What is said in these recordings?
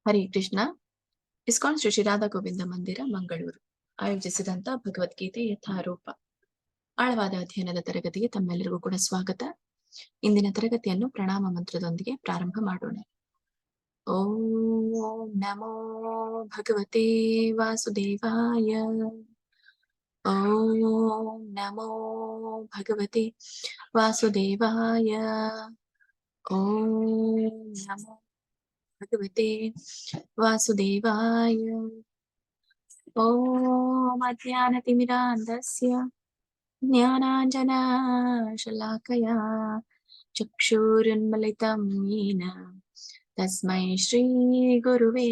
ಹರಿ Krishna. ISKCON Shri Radha Govinda ಮಂದಿರ ಮಂಗಳೂರು ಆಯೋಜಿಸಿದಂತ ಭಗವದ್ಗೀತೆ ಯಥಾರೂಪ ಆಳವಾದ ಅಧ್ಯಯನದ ತರಗತಿಗೆ ತಮ್ಮೆಲ್ಲರಿಗೂ ಕೂಡ ಸ್ವಾಗತ. ಇಂದಿನ ತರಗತಿಯನ್ನು ಪ್ರಣಾಮ ಮಂತ್ರದೊಂದಿಗೆ ಪ್ರಾರಂಭ ಮಾಡೋಣ. ಓಂ ನಮೋ ಭಗವತೆ ವಾಸುದೇವಾಯ. ಓಂ ನಮೋ ಭಗವತೆ ವಾಸುದೇವಾಯ. ಓಂ ನಮೋ ಭಗವತೆ ವಾಸುದೇವಾಯ. ಓಂ ಅಜ್ಞಾನತಿಮಿರಾಂಧಸ್ಯ ಜ್ಞಾನಾಂಜನಶಲಾಕಯಾ ಚಕ್ಷುರುನ್ಮಿಲಿತಂ ಯೇನ ತಸ್ಮೈ ಶ್ರೀ ಗುರುವೇ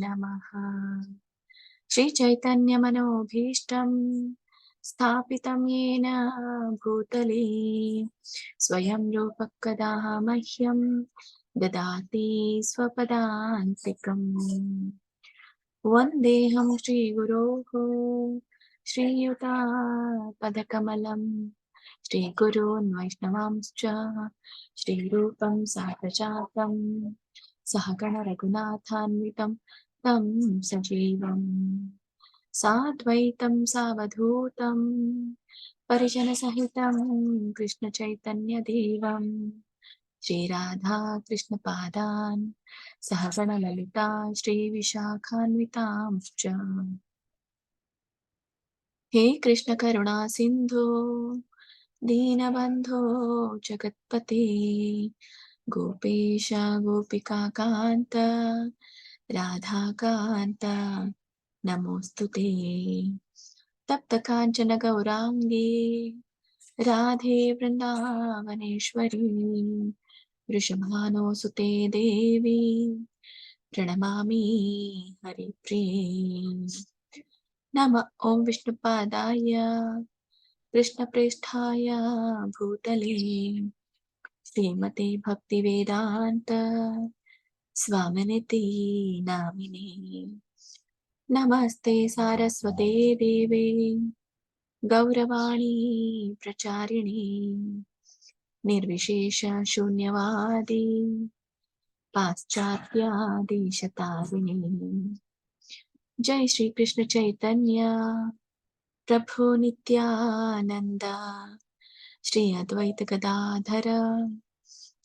ನಮಃ. ಶ್ರೀ ಚೈತನ್ಯ ಮನೋಭೀಷ್ಟಂ ಸ್ಥಾಪಿತಂ ಯೇನ ಭೂತಲೇ ಸ್ವಯಂ ರೂಪ ಕದಾ ಮಹ್ಯಂ ದದಾತಿ ಸ್ವಪದಾಂತಿಕಂ. ವಂದೇಹಂ ಶ್ರೀಗುರೋಃ ಶ್ರೀಯುತಾಪದಕಮಲಂ ಶ್ರೀಗುರೋನ್ ವೈಷ್ಣವಾಂಶ್ಚ ಶ್ರೀರೂಪಂ ಸಾಗ್ರಜಾತಂ ಸಹಗಣ ರಘುನಾಥಾನ್ವಿತಂ तं ಸಜೀವಂ ಸಾದ್ವೈತಂ ಸಾವಧೂತಂ ಪರಿಜನಸಹಿತಂ ಕೃಷ್ಣ ಚೈತನ್ಯ ದೇವಂ ಶ್ರೀರಾಧಾ ಕೃಷ್ಣ ಪಾದಾನ್ ಸಹಗಣ ಲಲಿತಾ ಶ್ರೀ ವಿಶಾಖಾನ್ವಿತಾಂಶ್ಚ. ಹೇ ಕೃಷ್ಣ ಕರುಣಾ ಸಿಂಧೋ ದೀನಬಂಧೋ ಜಗತ್ಪತೆ ಗೋಪೇಶ ಗೋಪಿಕಾ ಕಾಂತ ರಾಧಾಕಾಂತ ನಮೋಸ್ತುತೇ. ತಪ್ತ ಕಾಂಚನ ಗೌರಾಂಗೇ ರಾಧೆ ವೃಂದಾವನೇಶ್ವರಿ ವೃಷಭಾನುಸುತೆ ದೇವಿ ಪ್ರಣಮಾಮಿ ಹರಿಪ್ರಿಯೇ. ನಮ ಓಂ ವಿಷ್ಣುಪಾದಾಯ ಕೃಷ್ಣಪ್ರೇಷ್ಠಾಯ ಭೂತಲೇ ಶ್ರೀಮತೆ ಭಕ್ತಿವೇದಾಂತ ಸ್ವಾಮಿನಿತಿ ನಾಮಿನೇ. ನಮಸ್ತೆ ಸಾರಸ್ವತೆ ದೇವೇ ಗೌರವಾಣಿ ಪ್ರಚಾರಿಣಿ ನಿರ್ವಿಶೇಷ ಶೂನ್ಯವಾದಿ ಪಾಶ್ಚಾತ್ಯ ದೇಶತಾರಿಣಿ. ಜೈ ಶ್ರೀ ಕೃಷ್ಣ ಚೈತನ್ಯ ಪ್ರಭು ನಿತ್ಯಾನಂದ ಶ್ರೀ ಅದ್ವೈತ ಗದಾಧರ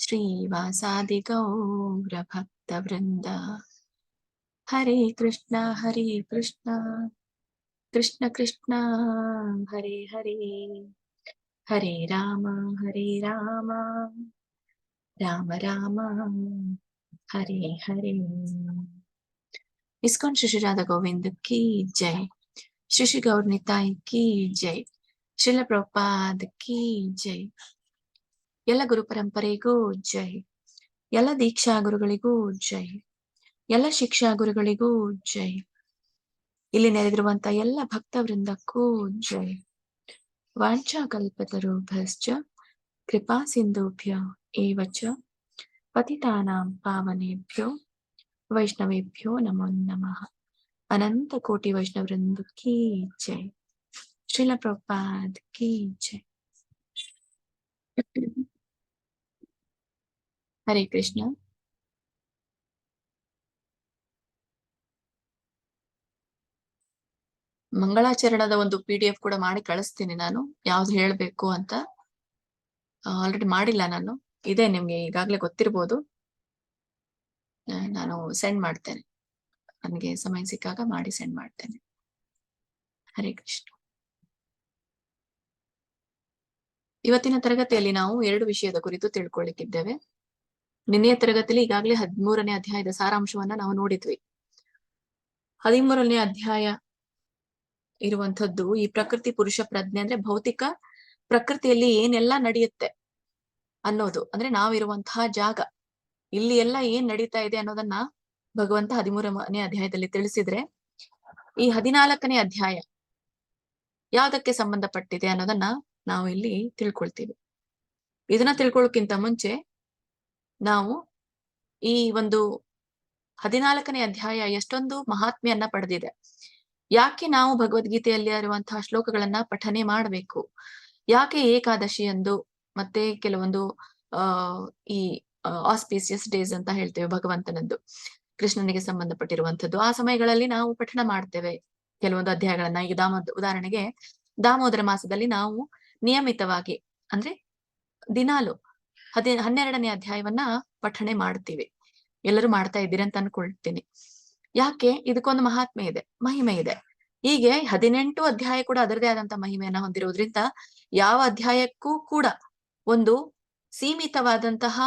ಶ್ರೀವಾಸಾದಿ ಗೌರ ಭಕ್ತ ವೃಂದ. ಹರೇ ಕೃಷ್ಣ ಕೃಷ್ಣ ಕೃಷ್ಣ ಹರೇ ಹರೇ ಹರೇ ರಾಮ ರಾಮ ರಾಮ ಹರೇ ಹರೇ. ಇಸ್ಕಾನ್ ಶ್ರೀ ರಾಧಾ ಗೋವಿಂದ ಕಿ ಜೈ. ಶ್ರೀ ಗೌರ್ ನಿತಾಯ್ ಕಿ ಜೈ. ಶ್ರೀಲ ಪ್ರಭುಪಾದ್ ಕಿ ಜೈ. ಎಲ್ಲ ಗುರು ಪರಂಪರೆಗೂ ಜೈ. ಎಲ್ಲ ದೀಕ್ಷಾ ಗುರುಗಳಿಗೂ ಜೈ. ಎಲ್ಲ ಶಿಕ್ಷಾ ಗುರುಗಳಿಗೂ ಜೈ. ಇಲ್ಲಿ ನೆರೆದಿರುವಂತ ಎಲ್ಲ ಭಕ್ತ ವೃಂದಕ್ಕೂ ಜೈ. ವಾಂಛಾ ಕಲ್ಪತರುಭ್ಯಶ್ಚ ಕೃಪಾ ಸಿಂಧುಭ್ಯ ಏವ ಚ ಪತಿತಾನಾಂ ಪಾವನೇಭ್ಯೋ ವೈಷ್ಣವೇಭ್ಯೋ ನಮೋ ನಮಃ. ಅನಂತ ಕೋಟಿ ವೈಷ್ಣವೃಂದ ಕಿ ಜೈ. ಶ್ರೀಲ ಪ್ರಭುಪಾದ್ ಕಿ ಜೈ. ಹರೇ ಕೃಷ್ಣ. ಮಂಗಳಾಚರಣದ ಒಂದು PDF ಕೂಡ ಮಾಡಿ ಕಳಿಸ್ತೀನಿ ನಾನು, ಯಾವ್ದು ಹೇಳ್ಬೇಕು ಅಂತ. ಆಲ್ರೆಡಿ ಮಾಡಿಲ್ಲ ನಾನು, ಇದೆ ನಿಮ್ಗೆ ಈಗಾಗ್ಲೇ ಗೊತ್ತಿರ್ಬೋದು. ನಾನು ಸೆಂಡ್ ಮಾಡ್ತೇನೆ, ನನಗೆ ಸಮಯ ಸಿಕ್ಕಾಗ ಮಾಡಿ ಸೆಂಡ್ ಮಾಡ್ತೇನೆ. ಹರೇ ಕೃಷ್ಣ. ಇವತ್ತಿನ ತರಗತಿಯಲ್ಲಿ ನಾವು 2 ವಿಷಯದ ಕುರಿತು ತಿಳ್ಕೊಳ್ಳಿಕ್ಕಿದ್ದೇವೆ. ನಿನ್ನೆಯ ತರಗತಿಯಲ್ಲಿ ಈಗಾಗಲೇ 13ನೇ ಅಧ್ಯಾಯದ ಸಾರಾಂಶವನ್ನ ನಾವು ನೋಡಿದ್ವಿ. 13ನೇ ಅಧ್ಯಾಯ ಇರುವಂತದ್ದು ಈ ಪ್ರಕೃತಿ ಪುರುಷ ಪ್ರಜ್ಞೆ, ಅಂದ್ರೆ ಭೌತಿಕ ಪ್ರಕೃತಿಯಲ್ಲಿ ಏನೆಲ್ಲ ನಡೆಯುತ್ತೆ ಅನ್ನೋದು, ಅಂದ್ರೆ ನಾವಿರುವಂತಹ ಜಾಗ, ಇಲ್ಲಿ ಎಲ್ಲ ಏನ್ ನಡೀತಾ ಇದೆ ಅನ್ನೋದನ್ನ ಭಗವಂತ 13ನೇ ಅಧ್ಯಾಯದಲ್ಲಿ ತಿಳಿಸಿದ್ರೆ, ಈ 14ನೇ ಅಧ್ಯಾಯ ಯಾವ್ದಕ್ಕೆ ಸಂಬಂಧಪಟ್ಟಿದೆ ಅನ್ನೋದನ್ನ ನಾವು ಇಲ್ಲಿ ತಿಳ್ಕೊಳ್ತೀವಿ. ಇದನ್ನ ತಿಳ್ಕೊಳ್ಳೋಕ್ಕಿಂತ ಮುಂಚೆ ನಾವು ಈ ಒಂದು 14ನೇ ಅಧ್ಯಾಯ ಎಷ್ಟೊಂದು ಮಹಾತ್ಮೆಯನ್ನ ಪಡೆದಿದೆ, ಯಾಕೆ ನಾವು ಭಗವದ್ಗೀತೆಯಲ್ಲಿ ಇರುವಂತಹ ಶ್ಲೋಕಗಳನ್ನ ಪಠನೆ ಮಾಡಬೇಕು, ಯಾಕೆ ಏಕಾದಶಿ ಎಂದು ಮತ್ತೆ ಕೆಲವೊಂದು ಈ ಆಸ್ಪೀಸಿಯಸ್ ಡೇಸ್ ಅಂತ ಹೇಳ್ತೇವೆ ಭಗವಂತನದ್ದು, ಕೃಷ್ಣನಿಗೆ ಸಂಬಂಧಪಟ್ಟಿರುವಂತದ್ದು. ಆ ಸಮಯಗಳಲ್ಲಿ ನಾವು ಪಠಣ ಮಾಡ್ತೇವೆ ಕೆಲವೊಂದು ಅಧ್ಯಾಯಗಳನ್ನ. ಈಗ ಉದಾಹರಣೆಗೆ ದಾಮೋದರ ಮಾಸದಲ್ಲಿ ನಾವು ನಿಯಮಿತವಾಗಿ ಅಂದ್ರೆ ದಿನಾಲು 12ನೇ ಅಧ್ಯಾಯವನ್ನ ಪಠಣೆ ಮಾಡ್ತೀವಿ. ಎಲ್ಲರೂ ಮಾಡ್ತಾ ಇದ್ದೀರಿ ಅಂತ ಅನ್ಕೊಳ್ತೀನಿ. ಯಾಕೆ? ಇದಕ್ಕೊಂದು ಮಹಾತ್ಮೆ ಇದೆ, ಮಹಿಮೆ ಇದೆ. ಹೀಗೆ 18 ಅಧ್ಯಾಯ ಕೂಡ ಅದರದೇ ಆದಂತ ಮಹಿಮೆಯನ್ನ ಹೊಂದಿರುವುದರಿಂದ ಯಾವ ಅಧ್ಯಾಯಕ್ಕೂ ಕೂಡ ಒಂದು ಸೀಮಿತವಾದಂತಹ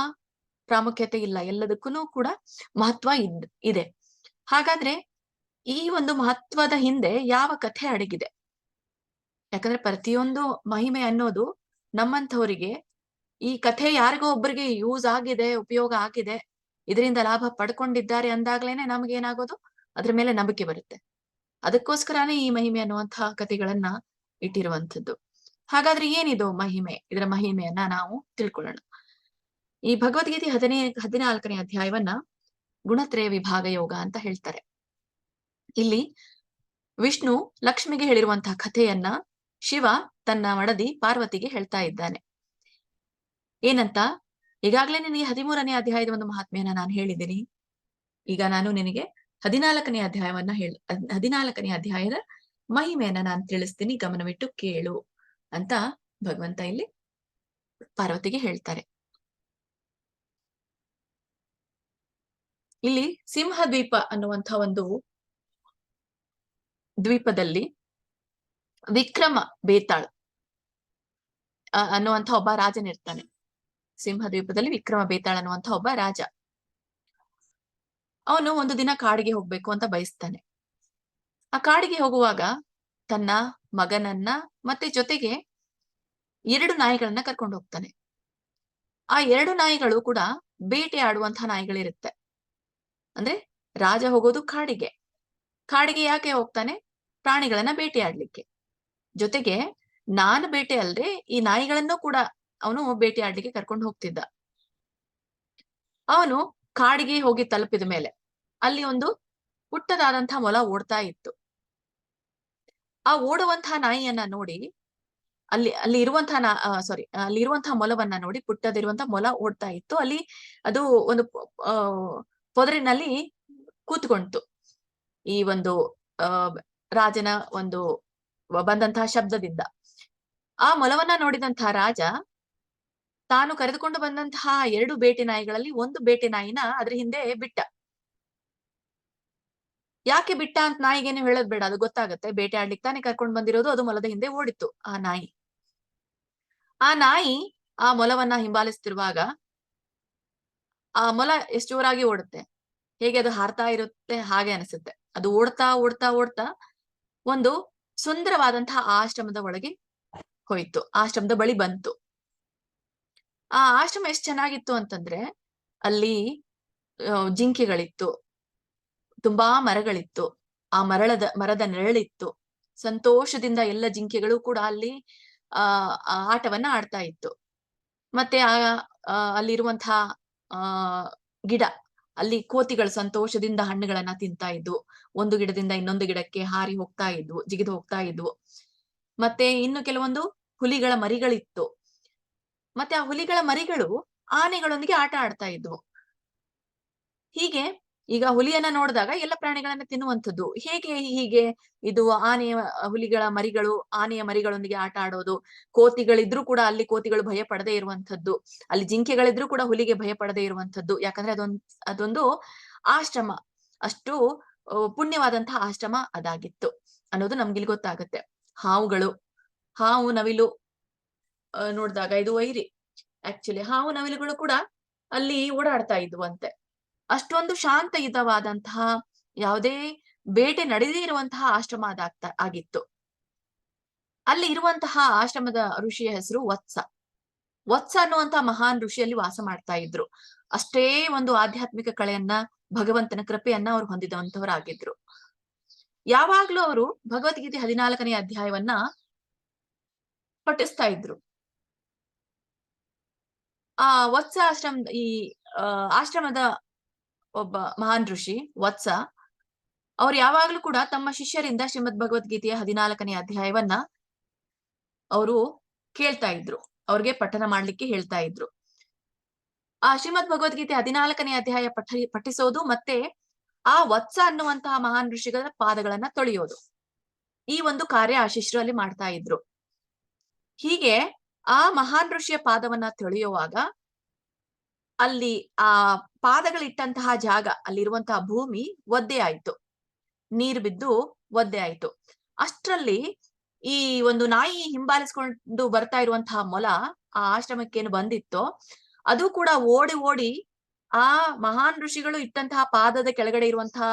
ಪ್ರಾಮುಖ್ಯತೆ ಇಲ್ಲ. ಎಲ್ಲದಕ್ಕೂ ಕೂಡ ಮಹತ್ವ ಇದೆ. ಹಾಗಾದ್ರೆ ಈ ಒಂದು ಮಹತ್ವದ ಹಿಂದೆ ಯಾವ ಕಥೆ ಅಡಗಿದೆ? ಯಾಕಂದ್ರೆ ಪ್ರತಿಯೊಂದು ಮಹಿಮೆ ಅನ್ನೋದು ನಮ್ಮಂಥವರಿಗೆ ಈ ಕಥೆ ಯಾರಿಗೋ ಒಬ್ಬರಿಗೆ ಯೂಸ್ ಆಗಿದೆ, ಉಪಯೋಗ ಆಗಿದೆ, ಇದರಿಂದ ಲಾಭ ಪಡ್ಕೊಂಡಿದ್ದಾರೆ ಅಂದಾಗ್ಲೇನೆ ನಮ್ಗೆ ಏನಾಗೋದು, ಅದ್ರ ಮೇಲೆ ನಂಬಿಕೆ ಬರುತ್ತೆ. ಅದಕ್ಕೋಸ್ಕರನೇ ಈ ಮಹಿಮೆ ಅನ್ನುವಂತಹ ಕಥೆಗಳನ್ನ ಇಟ್ಟಿರುವಂತದ್ದು. ಹಾಗಾದ್ರೆ ಏನಿದು ಮಹಿಮೆ? ಇದರ ಮಹಿಮೆಯನ್ನ ನಾವು ತಿಳ್ಕೊಳ್ಳೋಣ. ಈ ಭಗವದ್ಗೀತೆ 14ನೇ ಅಧ್ಯಾಯವನ್ನ ಗುಣತ್ರಯ ವಿಭಾಗ ಯೋಗ ಅಂತ ಹೇಳ್ತಾರೆ. ಇಲ್ಲಿ ವಿಷ್ಣು ಲಕ್ಷ್ಮಿಗೆ ಹೇಳಿರುವಂತಹ ಕಥೆಯನ್ನ ಶಿವ ತನ್ನ ಮಡದಿ ಪಾರ್ವತಿಗೆ ಹೇಳ್ತಾ ಇದ್ದಾನೆ. ಏನಂತ? ಈಗಾಗ್ಲೇ ನಿನಗೆ 13ನೇ ಅಧ್ಯಾಯದ ಒಂದು ಮಹಾತ್ಮೆಯನ್ನ ನಾನು ಹೇಳಿದ್ದೀನಿ. ಈಗ ನಾನು ನಿನಗೆ 14ನೇ ಅಧ್ಯಾಯವನ್ನ 14ನೇ ಅಧ್ಯಾಯದ ಮಹಿಮೆಯನ್ನ ನಾನು ತಿಳಿಸ್ತೀನಿ, ಗಮನವಿಟ್ಟು ಕೇಳು ಅಂತ ಭಗವಂತ ಇಲ್ಲಿ ಪಾರ್ವತಿಗೆ ಹೇಳ್ತಾರೆ. ಇಲ್ಲಿ ಸಿಂಹ ದ್ವೀಪ ಅನ್ನುವಂಥ ಒಂದು ದ್ವೀಪದಲ್ಲಿ ವಿಕ್ರಮ ಬೇತಾಳ್ ಅನ್ನುವಂಥ ಒಬ್ಬ ರಾಜನಿರ್ತಾನೆ. ಸಿಂಹ ದ್ವೀಪದಲ್ಲಿ ವಿಕ್ರಮ ಬೇತಾಳ್ ಅನ್ನುವಂಥ ಒಬ್ಬ ರಾಜ. ಅವನು ಒಂದು ದಿನ ಕಾಡಿಗೆ ಹೋಗ್ಬೇಕು ಅಂತ ಬಯಸ್ತಾನೆ. ಆ ಕಾಡಿಗೆ ಹೋಗುವಾಗ ತನ್ನ ಮಗನನ್ನ ಮತ್ತೆ ಜೊತೆಗೆ 2 ನಾಯಿಗಳನ್ನ ಕರ್ಕೊಂಡು ಹೋಗ್ತಾನೆ. ಆ 2 ನಾಯಿಗಳು ಕೂಡ ಬೇಟೆ ಆಡುವಂತಹ ನಾಯಿಗಳಿರುತ್ತೆ. ಅಂದ್ರೆ ರಾಜ ಹೋಗೋದು ಕಾಡಿಗೆ. ಕಾಡಿಗೆ ಯಾಕೆ ಹೋಗ್ತಾನೆ? ಪ್ರಾಣಿಗಳನ್ನ ಬೇಟೆ ಆಡ್ಲಿಕ್ಕೆ. ಜೊತೆಗೆ ನಾನು ಬೇಟೆ ಅಲ್ದೆ ಈ ನಾಯಿಗಳನ್ನೂ ಕೂಡ ಅವನು ಬೇಟೆ ಆಡ್ಲಿಕ್ಕೆ ಕರ್ಕೊಂಡು ಹೋಗ್ತಿದ್ದ. ಅವನು ಕಾಡಿಗೆ ಹೋಗಿ ತಲುಪಿದ ಮೇಲೆ ಅಲ್ಲಿ ಒಂದು ಪುಟ್ಟದಾದಂತಹ ಮೊಲ ಓಡ್ತಾ ಇತ್ತು. ಆ ಓಡುವಂತಹ ನಾಯಿಯನ್ನ ನೋಡಿ ಅಲ್ಲಿ ಇರುವಂತಹ ಮೊಲವನ್ನ ನೋಡಿ, ಪುಟ್ಟದಿರುವಂತಹ ಮೊಲ ಓಡ್ತಾ ಇತ್ತು. ಅಲ್ಲಿ ಅದು ಒಂದು ಪೊದರಿನಲ್ಲಿ ಕೂತ್ಕೊಂತು. ಈ ಒಂದು ರಾಜನ ಒಂದು ಬಂದಂತಹ ಶಬ್ದದಿಂದ ಆ ಮೊಲವನ್ನ ನೋಡಿದಂತಹ ರಾಜ ತಾನು ಕರೆದುಕೊಂಡು ಬಂದಂತಹ 2 ಬೇಟೆ ನಾಯಿಗಳಲ್ಲಿ ಒಂದು ಬೇಟೆ ನಾಯಿನ ಅದ್ರ ಹಿಂದೆ ಬಿಟ್ಟ. ಯಾಕೆ ಬಿಟ್ಟ ಅಂತ ನಾಯಿಗೇನು ಹೇಳೋದ್ ಬೇಡ, ಅದು ಗೊತ್ತಾಗತ್ತೆ. ಬೇಟೆ ಆಡ್ಲಿಕ್ಕೆ ತಾನೇ ಕರ್ಕೊಂಡ್ ಬಂದಿರೋದು, ಅದು ಮೊಲದ ಹಿಂದೆ ಓಡಿತ್ತು ಆ ನಾಯಿ. ಆ ನಾಯಿ ಆ ಮೊಲವನ್ನ ಹಿಂಬಾಲಿಸ್ತಿರುವಾಗ ಆ ಮೊಲ ಎಷ್ಟು ಜೋರಾಗಿ ಓಡುತ್ತೆ, ಹೇಗೆ ಅದು ಹಾರ್ತಾ ಇರುತ್ತೆ ಹಾಗೆ ಅನಿಸುತ್ತೆ. ಅದು ಓಡ್ತಾ ಓಡ್ತಾ ಓಡ್ತಾ ಒಂದು ಸುಂದರವಾದಂತಹ ಆಶ್ರಮದ ಒಳಗೆ ಹೋಯ್ತು. ಆಶ್ರಮದ ಬಳಿ ಬಂತು. ಆ ಆಶ್ರಮ ಎಷ್ಟು ಚೆನ್ನಾಗಿತ್ತು ಅಂತಂದ್ರೆ ಅಲ್ಲಿ ಜಿಂಕೆಗಳಿತ್ತು, ತುಂಬಾ ಮರಗಳಿತ್ತು, ಆ ಮರದ ನೆರಳಿತ್ತು. ಸಂತೋಷದಿಂದ ಎಲ್ಲ ಜಿಂಕೆಗಳು ಕೂಡ ಅಲ್ಲಿ ಆಟವನ್ನ ಆಡ್ತಾ ಇತ್ತು. ಮತ್ತೆ ಅಲ್ಲಿರುವಂತಹ ಗಿಡ, ಅಲ್ಲಿ ಕೋತಿಗಳು ಸಂತೋಷದಿಂದ ಹಣ್ಣುಗಳನ್ನ ತಿಂತಾ ಇದ್ವು. ಒಂದು ಗಿಡದಿಂದ ಇನ್ನೊಂದು ಗಿಡಕ್ಕೆ ಹಾರಿ ಹೋಗ್ತಾ ಇದ್ವು, ಜಿಗಿದು ಹೋಗ್ತಾ ಇದ್ವು. ಮತ್ತೆ ಇನ್ನು ಕೆಲವೊಂದು ಹುಲಿಗಳ ಮರಿಗಳಿತ್ತು. ಮತ್ತೆ ಆ ಹುಲಿಗಳ ಮರಿಗಳು ಆನೆಗಳೊಂದಿಗೆ ಆಟ ಆಡ್ತಾ ಇದ್ವು. ಹೀಗೆ ಈಗ ಹುಲಿಯನ್ನ ನೋಡಿದಾಗ ಎಲ್ಲ ಪ್ರಾಣಿಗಳನ್ನ ತಿನ್ನುವಂಥದ್ದು. ಹೀಗೆ ಇದು ಹುಲಿಗಳ ಮರಿಗಳು ಆನೆಯ ಮರಿಗಳೊಂದಿಗೆ ಆಟ ಆಡೋದು. ಕೋತಿಗಳಿದ್ರು ಕೂಡ ಅಲ್ಲಿ ಕೋತಿಗಳು ಭಯ ಪಡದೇ ಇರುವಂತದ್ದು, ಅಲ್ಲಿ ಜಿಂಕೆಗಳಿದ್ರು ಕೂಡ ಹುಲಿಗೆ ಭಯ ಪಡದೇ ಇರುವಂತದ್ದು. ಯಾಕಂದ್ರೆ ಅದೊಂದು ಆಶ್ರಮ, ಅಷ್ಟು ಪುಣ್ಯವಾದಂತಹ ಆಶ್ರಮ ಅದಾಗಿತ್ತು ಅನ್ನೋದು ನಮ್ಗಿಲ್ಲಿ ಗೊತ್ತಾಗುತ್ತೆ. ಹಾವು ನವಿಲು ನೋಡಿದಾಗ ಇದು ವೈರಿ. ಆಕ್ಚುಲಿ ಹಾವು ನವಿಲುಗಳು ಕೂಡ ಅಲ್ಲಿ ಓಡಾಡ್ತಾ ಇದ್ವಂತೆ. ಅಷ್ಟೊಂದು ಶಾಂತಯುತವಾದಂತಹ, ಯಾವುದೇ ಬೇಟೆ ನಡೆದೇ ಇರುವಂತಹ ಆಶ್ರಮ ಆಗಿತ್ತು. ಅಲ್ಲಿ ಇರುವಂತಹ ಆಶ್ರಮದ ಋಷಿಯ ಹೆಸರು ವತ್ಸ ಅನ್ನುವಂತಹ ಮಹಾನ್ ಋಷಿಯಲ್ಲಿ ವಾಸ ಮಾಡ್ತಾ ಇದ್ರು. ಅಷ್ಟೇ ಒಂದು ಆಧ್ಯಾತ್ಮಿಕ ಕಳೆಯನ್ನ, ಭಗವಂತನ ಕೃಪೆಯನ್ನ ಅವ್ರು ಹೊಂದಿದಂತವರಾಗಿದ್ರು. ಯಾವಾಗ್ಲೂ ಅವರು ಭಗವದ್ಗೀತೆ 14ನೇ ಅಧ್ಯಾಯವನ್ನ ಪಠಿಸ್ತಾ ಇದ್ರು. ಆ ಆಶ್ರಮದ ಒಬ್ಬ ಮಹಾನ್ ಋಷಿ ವತ್ಸ, ಅವ್ರು ಯಾವಾಗ್ಲೂ ಕೂಡ ತಮ್ಮ ಶಿಷ್ಯರಿಂದ ಶ್ರೀಮದ್ ಭಗವದ್ಗೀತೆಯ 14ನೇ ಅಧ್ಯಾಯವನ್ನ ಅವರು ಕೇಳ್ತಾ ಇದ್ರು, ಅವ್ರಿಗೆ ಪಠನ ಮಾಡ್ಲಿಕ್ಕೆ ಹೇಳ್ತಾ ಇದ್ರು. ಆ ಶ್ರೀಮದ್ ಭಗವದ್ಗೀತೆ 14ನೇ ಅಧ್ಯಾಯ ಪಠಿಸೋದು ಮತ್ತೆ ಆ ವತ್ಸ ಅನ್ನುವಂತಹ ಮಹಾನ್ ಋಷಿಗಳ ಪಾದಗಳನ್ನ ತೊಳೆಯೋದು. ಈ ಒಂದು ಕಾರ್ಯ ಆ ಶಿಷ್ಯರು ಅಲ್ಲಿ ಮಾಡ್ತಾ ಇದ್ರು. ಹೀಗೆ ಆ ಮಹಾನ್ ಋಷಿಯ ಪಾದವನ್ನ ತೊಳೆಯುವಾಗ ಅಲ್ಲಿ ಆ ಪಾದಗಳಿಟ್ಟಂತಹ ಜಾಗ, ಅಲ್ಲಿರುವಂತಹ ಭೂಮಿ ಒದ್ದೆ ಆಯ್ತು. ನೀರು ಬಿದ್ದು ಒದ್ದೆ ಆಯ್ತು. ಅಷ್ಟ್ರಲ್ಲಿ ಈ ಒಂದು ನಾಯಿ ಹಿಂಬಾಲಿಸ್ಕೊಂಡು ಬರ್ತಾ ಇರುವಂತಹ ಮೊಲ ಆ ಆಶ್ರಮಕ್ಕೇನು ಬಂದಿತ್ತೋ ಅದು ಕೂಡ ಓಡಿ ಓಡಿ ಆ ಮಹಾನ್ ಋಷಿಗಳು ಇಟ್ಟಂತಹ ಪಾದದ ಕೆಳಗಡೆ ಇರುವಂತಹ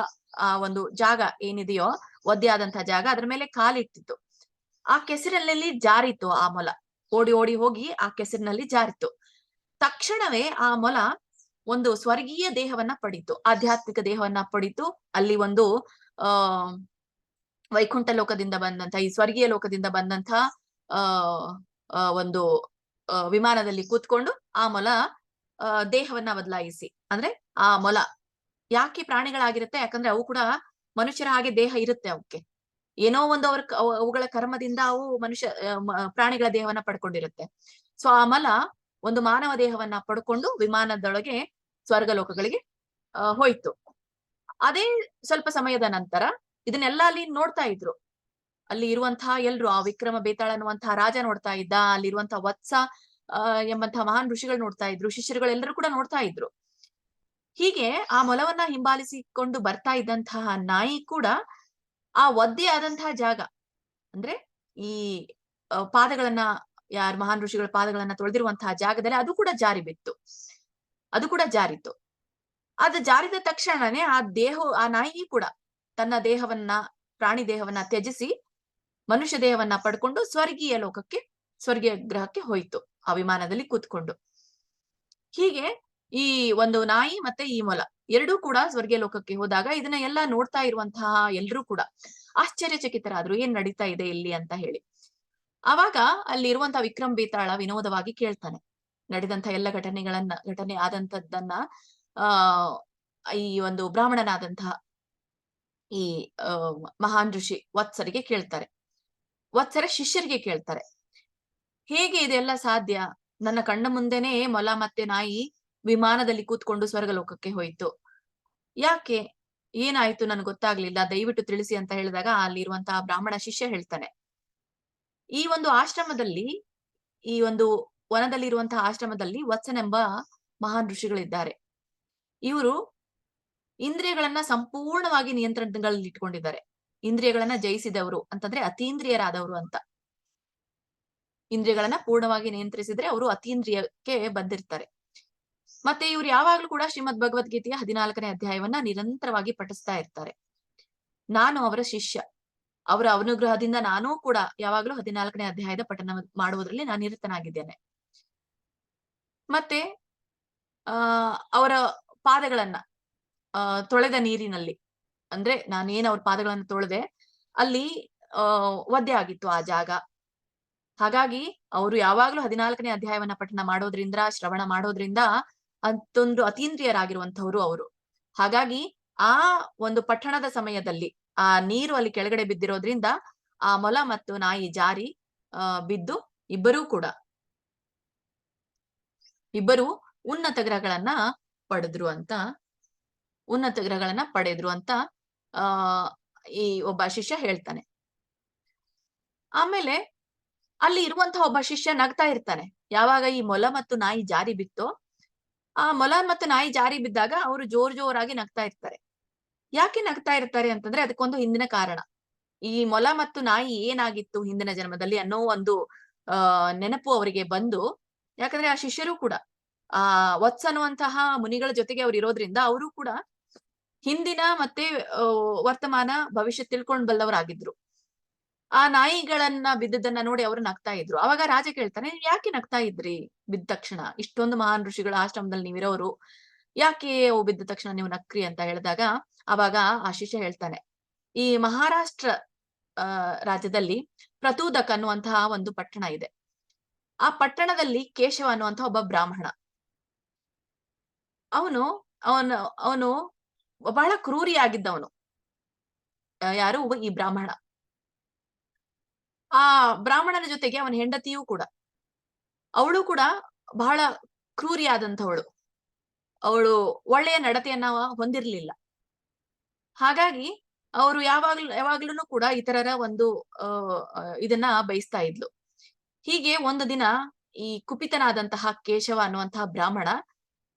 ಆ ಒಂದು ಜಾಗ ಏನಿದೆಯೋ, ಒದ್ದೆ ಆದಂತಹ ಜಾಗ, ಅದ್ರ ಮೇಲೆ ಕಾಲಿಟ್ಟಿತ್ತು. ಆ ಕೆಸರಿನಲ್ಲಿ ಜಾರಿತ್ತು ಆ ಮೊಲ. ಓಡಿ ಓಡಿ ಹೋಗಿ ಆ ಕೆಸರಿನಲ್ಲಿ ಜಾರಿತ್ತು. ತಕ್ಷಣವೇ ಆ ಮೊಲ ಒಂದು ಸ್ವರ್ಗೀಯ ದೇಹವನ್ನ ಪಡೀತು, ಆಧ್ಯಾತ್ಮಿಕ ದೇಹವನ್ನ ಪಡೀತು. ಅಲ್ಲಿ ಒಂದು ಆ ವೈಕುಂಠ ಲೋಕದಿಂದ ಬಂದಂತ, ಈ ಸ್ವರ್ಗೀಯ ಲೋಕದಿಂದ ಬಂದಂತ ಆ ಒಂದು ವಿಮಾನದಲ್ಲಿ ಕೂತ್ಕೊಂಡು ಆ ಮೊಲ ದೇಹವನ್ನ ಬದಲಾಯಿಸಿ, ಅಂದ್ರೆ ಆ ಮೊಲ ಯಾಕೆ ಪ್ರಾಣಿಗಳಾಗಿರುತ್ತೆ, ಯಾಕಂದ್ರೆ ಅವು ಕೂಡ ಮನುಷ್ಯರ ಹಾಗೆ ದೇಹ ಇರುತ್ತೆ ಅವಕ್ಕೆ. ಏನೋ ಒಂದು ಅವುಗಳ ಕರ್ಮದಿಂದ ಅವು ಪ್ರಾಣಿಗಳ ದೇಹವನ್ನ ಪಡ್ಕೊಂಡಿರುತ್ತೆ. ಸೊ ಆ ಮೊಲ ಒಂದು ಮಾನವ ದೇಹವನ್ನ ಪಡ್ಕೊಂಡು ವಿಮಾನದೊಳಗೆ ಸ್ವರ್ಗ ಲೋಕಗಳಿಗೆ ಹೋಯ್ತು. ಅದೇ ಸ್ವಲ್ಪ ಸಮಯದ ನಂತರ ಇದನ್ನೆಲ್ಲ ಅಲ್ಲಿ ನೋಡ್ತಾ ಇದ್ರು. ಅಲ್ಲಿ ಇರುವಂತಹ ಎಲ್ರು, ಆ ವಿಕ್ರಮ ಬೇತಾಳ ಅನ್ನುವಂತಹ ರಾಜ ನೋಡ್ತಾ ಇದ್ದ, ಅಲ್ಲಿರುವಂತಹ ವತ್ಸ ಎಂಬಂತಹ ಮಹಾನ್ ಋಷಿಗಳು ನೋಡ್ತಾ ಇದ್ರು, ಶಿಷ್ಯರುಗಳೆಲ್ಲರೂ ಕೂಡ ನೋಡ್ತಾ ಇದ್ರು. ಹೀಗೆ ಆ ಮೊಲವನ್ನ ಹಿಂಬಾಲಿಸಿಕೊಂಡು ಬರ್ತಾ ಇದ್ದಂತಹ ನಾಯಿ ಕೂಡ ಆ ಒದ್ದೆ ಆದಂತಹ ಜಾಗ, ಅಂದ್ರೆ ಈ ಪಾದಗಳನ್ನ, ಯಾರು ಮಹಾನ್ ಋಷಿಗಳ ಪಾದಗಳನ್ನ ತೊಳೆದಿರುವಂತಹ ಜಾಗದಲ್ಲಿ ಅದು ಕೂಡ ಜಾರಿ ಬಿತ್ತು, ಅದು ಕೂಡ ಜಾರಿತು. ಅದು ಜಾರಿದ ತಕ್ಷಣನೇ ಆ ನಾಯಿ ಕೂಡ ತನ್ನ ದೇಹವನ್ನ, ಪ್ರಾಣಿ ದೇಹವನ್ನ ತ್ಯಜಿಸಿ ಮನುಷ್ಯ ದೇಹವನ್ನ ಪಡ್ಕೊಂಡು ಸ್ವರ್ಗೀಯ ಲೋಕಕ್ಕೆ, ಸ್ವರ್ಗೀಯ ಗ್ರಹಕ್ಕೆ ಹೋಯ್ತು ಆ ವಿಮಾನದಲ್ಲಿ ಕೂತ್ಕೊಂಡು. ಹೀಗೆ ಈ ಒಂದು ನಾಯಿ ಮತ್ತೆ ಈ ಮೊಲ ಎರಡೂ ಕೂಡ ಸ್ವರ್ಗೀಯ ಲೋಕಕ್ಕೆ ಹೋದಾಗ ಇದನ್ನ ಎಲ್ಲ ನೋಡ್ತಾ ಇರುವಂತಹ ಎಲ್ರೂ ಕೂಡ ಆಶ್ಚರ್ಯಚಕಿತರಾದ್ರು, ಏನ್ ನಡೀತಾ ಇದೆ ಇಲ್ಲಿ ಅಂತ ಹೇಳಿ. ಆವಾಗ ಅಲ್ಲಿ ಇರುವಂತಹ ವಿಕ್ರಮ್ ಬೇತಾಳ ವಿನೋದವಾಗಿ ಕೇಳ್ತಾನೆ, ನಡೆದಂತ ಎಲ್ಲ ಘಟನೆ ಆದಂತದ್ದನ್ನ ಈ ಒಂದು ಬ್ರಾಹ್ಮಣನಾದಂತಹ ಈ ಮಹಾನ್ ಋಷಿ ವತ್ಸರಿಗೆ ಕೇಳ್ತಾರೆ, ವತ್ಸರ ಶಿಷ್ಯರಿಗೆ ಕೇಳ್ತಾರೆ, ಹೇಗೆ ಇದೆಲ್ಲ ಸಾಧ್ಯ? ನನ್ನ ಕಣ್ಣ ಮುಂದೆನೆ ಮೊಲ ಮತ್ತೆ ನಾಯಿ ವಿಮಾನದಲ್ಲಿ ಕೂತ್ಕೊಂಡು ಸ್ವರ್ಗಲೋಕಕ್ಕೆ ಹೋಯ್ತು, ಯಾಕೆ, ಏನಾಯ್ತು ನನ್ಗೆ ಗೊತ್ತಾಗ್ಲಿಲ್ಲ, ದಯವಿಟ್ಟು ತಿಳಿಸಿ ಅಂತ ಹೇಳಿದಾಗ ಅಲ್ಲಿರುವಂತಹ ಬ್ರಾಹ್ಮಣ ಶಿಷ್ಯ ಹೇಳ್ತಾನೆ, ಈ ಒಂದು ಆಶ್ರಮದಲ್ಲಿ, ಈ ಒಂದು ವನದಲ್ಲಿರುವಂತಹ ಆಶ್ರಮದಲ್ಲಿ ವತ್ಸನೆಂಬ ಮಹಾನ್ ಋಷಿಗಳಿದ್ದಾರೆ. ಇವರು ಇಂದ್ರಿಯಗಳನ್ನ ಸಂಪೂರ್ಣವಾಗಿ ನಿಯಂತ್ರಣಗಳಲ್ಲಿ ಇಟ್ಕೊಂಡಿದ್ದಾರೆ. ಇಂದ್ರಿಯಗಳನ್ನ ಜಯಿಸಿದವರು ಅಂತಂದ್ರೆ ಅತೀಂದ್ರಿಯರಾದವರು ಅಂತ. ಇಂದ್ರಿಯಗಳನ್ನ ಪೂರ್ಣವಾಗಿ ನಿಯಂತ್ರಿಸಿದ್ರೆ ಅವರು ಅತೀಂದ್ರಿಯಕ್ಕೆ ಬಂದಿರ್ತಾರೆ. ಮತ್ತೆ ಇವ್ರು ಯಾವಾಗ್ಲೂ ಕೂಡ ಶ್ರೀಮದ್ ಭಗವದ್ಗೀತೆಯ 14ನೇ ಅಧ್ಯಾಯವನ್ನ ನಿರಂತರವಾಗಿ ಪಠಿಸ್ತಾ ಇರ್ತಾರೆ. ನಾನು ಅವರ ಶಿಷ್ಯ, ಅವರ ಅನುಗ್ರಹದಿಂದ ನಾನೂ ಕೂಡ ಯಾವಾಗ್ಲೂ 14ನೇ ಅಧ್ಯಾಯದ ಪಠನ ಮಾಡುವುದರಲ್ಲಿ ನಾನು ನಿರತನಾಗಿದ್ದೇನೆ. ಮತ್ತೆ ಅವರ ಪಾದಗಳನ್ನ ತೊಳೆದ ನೀರಿನಲ್ಲಿ, ಅಂದ್ರೆ ನಾನೇನ್ ಅವ್ರ ಪಾದಗಳನ್ನ ತೊಳೆದೆ, ಅಲ್ಲಿ ಒದ್ದೆ ಆಗಿತ್ತು ಆ ಜಾಗ. ಹಾಗಾಗಿ ಅವರು ಯಾವಾಗ್ಲೂ 14ನೇ ಅಧ್ಯಾಯವನ್ನ ಪಠನ ಮಾಡೋದ್ರಿಂದ, ಶ್ರವಣ ಮಾಡೋದ್ರಿಂದ ಅಷ್ಟೊಂದು ಅತೀಂದ್ರಿಯರಾಗಿರುವಂತವ್ರು ಅವರು. ಹಾಗಾಗಿ ಆ ಒಂದು ಪಠಣದ ಸಮಯದಲ್ಲಿ ಆ ನೀರು ಅಲ್ಲಿ ಕೆಳಗಡೆ ಬಿದ್ದಿರೋದ್ರಿಂದ ಆ ಮೊಲ ಮತ್ತು ನಾಯಿ ಜಾರಿ ಬಿದ್ದು ಇಬ್ಬರು ಉನ್ನತ ಗ್ರಹಗಳನ್ನ ಪಡೆದ್ರು ಅಂತ ಈ ಒಬ್ಬ ಶಿಷ್ಯ ಹೇಳ್ತಾನೆ. ಆಮೇಲೆ ಅಲ್ಲಿ ಇರುವಂತಹ ಒಬ್ಬ ಶಿಷ್ಯ ನಗ್ತಾ ಇರ್ತಾನೆ. ಯಾವಾಗ ಈ ಮೊಲ ಮತ್ತು ನಾಯಿ ಜಾರಿ ಬಿತ್ತೋ, ಆ ಮೊಲ ಮತ್ತು ನಾಯಿ ಜಾರಿ ಬಿದ್ದಾಗ ಅವರು ಜೋರಾಗಿ ನಗ್ತಾ ಇರ್ತಾರೆ. ಯಾಕೆ ನಗ್ತಾ ಇರ್ತಾರೆ ಅಂತಂದ್ರೆ ಅದಕ್ಕೊಂದು ಹಿಂದಿನ ಕಾರಣ. ಈ ಮೊಲ ಮತ್ತು ನಾಯಿ ಏನಾಗಿತ್ತು ಹಿಂದಿನ ಜನ್ಮದಲ್ಲಿ ಅನ್ನೋ ಒಂದು ನೆನಪು ಅವರಿಗೆ ಬಂದು, ಯಾಕಂದ್ರೆ ಆ ಶಿಷ್ಯರು ಕೂಡ ಆ ವತ್ಸ ಅನ್ನುವಂತಹ ಮುನಿಗಳ ಜೊತೆಗೆ ಅವ್ರು ಇರೋದ್ರಿಂದ ಅವರು ಕೂಡ ಹಿಂದಿನ ಮತ್ತೆ ವರ್ತಮಾನ ಭವಿಷ್ಯ ತಿಳ್ಕೊಂಡ್ ಬಲ್ಲವರಾಗಿದ್ರು. ಆ ನಾಯಿಗಳನ್ನ ಬಿದ್ದದನ್ನ ನೋಡಿ ಅವರು ನಗ್ತಾ ಇದ್ರು. ಅವಾಗ ರಾಜ ಕೇಳ್ತಾನೆ, ಯಾಕೆ ನಗ್ತಾ ಇದ್ರಿ ಬಿದ್ದ ತಕ್ಷಣ? ಇಷ್ಟೊಂದು ಮಹಾನ್ ಋಷಿಗಳ ಆಶ್ರಮದಲ್ಲಿ ನೀವಿರೋರು, ಯಾಕೆ ಅವು ಬಿದ್ದ ತಕ್ಷಣ ನೀವು ನಕ್ರಿ ಅಂತ ಹೇಳಿದಾಗ ಅವಾಗ ಆ ಶಿಷ್ಯ ಹೇಳ್ತಾನೆ, ಈ ಮಹಾರಾಷ್ಟ್ರ ರಾಜ್ಯದಲ್ಲಿ ಪ್ರತೂದಕ್ ಅನ್ನುವಂತಹ ಒಂದು ಪಟ್ಟಣ ಇದೆ. ಆ ಪಟ್ಟಣದಲ್ಲಿ ಕೇಶವ ಅನ್ನುವಂತಹ ಒಬ್ಬ ಬ್ರಾಹ್ಮಣ, ಅವನು ಬಹಳ ಕ್ರೂರಿಯಾಗಿದ್ದವನು. ಯಾರು? ಈ ಬ್ರಾಹ್ಮಣ. ಆ ಬ್ರಾಹ್ಮಣನ ಜೊತೆಗೆ ಅವನ ಹೆಂಡತಿಯೂ ಕೂಡ, ಅವಳು ಕೂಡ ಬಹಳ ಕ್ರೂರಿಯಾದಂಥವಳು. ಅವಳು ಒಳ್ಳೆಯ ನಡತೆಯನ್ನ ಹೊಂದಿರ್ಲಿಲ್ಲ. ಹಾಗಾಗಿ ಅವರು ಯಾವಾಗ್ಲೂ ಕೂಡ ಇತರರ ಒಂದು ಇದನ್ನ ಬಯಸ್ತಾ ಇದ್ಲು. ಹೀಗೆ ಒಂದು ದಿನ ಈ ಕುಪಿತನಾದಂತಹ ಕೇಶವ ಅನ್ನುವಂತಹ ಬ್ರಾಹ್ಮಣ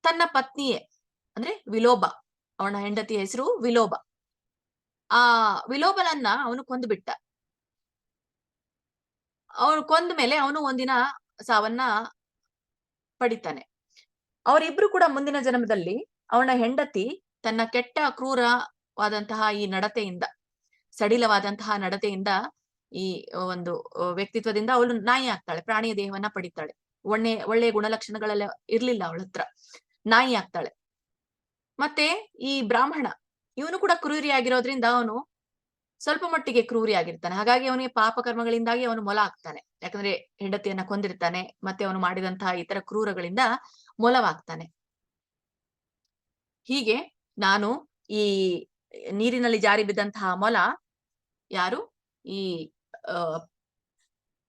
ತನ್ನ ಪತ್ನಿಯೇ ಅಂದ್ರೆ ವಿಲೋಬ, ಅವನ ಹೆಂಡತಿಯ ಹೆಸರು ವಿಲೋಬ. ಆ ವಿಲೋಬನನ್ನ ಅವನು ಕೊಂದು ಬಿಟ್ಟ. ಅವನು ಕೊಂದ ಮೇಲೆ ಅವನು ಒಂದಿನ ಸಾವನ್ನ ಪಡಿತಾನೆ. ಅವರಿಬ್ರು ಕೂಡ ಮುಂದಿನ ಜನ್ಮದಲ್ಲಿ ಅವನ ಹೆಂಡತಿ ತನ್ನ ಕೆಟ್ಟ ಕ್ರೂರವಾದಂತಹ ಈ ನಡತೆಯಿಂದ, ಸಡಿಲವಾದಂತಹ ನಡತೆಯಿಂದ, ಈ ಒಂದು ವ್ಯಕ್ತಿತ್ವದಿಂದ ಅವಳು ನಾಯಿ ಆಗ್ತಾಳೆ, ಪ್ರಾಣಿಯ ದೇಹವನ್ನ ಪಡಿತಾಳೆ. ಒಳ್ಳೆ ಗುಣಲಕ್ಷಣಗಳೆಲ್ಲ ಇರ್ಲಿಲ್ಲ ಅವಳ ಹತ್ರ, ನಾಯಿ ಆಗ್ತಾಳೆ. ಮತ್ತೆ ಈ ಬ್ರಾಹ್ಮಣ ಇವನು ಕೂಡ ಕ್ರೂರಿಯಾಗಿರೋದ್ರಿಂದ ಅವನು ಸ್ವಲ್ಪ ಮಟ್ಟಿಗೆ ಕ್ರೂರಿಯಾಗಿರ್ತಾನೆ. ಹಾಗಾಗಿ ಅವನಿಗೆ ಪಾಪ ಕರ್ಮಗಳಿಂದಾಗಿ ಅವನು ಮೊಲ ಆಗ್ತಾನೆ. ಯಾಕಂದ್ರೆ ಹೆಂಡತಿಯನ್ನ ಕೊಂದಿರ್ತಾನೆ, ಮತ್ತೆ ಅವನು ಮಾಡಿದಂತಹ ಇತರ ಕ್ರೂರಗಳಿಂದ ಮೊಲವಾಗ್ತಾನೆ. ಹೀಗೆ ನಾನು ಈ ನೀರಿನಲ್ಲಿ ಜಾರಿ ಬಿದ್ದಂತಹ ಮೊಲ ಯಾರು, ಈ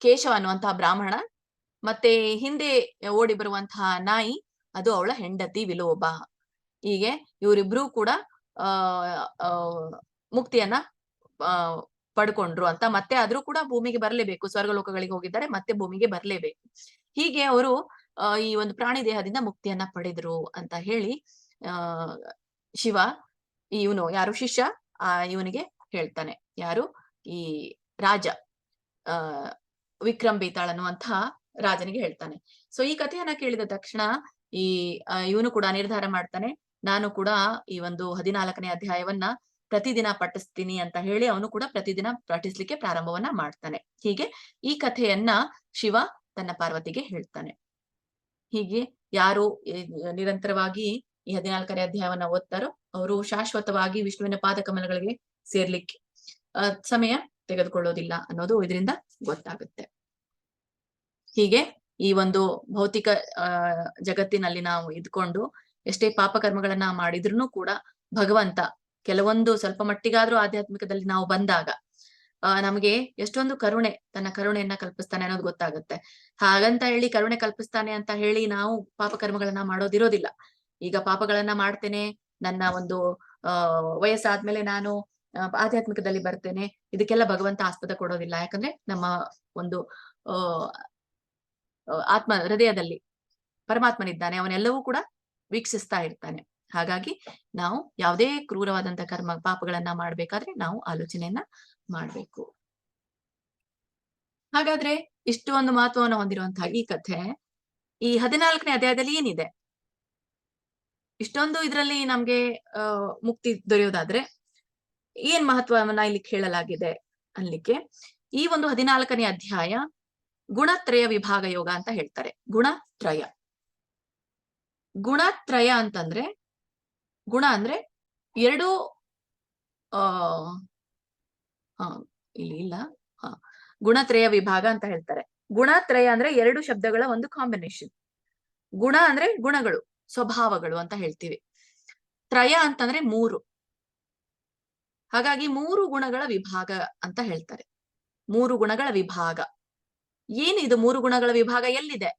ಕೇಶವ ಅನ್ನುವಂತಹ ಬ್ರಾಹ್ಮಣ, ಮತ್ತೆ ಹಿಂದೆ ಓಡಿ ಬರುವಂತಹ ನಾಯಿ ಅದು ಅವಳ ಹೆಂಡತಿ ವಿಲೋಬ. ಹೀಗೆ ಇವರಿಬ್ರು ಕೂಡ ಮುಕ್ತಿಯನ್ನ ಪಡ್ಕೊಂಡ್ರು ಅಂತ. ಮತ್ತೆ ಆದ್ರೂ ಕೂಡ ಭೂಮಿಗೆ ಬರ್ಲೇಬೇಕು, ಸ್ವರ್ಗಲೋಕಗಳಿಗೆ ಹೋಗಿದ್ದಾರೆ, ಮತ್ತೆ ಭೂಮಿಗೆ ಬರ್ಲೇಬೇಕು. ಹೀಗೆ ಅವರು ಈ ಒಂದು ಪ್ರಾಣಿ ದೇಹದಿಂದ ಮುಕ್ತಿಯನ್ನ ಪಡೆದ್ರು ಅಂತ ಹೇಳಿ ಶಿವ ಇವನು ಯಾರು ಶಿಷ್ಯ ಇವನಿಗೆ ಹೇಳ್ತಾನೆ. ಯಾರು, ಈ ರಾಜ ವಿಕ್ರಮ್ ಬೇತಾಳ್ ಅನ್ನುವಂತಹ ರಾಜನಿಗೆ ಹೇಳ್ತಾನೆ. ಸೊ ಈ ಕಥೆಯನ್ನ ಕೇಳಿದ ತಕ್ಷಣ ಈ ಇವನು ಕೂಡ ನಿರ್ಧಾರ ಮಾಡ್ತಾನೆ, ನಾನು ಕೂಡ ಈ ಒಂದು 14ನೇ ಅಧ್ಯಾಯವನ್ನ ಪ್ರತಿದಿನ ಪಠಿಸ್ತೀನಿ ಅಂತ ಹೇಳಿ ಅವನು ಕೂಡ ಪ್ರತಿದಿನ ಪಠಿಸ್ಲಿಕ್ಕೆ ಪ್ರಾರಂಭವನ್ನ ಮಾಡ್ತಾನೆ. ಹೀಗೆ ಈ ಕಥೆಯನ್ನ ಶಿವ ತನ್ನ ಪಾರ್ವತಿಗೆ ಹೇಳ್ತಾನೆ. ಹೀಗೆ ಯಾರು ನಿರಂತರವಾಗಿ ಈ 14ನೇ ಅಧ್ಯಾಯವನ್ನ ಓದ್ತಾರೋ ಅವರು ಶಾಶ್ವತವಾಗಿ ವಿಷ್ಣುವಿನ ಪಾದಕಮಲಗಳಿಗೆ ಸೇರ್ಲಿಕ್ಕೆ ಸಮಯ ತೆಗೆದುಕೊಳ್ಳೋದಿಲ್ಲ ಅನ್ನೋದು ಇದರಿಂದ ಗೊತ್ತಾಗುತ್ತೆ. ಹೀಗೆ ಈ ಒಂದು ಭೌತಿಕ ಜಗತ್ತಿನಲ್ಲಿ ನಾವು ಇದ್ಕೊಂಡು ಎಷ್ಟೇ ಪಾಪ ಕರ್ಮಗಳನ್ನ ಮಾಡಿದ್ರೂ ಕೂಡ ಭಗವಂತ ಕೆಲವೊಂದು ಸ್ವಲ್ಪ ಮಟ್ಟಿಗಾದ್ರೂ ಆಧ್ಯಾತ್ಮಿಕದಲ್ಲಿ ನಾವು ಬಂದಾಗ ನಮಗೆ ಎಷ್ಟೊಂದು ತನ್ನ ಕರುಣೆಯನ್ನ ಕಲ್ಪಿಸ್ತಾನೆ ಅನ್ನೋದು ಗೊತ್ತಾಗುತ್ತೆ. ಹಾಗಂತ ಹೇಳಿ ಕರುಣೆ ಕಲ್ಪಿಸ್ತಾನೆ ಅಂತ ಹೇಳಿ ನಾವು ಪಾಪ ಕರ್ಮಗಳನ್ನ ಮಾಡೋದಿರೋದಿಲ್ಲ. ಈಗ ಪಾಪಗಳನ್ನ ಮಾಡ್ತೇನೆ, ನನ್ನ ಒಂದು ವಯಸ್ಸಾದ್ಮೇಲೆ ನಾನು ಆಧ್ಯಾತ್ಮಿಕದಲ್ಲಿ ಬರ್ತೇನೆ, ಇದಕ್ಕೆಲ್ಲ ಭಗವಂತ ಆಸ್ಪದ ಕೊಡೋದಿಲ್ಲ. ಯಾಕಂದ್ರೆ ನಮ್ಮ ಒಂದು ಆತ್ಮ ಹೃದಯದಲ್ಲಿ ಪರಮಾತ್ಮನಿದ್ದಾನೆ, ಅವನೆಲ್ಲವೂ ಕೂಡ ವೀಕ್ಷಿಸ್ತಾ ಇರ್ತಾನೆ. ಹಾಗಾಗಿ ನಾವು ಯಾವುದೇ ಕ್ರೂರವಾದಂತಹ ಪಾಪಗಳನ್ನ ಮಾಡ್ಬೇಕಾದ್ರೆ ನಾವು ಆಲೋಚನೆಯನ್ನ ಮಾಡ್ಬೇಕು. ಹಾಗಾದ್ರೆ ಇಷ್ಟು ಒಂದು ಮಹತ್ವವನ್ನು ಹೊಂದಿರುವಂತಹ ಈ ಕಥೆ ಈ 14ನೇ ಅಧ್ಯಾಯದಲ್ಲಿ ಏನಿದೆ, ಇಷ್ಟೊಂದು ಇದರಲ್ಲಿ ನಮ್ಗೆ ಮುಕ್ತಿ ದೊರೆಯೋದಾದ್ರೆ ಏನ್ ಮಹತ್ವವನ್ನ ಇಲ್ಲಿ ಹೇಳಲಾಗಿದೆ ಅನ್ಲಿಕ್ಕೆ, ಈ ಒಂದು 14ನೇ ಅಧ್ಯಾಯ ಗುಣತ್ರಯ ವಿಭಾಗ ಯೋಗ ಅಂತ ಹೇಳ್ತಾರೆ. ಗುಣತ್ರಯ ಅಂತಂದ್ರೆ, ಗುಣ ಅಂದ್ರೆ ಎರಡು ಇಲ್ಲಿ ಇಲ್ಲ, ಗುಣತ್ರಯ ವಿಭಾಗ ಅಂತ ಹೇಳ್ತಾರೆ. ಗುಣತ್ರಯ ಅಂದ್ರೆ ಎರಡು ಶಬ್ದಗಳ ಒಂದು ಕಾಂಬಿನೇಷನ್. ಗುಣ ಅಂದ್ರೆ ಗುಣಗಳು, ಸ್ವಭಾವಗಳು ಅಂತ ಹೇಳ್ತೀವಿ. ತ್ರಯ ಅಂತಂದ್ರೆ ಮೂರು. ಹಾಗಾಗಿ ಮೂರು ಗುಣಗಳ ವಿಭಾಗ ಅಂತ ಹೇಳ್ತಾರೆ. ಮೂರು ಗುಣಗಳ ವಿಭಾಗ ಏನಿದು? ಮೂರು ಗುಣಗಳ ವಿಭಾಗ ಎಲ್ಲಿದೆ?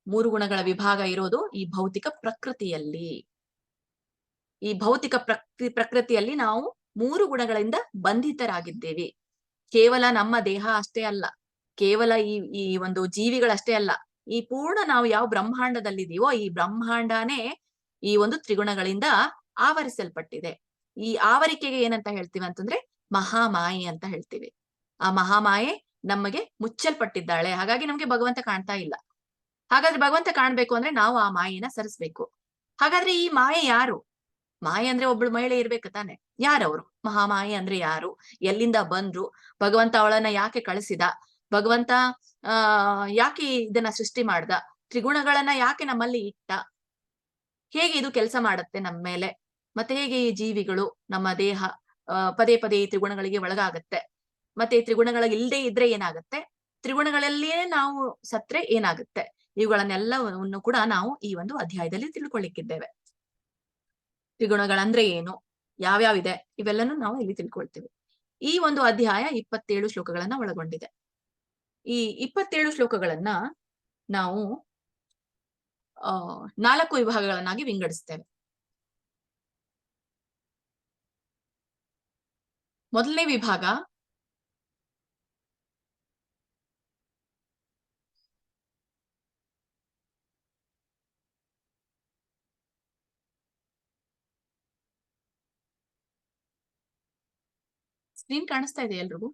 ಮೂರು ಗುಣಗಳ ವಿಭಾಗ ಇರೋದು ಈ ಭೌತಿಕ ಪ್ರಕೃತಿಯಲ್ಲಿ. ಈ ಭೌತಿಕ ಪ್ರಕೃತಿಯಲ್ಲಿ ನಾವು ಮೂರು ಗುಣಗಳಿಂದ ಬಂಧಿತರಾಗಿದ್ದೇವೆ. ಕೇವಲ ನಮ್ಮ ದೇಹ ಅಷ್ಟೇ ಅಲ್ಲ, ಕೇವಲ ಈ ಒಂದು ಜೀವಿಗಳಷ್ಟೇ ಅಲ್ಲ, ಈ ಪೂರ್ಣ ನಾವು ಯಾವ ಬ್ರಹ್ಮಾಂಡದಲ್ಲಿದೀವೋ ಈ ಬ್ರಹ್ಮಾಂಡನೇ ಈ ಒಂದು ತ್ರಿಗುಣಗಳಿಂದ ಆವರಿಸಲ್ಪಟ್ಟಿದೆ. ಈ ಆವರಿಕೆಗೆ ಏನಂತ ಹೇಳ್ತೀವಿ ಅಂತಂದ್ರೆ ಮಹಾಮಾಯೆ ಅಂತ ಹೇಳ್ತೀವಿ. ಆ ಮಹಾಮಾಯೆ ನಮಗೆ ಮುಚ್ಚಲ್ಪಟ್ಟಿದ್ದಾಳೆ. ಹಾಗಾಗಿ ನಮ್ಗೆ ಭಗವಂತ ಕಾಣ್ತಾ ಇಲ್ಲ. ಹಾಗಾದ್ರೆ ಭಗವಂತ ಕಾಣ್ಬೇಕು ಅಂದ್ರೆ ನಾವು ಆ ಮಾಯೆನ ಸರಿಸ್ಬೇಕು. ಹಾಗಾದ್ರೆ ಈ ಮಾಯೆ ಯಾರು? ಮಾಯೆ ಅಂದ್ರೆ ಒಬ್ಳು ಮಹಿಳೆ ಇರ್ಬೇಕು ತಾನೆ. ಯಾರವ್ರು? ಮಹಾಮಾಯೆ ಅಂದ್ರೆ ಯಾರು? ಎಲ್ಲಿಂದ ಬಂದ್ರು? ಭಗವಂತ ಅವಳನ್ನ ಯಾಕೆ ಕಳಿಸಿದ? ಭಗವಂತ ಯಾಕೆ ಇದನ್ನ ಸೃಷ್ಟಿ ಮಾಡ್ದ? ತ್ರಿಗುಣಗಳನ್ನ ಯಾಕೆ ನಮ್ಮಲ್ಲಿ ಇಟ್ಟ? ಹೇಗೆ ಇದು ಕೆಲಸ ಮಾಡುತ್ತೆ ನಮ್ಮ ಮೇಲೆ? ಮತ್ತೆ ಹೇಗೆ ಈ ಜೀವಿಗಳು, ನಮ್ಮ ದೇಹ ಪದೇ ಪದೇ ಈ ತ್ರಿಗುಣಗಳಿಗೆ ಒಳಗಾಗತ್ತೆ? ಮತ್ತೆ ಈ ತ್ರಿಗುಣಗಳ ಇಲ್ದೇ ಇದ್ರೆ ಏನಾಗತ್ತೆ? ತ್ರಿಗುಣಗಳಲ್ಲಿಯೇ ನಾವು ಸತ್ರೆ ಏನಾಗುತ್ತೆ? ಇವುಗಳನ್ನೆಲ್ಲವನ್ನು ಕೂಡ ನಾವು ಈ ಒಂದು ಅಧ್ಯಾಯದಲ್ಲಿ ತಿಳ್ಕೊಳ್ಳಿಕ್ಕಿದ್ದೇವೆ. ತ್ರಿಗುಣಗಳಂದ್ರೆ ಏನು, ಯಾವ್ಯಾವಿದೆ, ಇವೆಲ್ಲನೂ ನಾವು ಇಲ್ಲಿ ತಿಳ್ಕೊಳ್ತೀವಿ. ಈ ಒಂದು ಅಧ್ಯಾಯ 27 ಶ್ಲೋಕಗಳನ್ನ ಒಳಗೊಂಡಿದೆ. ಈ 27 ಶ್ಲೋಕಗಳನ್ನ ನಾವು 4 ವಿಭಾಗಗಳನ್ನಾಗಿ ವಿಂಗಡಿಸ್ತೇವೆ. ಮೊದಲನೇ ವಿಭಾಗ ಸ್ಕ್ರೀನ್ ಕಾಣಿಸ್ತಾ ಇದೆ ಎಲ್ರಿಗೂ?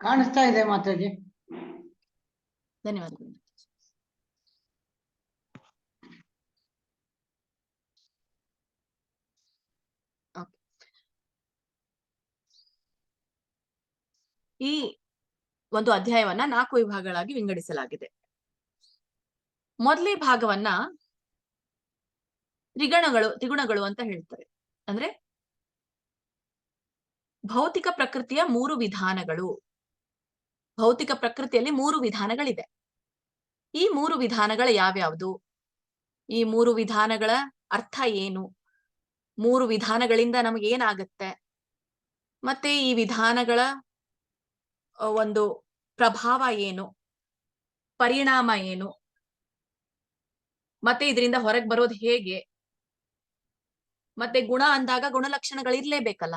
ಕಾಣಿಸ್ತಾ ಇದೆ ಮಾತಾಜಿ. ಧನ್ಯವಾದಗಳು. ಈ ಒಂದು ಅಧ್ಯಾಯವನ್ನ 4 ವಿಭಾಗಗಳಾಗಿ ವಿಂಗಡಿಸಲಾಗಿದೆ. ಮೊದಲನೇ ಭಾಗವನ್ನ ತ್ರಿಗುಣಗಳು ಅಂತ ಹೇಳ್ತಾರೆ. ಅಂದ್ರೆ ಭೌತಿಕ ಪ್ರಕೃತಿಯ 3 ವಿಧಾನಗಳು. ಭೌತಿಕ ಪ್ರಕೃತಿಯಲ್ಲಿ 3 ವಿಧಾನಗಳಿದೆ. ಈ 3 ವಿಧಾನಗಳು ಯಾವ್ಯಾವುದು? ಈ 3 ವಿಧಾನಗಳ ಅರ್ಥ ಏನು? 3 ವಿಧಾನಗಳಿಂದ ನಮ್ಗೆ ಏನಾಗತ್ತೆ? ಮತ್ತೆ ಈ ವಿಧಾನಗಳ ಒಂದು ಪ್ರಭಾವ ಏನು? ಪರಿಣಾಮ ಏನು? ಮತ್ತೆ ಇದರಿಂದ ಹೊರಗೆ ಬರೋದು ಹೇಗೆ? ಮತ್ತೆ ಗುಣ ಅಂದಾಗ ಗುಣಲಕ್ಷಣಗಳಿರ್ಲೇಬೇಕಲ್ಲ.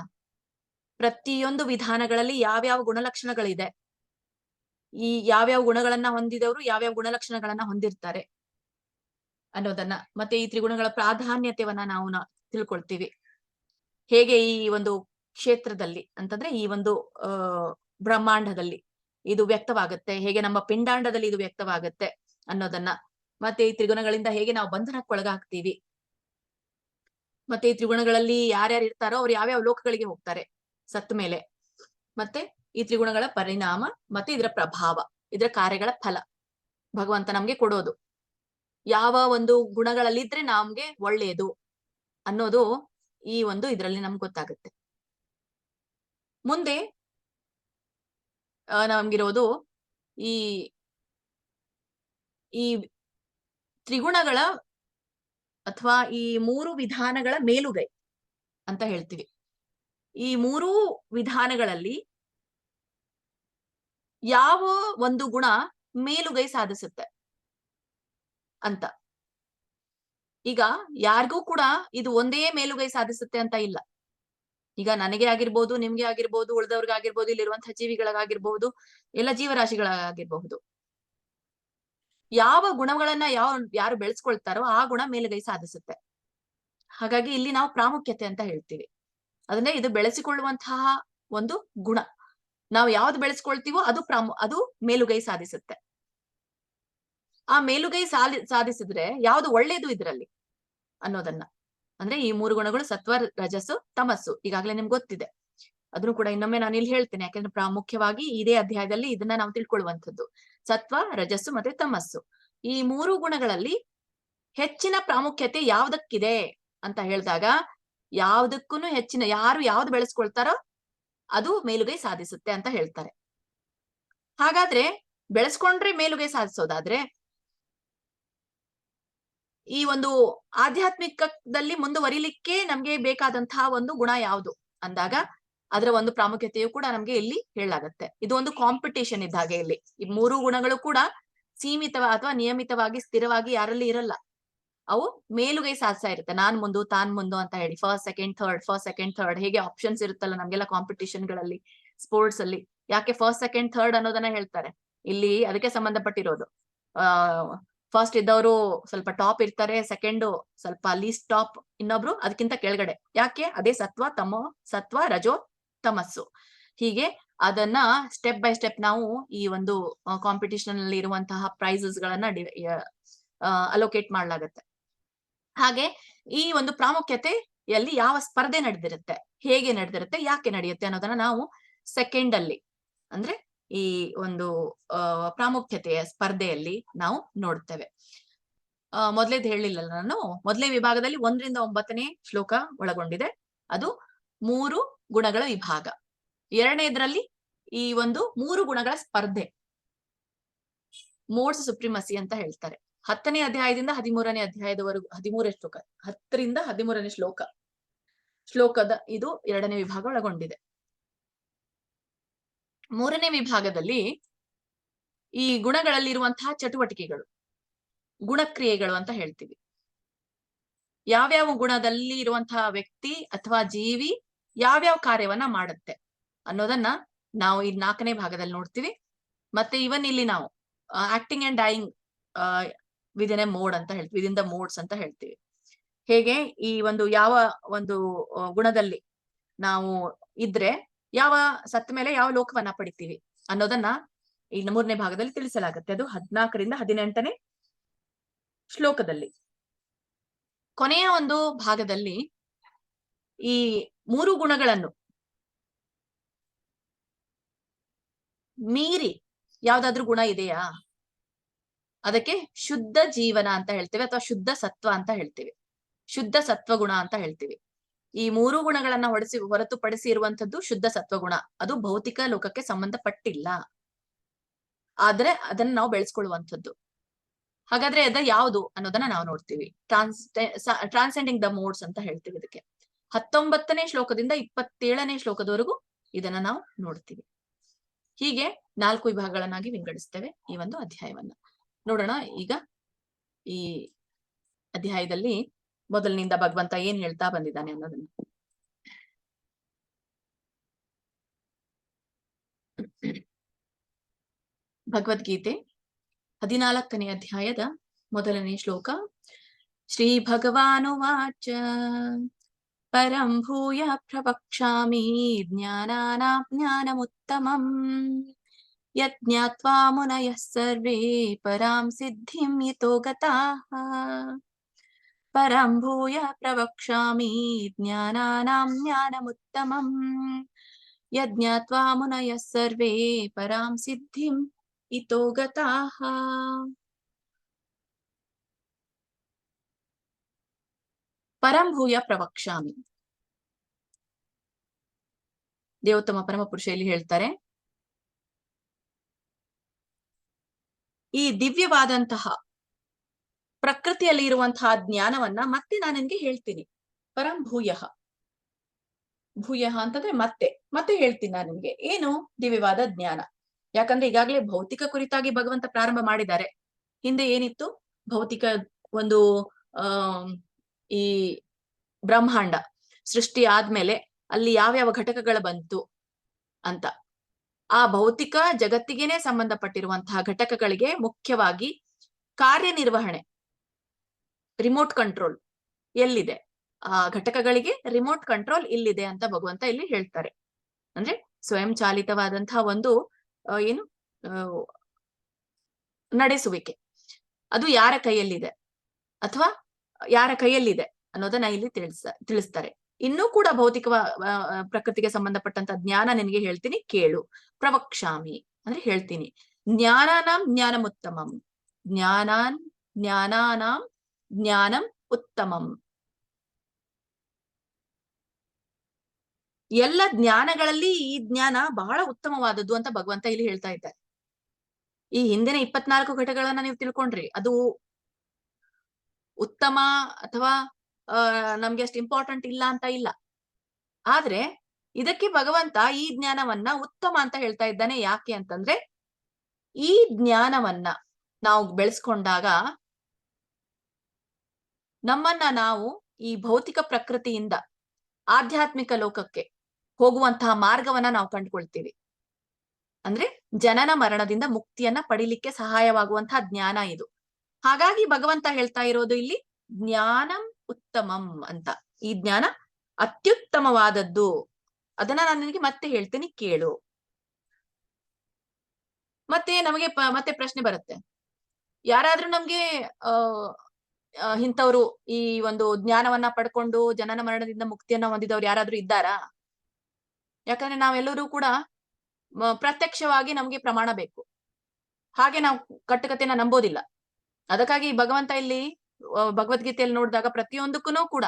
ಪ್ರತಿಯೊಂದು ವಿಧಾನಗಳಲ್ಲಿ ಯಾವ್ಯಾವ ಗುಣಲಕ್ಷಣಗಳಿದೆ, ಈ ಯಾವ್ಯಾವ ಗುಣಗಳನ್ನ ಹೊಂದಿದವರು ಯಾವ್ಯಾವ ಗುಣಲಕ್ಷಣಗಳನ್ನ ಹೊಂದಿರ್ತಾರೆ ಅನ್ನೋದನ್ನ, ಮತ್ತೆ ಈ ತ್ರಿಗುಣಗಳ ಪ್ರಾಧಾನ್ಯತೆಯನ್ನ ನಾವು ತಿಳ್ಕೊಳ್ತೀವಿ. ಹೇಗೆ ಈ ಒಂದು ಕ್ಷೇತ್ರದಲ್ಲಿ ಅಂತಂದ್ರೆ ಈ ಒಂದು ಬ್ರಹ್ಮಾಂಡದಲ್ಲಿ ಇದು ವ್ಯಕ್ತವಾಗುತ್ತೆ, ಹೇಗೆ ನಮ್ಮ ಪಿಂಡಾಂಡದಲ್ಲಿ ಇದು ವ್ಯಕ್ತವಾಗುತ್ತೆ ಅನ್ನೋದನ್ನ, ಮತ್ತೆ ಈ ತ್ರಿಗುಣಗಳಿಂದ ಹೇಗೆ ನಾವು ಬಂಧನಕ್ಕೊಳಗಾಗ್ತೀವಿ, ಮತ್ತೆ ಈ ತ್ರಿಗುಣಗಳಲ್ಲಿ ಯಾರ್ಯಾರು ಇರ್ತಾರೋ ಅವ್ರು ಯಾವ್ಯಾವ ಲೋಕಗಳಿಗೆ ಹೋಗ್ತಾರೆ ಸತ್ತ ಮೇಲೆ, ಮತ್ತೆ ಈ ತ್ರಿಗುಣಗಳ ಪರಿಣಾಮ ಮತ್ತೆ ಇದರ ಪ್ರಭಾವ, ಇದರ ಕಾರ್ಯಗಳ ಫಲ ಭಗವಂತ ನಮ್ಗೆ ಕೊಡೋದು, ಯಾವ ಒಂದು ಗುಣಗಳಲ್ಲಿದ್ರೆ ನಮ್ಗೆ ಒಳ್ಳೆಯದು ಅನ್ನೋದು ಈ ಒಂದು ಇದರಲ್ಲಿ ನಮ್ಗೆ ಗೊತ್ತಾಗುತ್ತೆ. ಮುಂದೆ ನಮ್ಗಿರೋದು ಈ ಈ ತ್ರಿಗುಣಗಳ ಅಥವಾ ಈ 3 ವಿಧಾನಗಳ ಮೇಲುಗೈ ಅಂತ ಹೇಳ್ತೀವಿ. ಈ 3 ವಿಧಾನಗಳಲ್ಲಿ ಯಾವ ಒಂದು ಗುಣ ಮೇಲುಗೈ ಸಾಧಿಸುತ್ತೆ ಅಂತ. ಈಗ ಯಾರಿಗೂ ಕೂಡ ಇದು ಒಂದೇ ಮೇಲುಗೈ ಸಾಧಿಸುತ್ತೆ ಅಂತ ಇಲ್ಲ. ಈಗ ನನಗೆ ಆಗಿರ್ಬೋದು, ನಿಮ್ಗೆ ಆಗಿರ್ಬೋದು, ಉಳಿದವ್ರಿಗಾಗಿರ್ಬೋದು, ಇಲ್ಲಿರುವಂತಹ ಜೀವಿಗಳಿಗಾಗಿರ್ಬಹುದು, ಎಲ್ಲ ಜೀವರಾಶಿಗಳಾಗಿರ್ಬಹುದು, ಯಾವ ಗುಣಗಳನ್ನ ಯಾರು ಬೆಳೆಸ್ಕೊಳ್ತಾರೋ ಆ ಗುಣ ಮೇಲುಗೈ ಸಾಧಿಸುತ್ತೆ. ಹಾಗಾಗಿ ಇಲ್ಲಿ ನಾವು ಪ್ರಾಮುಖ್ಯತೆ ಅಂತ ಹೇಳ್ತೀವಿ. ಅದನ್ನೇ ಇದು ಬೆಳೆಸಿಕೊಳ್ಳುವಂತಹ ಒಂದು ಗುಣ. ನಾವು ಯಾವ್ದು ಬೆಳೆಸ್ಕೊಳ್ತೀವೋ ಅದು ಮೇಲುಗೈ ಸಾಧಿಸುತ್ತೆ. ಆ ಮೇಲುಗೈ ಸಾಧಿಸಿದ್ರೆ ಯಾವ್ದು ಒಳ್ಳೇದು ಇದ್ರಲ್ಲಿ ಅನ್ನೋದನ್ನ, ಅಂದ್ರೆ ಈ 3 ಗುಣಗಳು ಸತ್ವ, ರಜಸ್ಸು, ತಮಸ್ಸು. ಈಗಾಗಲೇ ನಿಮ್ಗೆ ಗೊತ್ತಿದೆ. ಅದನ್ನು ಕೂಡ ಇನ್ನೊಮ್ಮೆ ನಾನು ಇಲ್ಲಿ ಹೇಳ್ತೇನೆ, ಯಾಕಂದ್ರೆ ಪ್ರಾಮುಖ್ಯವಾಗಿ ಇದೇ ಅಧ್ಯಾಯದಲ್ಲಿ ಇದನ್ನ ನಾವು ತಿಳ್ಕೊಳ್ಳುವಂಥದ್ದು. ಸತ್ವ, ರಜಸ್ಸು ಮತ್ತೆ ತಮಸ್ಸು, ಈ 3 ಗುಣಗಳಲ್ಲಿ ಹೆಚ್ಚಿನ ಪ್ರಾಮುಖ್ಯತೆ ಯಾವ್ದಕ್ಕಿದೆ ಅಂತ ಹೇಳಿದಾಗ, ಯಾವ್ದಕ್ಕೂ ಹೆಚ್ಚಿನ ಯಾರು ಯಾವ್ದು ಬೆಳೆಸ್ಕೊಳ್ತಾರೋ ಅದು ಮೇಲುಗೈ ಸಾಧಿಸುತ್ತೆ ಅಂತ ಹೇಳ್ತಾರೆ. ಹಾಗಾದ್ರೆ ಬೆಳೆಸ್ಕೊಂಡ್ರೆ ಮೇಲುಗೈ ಸಾಧಿಸೋದಾದ್ರೆ ಈ ಒಂದು ಆಧ್ಯಾತ್ಮಿಕದಲ್ಲಿ ಮುಂದುವರಿಲಿಕ್ಕೆ ನಮ್ಗೆ ಬೇಕಾದಂತಹ ಒಂದು ಗುಣ ಯಾವುದು ಅಂದಾಗ ಅದರ ಒಂದು ಪ್ರಾಮುಖ್ಯತೆಯು ಕೂಡ ನಮ್ಗೆ ಇಲ್ಲಿ ಹೇಳಲಾಗತ್ತೆ. ಇದು ಒಂದು ಕಾಂಪಿಟೇಷನ್ ಇದ್ದ ಹಾಗೆ. ಇಲ್ಲಿ ಈ 3 ಗುಣಗಳು ಕೂಡ ಸೀಮಿತ ಅಥವಾ ನಿಯಮಿತವಾಗಿ ಸ್ಥಿರವಾಗಿ ಯಾರಲ್ಲಿ ಇರಲ್ಲ. ಅವು ಮೇಲುಗೈ ಸಾಧಿಸ್ತಾ ಇರುತ್ತೆ. ನಾನ್ ಮುಂದು ತಾನ್ ಮುಂದು ಅಂತ ಹೇಳಿ ಫಸ್ಟ್ ಸೆಕೆಂಡ್ ಥರ್ಡ್ ಹೇಗೆ ಆಪ್ಷನ್ಸ್ ಇರುತ್ತಲ್ಲ ನಮ್ಗೆಲ್ಲ ಕಾಂಪಿಟೇಷನ್ ಗಳಲ್ಲಿ, ಸ್ಪೋರ್ಟ್ಸ್ ಅಲ್ಲಿ. ಯಾಕೆ ಫಸ್ಟ್ ಸೆಕೆಂಡ್ ಥರ್ಡ್ ಅನ್ನೋದನ್ನ ಹೇಳ್ತಾರೆ ಇಲ್ಲಿ, ಅದಕ್ಕೆ ಸಂಬಂಧಪಟ್ಟಿರೋದು. ಫಸ್ಟ್ ಇದ್ದವರು ಸ್ವಲ್ಪ ಟಾಪ್ ಇರ್ತಾರೆ, ಸೆಕೆಂಡ್ ಸ್ವಲ್ಪ ಲೀಸ್ಟ್ ಟಾಪ್, ಇನ್ನೊಬ್ರು ಅದಕ್ಕಿಂತ ಕೆಳಗಡೆ. ಯಾಕೆ? ಅದೇ ಸತ್ವ, ರಜೋ, ತಮಸ್ಸು. ಹೀಗೆ ಅದನ್ನ ಸ್ಟೆಪ್ ಬೈ ಸ್ಟೆಪ್ ನಾವು ಈ ಒಂದು ಕಾಂಪಿಟಿಷನ್ ಅಲ್ಲಿ ಇರುವಂತಹ ಪ್ರೈಸಸ್ ಗಳನ್ನ ಅಲೋಕೇಟ್ ಮಾಡ್ಲಾಗತ್ತೆ. ಹಾಗೆ ಈ ಒಂದು ಪ್ರಾಮುಖ್ಯತೆಯಲ್ಲಿ ಯಾವ ಸ್ಪರ್ಧೆ ನಡೆದಿರುತ್ತೆ, ಹೇಗೆ ನಡೆದಿರುತ್ತೆ, ಯಾಕೆ ನಡೆಯುತ್ತೆ ಅನ್ನೋದನ್ನ ನಾವು ಸೆಕೆಂಡ್ ಅಲ್ಲಿ, ಅಂದ್ರೆ ಈ ಒಂದು ಪ್ರಾಮುಖ್ಯತೆಯ ಸ್ಪರ್ಧೆಯಲ್ಲಿ ನಾವು ನೋಡ್ತೇವೆ. ಮೊದಲೇದು ಹೇಳಿಲ್ಲ ನಾನು, ಮೊದಲನೇ ವಿಭಾಗದಲ್ಲಿ 1 ರಿಂದ 9ನೇ ಶ್ಲೋಕ ಒಳಗೊಂಡಿದೆ. ಅದು 3 ಗುಣಗಳ ವಿಭಾಗ. ಎರಡನೇದ್ರಲ್ಲಿ ಈ ಒಂದು 3 ಗುಣಗಳ ಸ್ಪರ್ಧೆ, ಮೋಡ್ಸ್ ಸುಪ್ರಿಮಸಿ ಅಂತ ಹೇಳ್ತಾರೆ. 10ನೇ ಅಧ್ಯಾಯದಿಂದ 13ನೇ ಅಧ್ಯಾಯದವರೆಗೂ 13 ಶ್ಲೋಕ, 10 ರಿಂದ 13ನೇ ಶ್ಲೋಕದ ಇದು 2ನೇ ವಿಭಾಗ ಒಳಗೊಂಡಿದೆ. 3ನೇ ವಿಭಾಗದಲ್ಲಿ ಈ ಗುಣಗಳಲ್ಲಿರುವಂತಹ ಚಟುವಟಿಕೆಗಳು, ಗುಣಕ್ರಿಯೆಗಳು ಅಂತ ಹೇಳ್ತೀವಿ. ಯಾವ್ಯಾವ ಗುಣದಲ್ಲಿ ಇರುವಂತಹ ವ್ಯಕ್ತಿ ಅಥವಾ ಜೀವಿ ಯಾವ್ಯಾವ ಕಾರ್ಯವನ್ನ ಮಾಡುತ್ತೆ ಅನ್ನೋದನ್ನ ನಾವು ಈ 4ನೇ ಭಾಗದಲ್ಲಿ ನೋಡ್ತೀವಿ. ಮತ್ತೆ ಇವನ್ ಇಲ್ಲಿ ನಾವು acting and dying within a mode ಅಂತ ಹೇಳ್ತೀವಿ, ವಿದಿನ್ ದ ಮೋಡ್ಸ್ ಅಂತ ಹೇಳ್ತೀವಿ. ಹೇಗೆ ಈ ಒಂದು ಯಾವ ಒಂದು ಗುಣದಲ್ಲಿ ನಾವು ಇದ್ರೆ ಯಾವ ಸತ್ತ ಮೇಲೆ ಯಾವ ಲೋಕವನ್ನ ಪಡಿತೀವಿ ಅನ್ನೋದನ್ನ ಈ 3ನೇ ಭಾಗದಲ್ಲಿ ತಿಳಿಸಲಾಗುತ್ತೆ. ಅದು 14ರಿಂದ 18ನೇ ಶ್ಲೋಕದಲ್ಲಿ. ಕೊನೆಯ ಒಂದು ಭಾಗದಲ್ಲಿ ಈ 3 ಗುಣಗಳನ್ನು ಮೀರಿ ಯಾವ್ದಾದ್ರು ಗುಣ ಇದೆಯಾ, ಅದಕ್ಕೆ ಶುದ್ಧ ಜೀವನ ಅಂತ ಹೇಳ್ತೇವೆ ಅಥವಾ ಶುದ್ಧ ಸತ್ವ ಅಂತ ಹೇಳ್ತೀವಿ, ಶುದ್ಧ ಸತ್ವಗುಣ ಅಂತ ಹೇಳ್ತೀವಿ. ಈ 3 ಗುಣಗಳನ್ನ ಹೊರತುಪಡಿಸಿ ಇರುವಂತದ್ದು ಶುದ್ಧ ಸತ್ವಗುಣ. ಅದು ಭೌತಿಕ ಲೋಕಕ್ಕೆ ಸಂಬಂಧಪಟ್ಟಿಲ್ಲ, ಆದ್ರೆ ಅದನ್ನ ನಾವು ಬೆಳೆಸ್ಕೊಳ್ಳುವಂಥದ್ದು. ಹಾಗಾದ್ರೆ ಅದ ಯಾವುದು ಅನ್ನೋದನ್ನ ನಾವು ನೋಡ್ತೀವಿ. ಟ್ರಾನ್ಸೆಂಡಿಂಗ್ ದ ಮೋಡ್ಸ್ ಅಂತ ಹೇಳ್ತೀವಿ ಇದಕ್ಕೆ. 19ನೇ ಶ್ಲೋಕದಿಂದ 27ನೇ ಶ್ಲೋಕದವರೆಗೂ ಇದನ್ನ ನಾವು ನೋಡ್ತೀವಿ. ಹೀಗೆ 4 ವಿಭಾಗಗಳನ್ನಾಗಿ ವಿಂಗಡಿಸ್ತೇವೆ ಈ ಒಂದು ಅಧ್ಯಾಯವನ್ನ. ನೋಡೋಣ ಈಗ ಈ ಅಧ್ಯಾಯದಲ್ಲಿ ಮೊದಲಿನಿಂದ ಭಗವಂತ ಏನ್ ಹೇಳ್ತಾ ಬಂದಿದ್ದಾನೆ ಅನ್ನೋದನ್ನ. ಭಗವದ್ಗೀತೆ 14ನೇ ಅಧ್ಯಾಯದ ಮೊದಲನೇ ಶ್ಲೋಕ. ಶ್ರೀ ಭಗವಾನುವಾಚ ಪರಂ ಭೂಯ ಪ್ರವಕ್ಷ್ಯಾಮಿ ಜ್ಞಾನಾನಾಂ ಜ್ಞಾನಮುತ್ತಮಂ ಯಜ್ಞಾತ್ವಾ ಮುನಯಃ ಸರ್ವೇ ಪರಾಂ ಸಿದ್ಧಿಂ ಯತೋ ಗತಾಃ. ಪರಂ ಭೂಯ ಪ್ರವಕ್ಷ್ಯಾಮಿ ಜ್ಞಾನಾನಾಂ ಜ್ಞಾನಮುತ್ತಮಂ ಯಜ್ಞಾತ್ವಾ ಮುನಯಃ ಸರ್ವೇ ಪರಾಂ ಸಿದ್ಧಿಂ ಯತೋ ಗತಾಃ. ಪರಂ ಭೂಯ ಪ್ರವಕ್ಷ್ಯಾಮಿ. ದೇವೋತ್ತಮ ಪರಮ ಪುರುಷ ಇಲ್ಲಿ ಹೇಳ್ತಾರೆ, ಈ ದಿವ್ಯವಾದಂತಹ ಪ್ರಕೃತಿಯಲ್ಲಿ ಇರುವಂತಹ ಜ್ಞಾನವನ್ನ ಮತ್ತೆ ನಾನು ನಿನ್ಗೆ ಹೇಳ್ತೀನಿ. ಪರಂ ಭೂಯಃ, ಭೂಯಃ ಅಂತಂದ್ರೆ ಮತ್ತೆ ಮತ್ತೆ ಹೇಳ್ತೀನಿ ನಾನು ನಿಮ್ಗೆ ಏನು ದಿವ್ಯವಾದ ಜ್ಞಾನ. ಯಾಕಂದ್ರೆ ಈಗಾಗಲೇ ಭೌತಿಕ ಕುರಿತಾಗಿ ಭಗವಂತ ಪ್ರಾರಂಭ ಮಾಡಿದ್ದಾರೆ. ಹಿಂದೆ ಏನಿತ್ತು, ಭೌತಿಕ ಒಂದು ಈ ಬ್ರಹ್ಮಾಂಡ ಸೃಷ್ಟಿ ಆದ್ಮೇಲೆ ಅಲ್ಲಿ ಯಾವ್ಯಾವ ಘಟಕಗಳು ಬಂತು ಅಂತ, ಆ ಭೌತಿಕ ಜಗತ್ತಿಗೇನೆ ಸಂಬಂಧಪಟ್ಟಿರುವಂತಹ ಘಟಕಗಳಿಗೆ ಮುಖ್ಯವಾಗಿ ಕಾರ್ಯನಿರ್ವಹಣೆ, ರಿಮೋಟ್ ಕಂಟ್ರೋಲ್ ಎಲ್ಲಿದೆ, ಆ ಘಟಕಗಳಿಗೆ ರಿಮೋಟ್ ಕಂಟ್ರೋಲ್ ಇಲ್ಲಿದೆ ಅಂತ ಭಗವಂತ ಇಲ್ಲಿ ಹೇಳ್ತಾರೆ. ಅಂದ್ರೆ ಸ್ವಯಂ ಚಾಲಿತವಾದಂತಹ ಒಂದು ಏನು ನಡೆಸುವಿಕೆ ಅದು ಯಾರ ಕೈಯಲ್ಲಿದೆ ಅಥವಾ ಯಾರ ಕೈಯಲ್ಲಿದೆ ಅನ್ನೋದನ್ನ ಇಲ್ಲಿ ತಿಳಿಸ್ತಾರೆ. ಇನ್ನೂ ಕೂಡ ಭೌತಿಕ ಪ್ರಕೃತಿಗೆ ಸಂಬಂಧಪಟ್ಟಂತ ಜ್ಞಾನ ನಿನಗೆ ಹೇಳ್ತೀನಿ ಕೇಳು. ಪ್ರವಕ್ಷ್ಯಾಮಿ ಅಂದ್ರೆ ಹೇಳ್ತೀನಿ. ಜ್ಞಾನಾನಾಂ ಜ್ಞಾನಮುತ್ತಮಂ, ಜ್ಞಾನಾನಾಂ ಜ್ಞಾನಂ ಉತ್ತಮಂ. ಎಲ್ಲ ಜ್ಞಾನಗಳಲ್ಲಿ ಈ ಜ್ಞಾನ ಬಹಳ ಉತ್ತಮವಾದದ್ದು ಅಂತ ಭಗವಂತ ಇಲ್ಲಿ ಹೇಳ್ತಾ ಇದ್ದಾರೆ. ಈ ಹಿಂದಿನ 24 ಘಟಕಗಳನ್ನ ನೀವು ತಿಳ್ಕೊಂಡ್ರಿ, ಅದು ಉತ್ತಮ ಅಥವಾ ನಮ್ಗೆ ಅಷ್ಟು ಇಂಪಾರ್ಟೆಂಟ್ ಇಲ್ಲ ಅಂತ ಇಲ್ಲ. ಆದ್ರೆ ಇದಕ್ಕೆ ಭಗವಂತ ಈ ಜ್ಞಾನವನ್ನ ಉತ್ತಮ ಅಂತ ಹೇಳ್ತಾ ಇದ್ದಾನೆ. ಯಾಕೆ ಅಂತಂದ್ರೆ ಈ ಜ್ಞಾನವನ್ನ ನಾವು ಬೆಳೆಸ್ಕೊಂಡಾಗ ನಮ್ಮನ್ನ ನಾವು ಈ ಭೌತಿಕ ಪ್ರಕೃತಿಯಿಂದ ಆಧ್ಯಾತ್ಮಿಕ ಲೋಕಕ್ಕೆ ಹೋಗುವಂತಹ ಮಾರ್ಗವನ್ನ ನಾವು ಕಂಡುಕೊಳ್ತೀವಿ. ಅಂದ್ರೆ ಜನನ ಮರಣದಿಂದ ಮುಕ್ತಿಯನ್ನ ಪಡಿಲಿಕ್ಕೆ ಸಹಾಯವಾಗುವಂತಹ ಜ್ಞಾನ ಇದು. ಹಾಗಾಗಿ ಭಗವಂತ ಹೇಳ್ತಾ ಇರೋದು ಇಲ್ಲಿ ಜ್ಞಾನಂ ಉತ್ತಮಂ ಅಂತ. ಈ ಜ್ಞಾನ ಅತ್ಯುತ್ತಮವಾದದ್ದು, ಅದನ್ನ ನಾನು ನಿನಗೆ ಮತ್ತೆ ಹೇಳ್ತೀನಿ ಕೇಳು. ಮತ್ತೆ ನಮಗೆ ಮತ್ತೆ ಪ್ರಶ್ನೆ ಬರುತ್ತೆ, ಯಾರಾದ್ರೂ ನಮ್ಗೆ ಇಂಥವ್ರು ಈ ಒಂದು ಜ್ಞಾನವನ್ನ ಪಡ್ಕೊಂಡು ಜನನ ಮರಣದಿಂದ ಮುಕ್ತಿಯನ್ನ ಹೊಂದಿದವ್ರು ಯಾರಾದ್ರೂ ಇದ್ದಾರಾ? ಯಾಕಂದ್ರೆ ನಾವೆಲ್ಲರೂ ಕೂಡ ಪ್ರತ್ಯಕ್ಷವಾಗಿ ನಮ್ಗೆ ಪ್ರಮಾಣ ಬೇಕು, ಹಾಗೆ ನಾವು ಕಟ್ಟುಕತೆನ ನಂಬೋದಿಲ್ಲ. ಅದಕ್ಕಾಗಿ ಭಗವಂತ ಇಲ್ಲಿ ಭಗವದ್ಗೀತೆಯಲ್ಲಿ ನೋಡಿದಾಗ ಪ್ರತಿಯೊಂದಕ್ಕೂ ಕೂಡ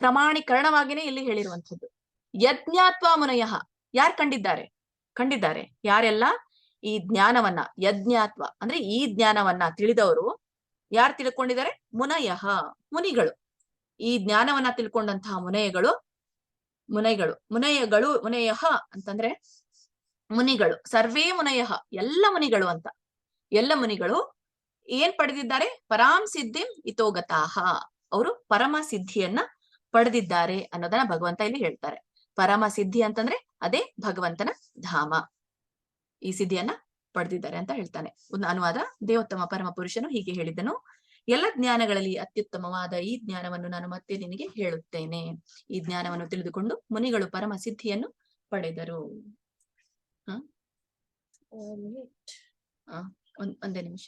ಪ್ರಮಾಣೀಕರಣವಾಗಿನೇ ಇಲ್ಲಿ ಹೇಳಿರುವಂಥದ್ದು. ಯಜ್ಞಾತ್ವ ಮುನಯಃ, ಯಾರು ಕಂಡಿದ್ದಾರೆ ಯಾರೆಲ್ಲ ಈ ಜ್ಞಾನವನ್ನ, ಯಜ್ಞಾತ್ವ ಅಂದ್ರೆ ಈ ಜ್ಞಾನವನ್ನ ತಿಳಿದವರು ಯಾರು ತಿಳ್ಕೊಂಡಿದ್ದಾರೆ? ಮುನಯಃ, ಮುನಿಗಳು. ಈ ಜ್ಞಾನವನ್ನ ತಿಳ್ಕೊಂಡಂತಹ ಮುನಯಃ ಅಂತಂದ್ರೆ ಮುನಿಗಳು. ಸರ್ವೇ ಮುನಯಃ, ಎಲ್ಲ ಮುನಿಗಳು ಅಂತ. ಎಲ್ಲ ಮುನಿಗಳು ಏನ್ ಪಡೆದಿದ್ದಾರೆ? ಪರಾಂ ಸಿದ್ಧಿಂ ಇತೋಗತಾಹ, ಅವರು ಪರಮ ಸಿದ್ಧಿಯನ್ನ ಪಡೆದಿದ್ದಾರೆ ಅನ್ನೋದನ್ನ ಭಗವಂತ ಇಲ್ಲಿ ಹೇಳ್ತಾರೆ. ಪರಮ ಸಿದ್ಧಿ ಅಂತಂದ್ರೆ ಅದೇ ಭಗವಂತನ ಧಾಮ. ಈ ಸಿದ್ಧಿಯನ್ನ ಪಡೆದಿದ್ದಾರೆ ಅಂತ ಹೇಳ್ತಾನೆ. ಒಂದು ಅನುವಾದ: ದೇವೋತ್ತಮ ಪರಮ ಪುರುಷನು ಹೀಗೆ ಹೇಳಿದನು, ಎಲ್ಲ ಜ್ಞಾನಗಳಲ್ಲಿ ಅತ್ಯುತ್ತಮವಾದ ಈ ಜ್ಞಾನವನ್ನು ನಾನು ಮತ್ತೆ ನಿನಗೆ ಹೇಳುತ್ತೇನೆ. ಈ ಜ್ಞಾನವನ್ನು ತಿಳಿದುಕೊಂಡು ಮುನಿಗಳು ಪರಮ ಸಿದ್ಧಿಯನ್ನು ಪಡೆದರು. ಒಂದೇ ನಿಮಿಷ.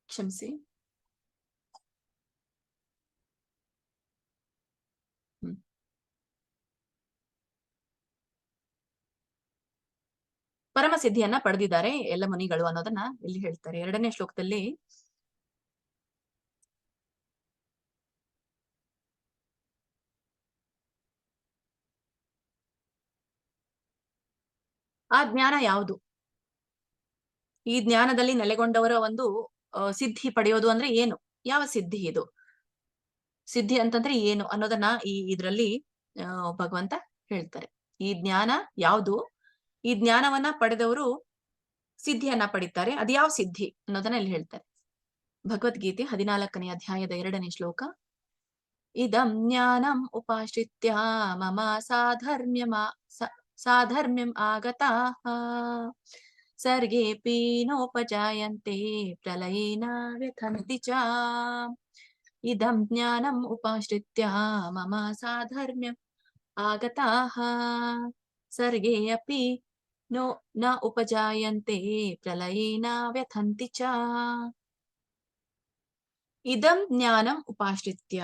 ಕ್ಷಮಿಸಿ. ಪರಮ ಸಿದ್ಧಿಯನ್ನ ಪಡೆದಿದ್ದಾರೆ ಎಲ್ಲ ಮುನಿಗಳು ಅನ್ನೋದನ್ನ ಇಲ್ಲಿ ಹೇಳ್ತಾರೆ. 2ನೇ ಶ್ಲೋಕದಲ್ಲಿ ಆ ಜ್ಞಾನ ಯಾವುದು? ಈ ಜ್ಞಾನದಲ್ಲಿ ನೆಲೆಗೊಂಡವರ ಒಂದು ಸಿದ್ಧಿ ಪಡೆಯೋದು ಅಂದ್ರೆ ಏನು? ಯಾವ ಸಿದ್ಧಿ ಇದು? ಸಿದ್ಧಿ ಅಂತಂದ್ರೆ ಏನು ಅನ್ನೋದನ್ನ ಇದ್ರಲ್ಲಿ ಭಗವಂತ ಹೇಳ್ತಾರೆ. ಈ ಜ್ಞಾನ ಯಾವುದು? ಈ ಜ್ಞಾನವನ್ನ ಪಡೆದವರು ಸಿದ್ಧಿಯನ್ನ ಪಡಿತಾರೆ. ಅದ್ಯಾವ ಸಿದ್ಧಿ ಅನ್ನೋದನ್ನ ಇಲ್ಲಿ ಹೇಳ್ತಾರೆ. ಭಗವದ್ಗೀತೆ 14ನೇ ಅಧ್ಯಾಯದ 2ನೇ ಶ್ಲೋಕ: ಇದಂ ಜ್ಞಾನಂ ಉಪಾಶ್ರಿತ್ಯ ಮಮ ಸಾಧರ್ಮ್ಯಂ ಆಗತಾಃ ಸರ್ಗೇಪಿ ನೋಪಜಾಯಂತೆ ಪ್ರಲಯೇನ ವ್ಯಥಂತಿ ಚ. ಇದಂ ಜ್ಞಾನಂ ಉಪಾಶ್ರಿತ್ಯ ಮಮ ಸಾಧರ್ಮ್ಯಂ ಆಗತಾಃ ಸರ್ಗೇ ಅಪಿ ನ ಉಪಜಾಯಂತೆ ಪ್ರಲಯೇನ ವ್ಯಥಂತಿ ಚ. ಇದಂ ಜ್ಞಾನಂ ಉಪಾಶ್ರಿತ್ಯ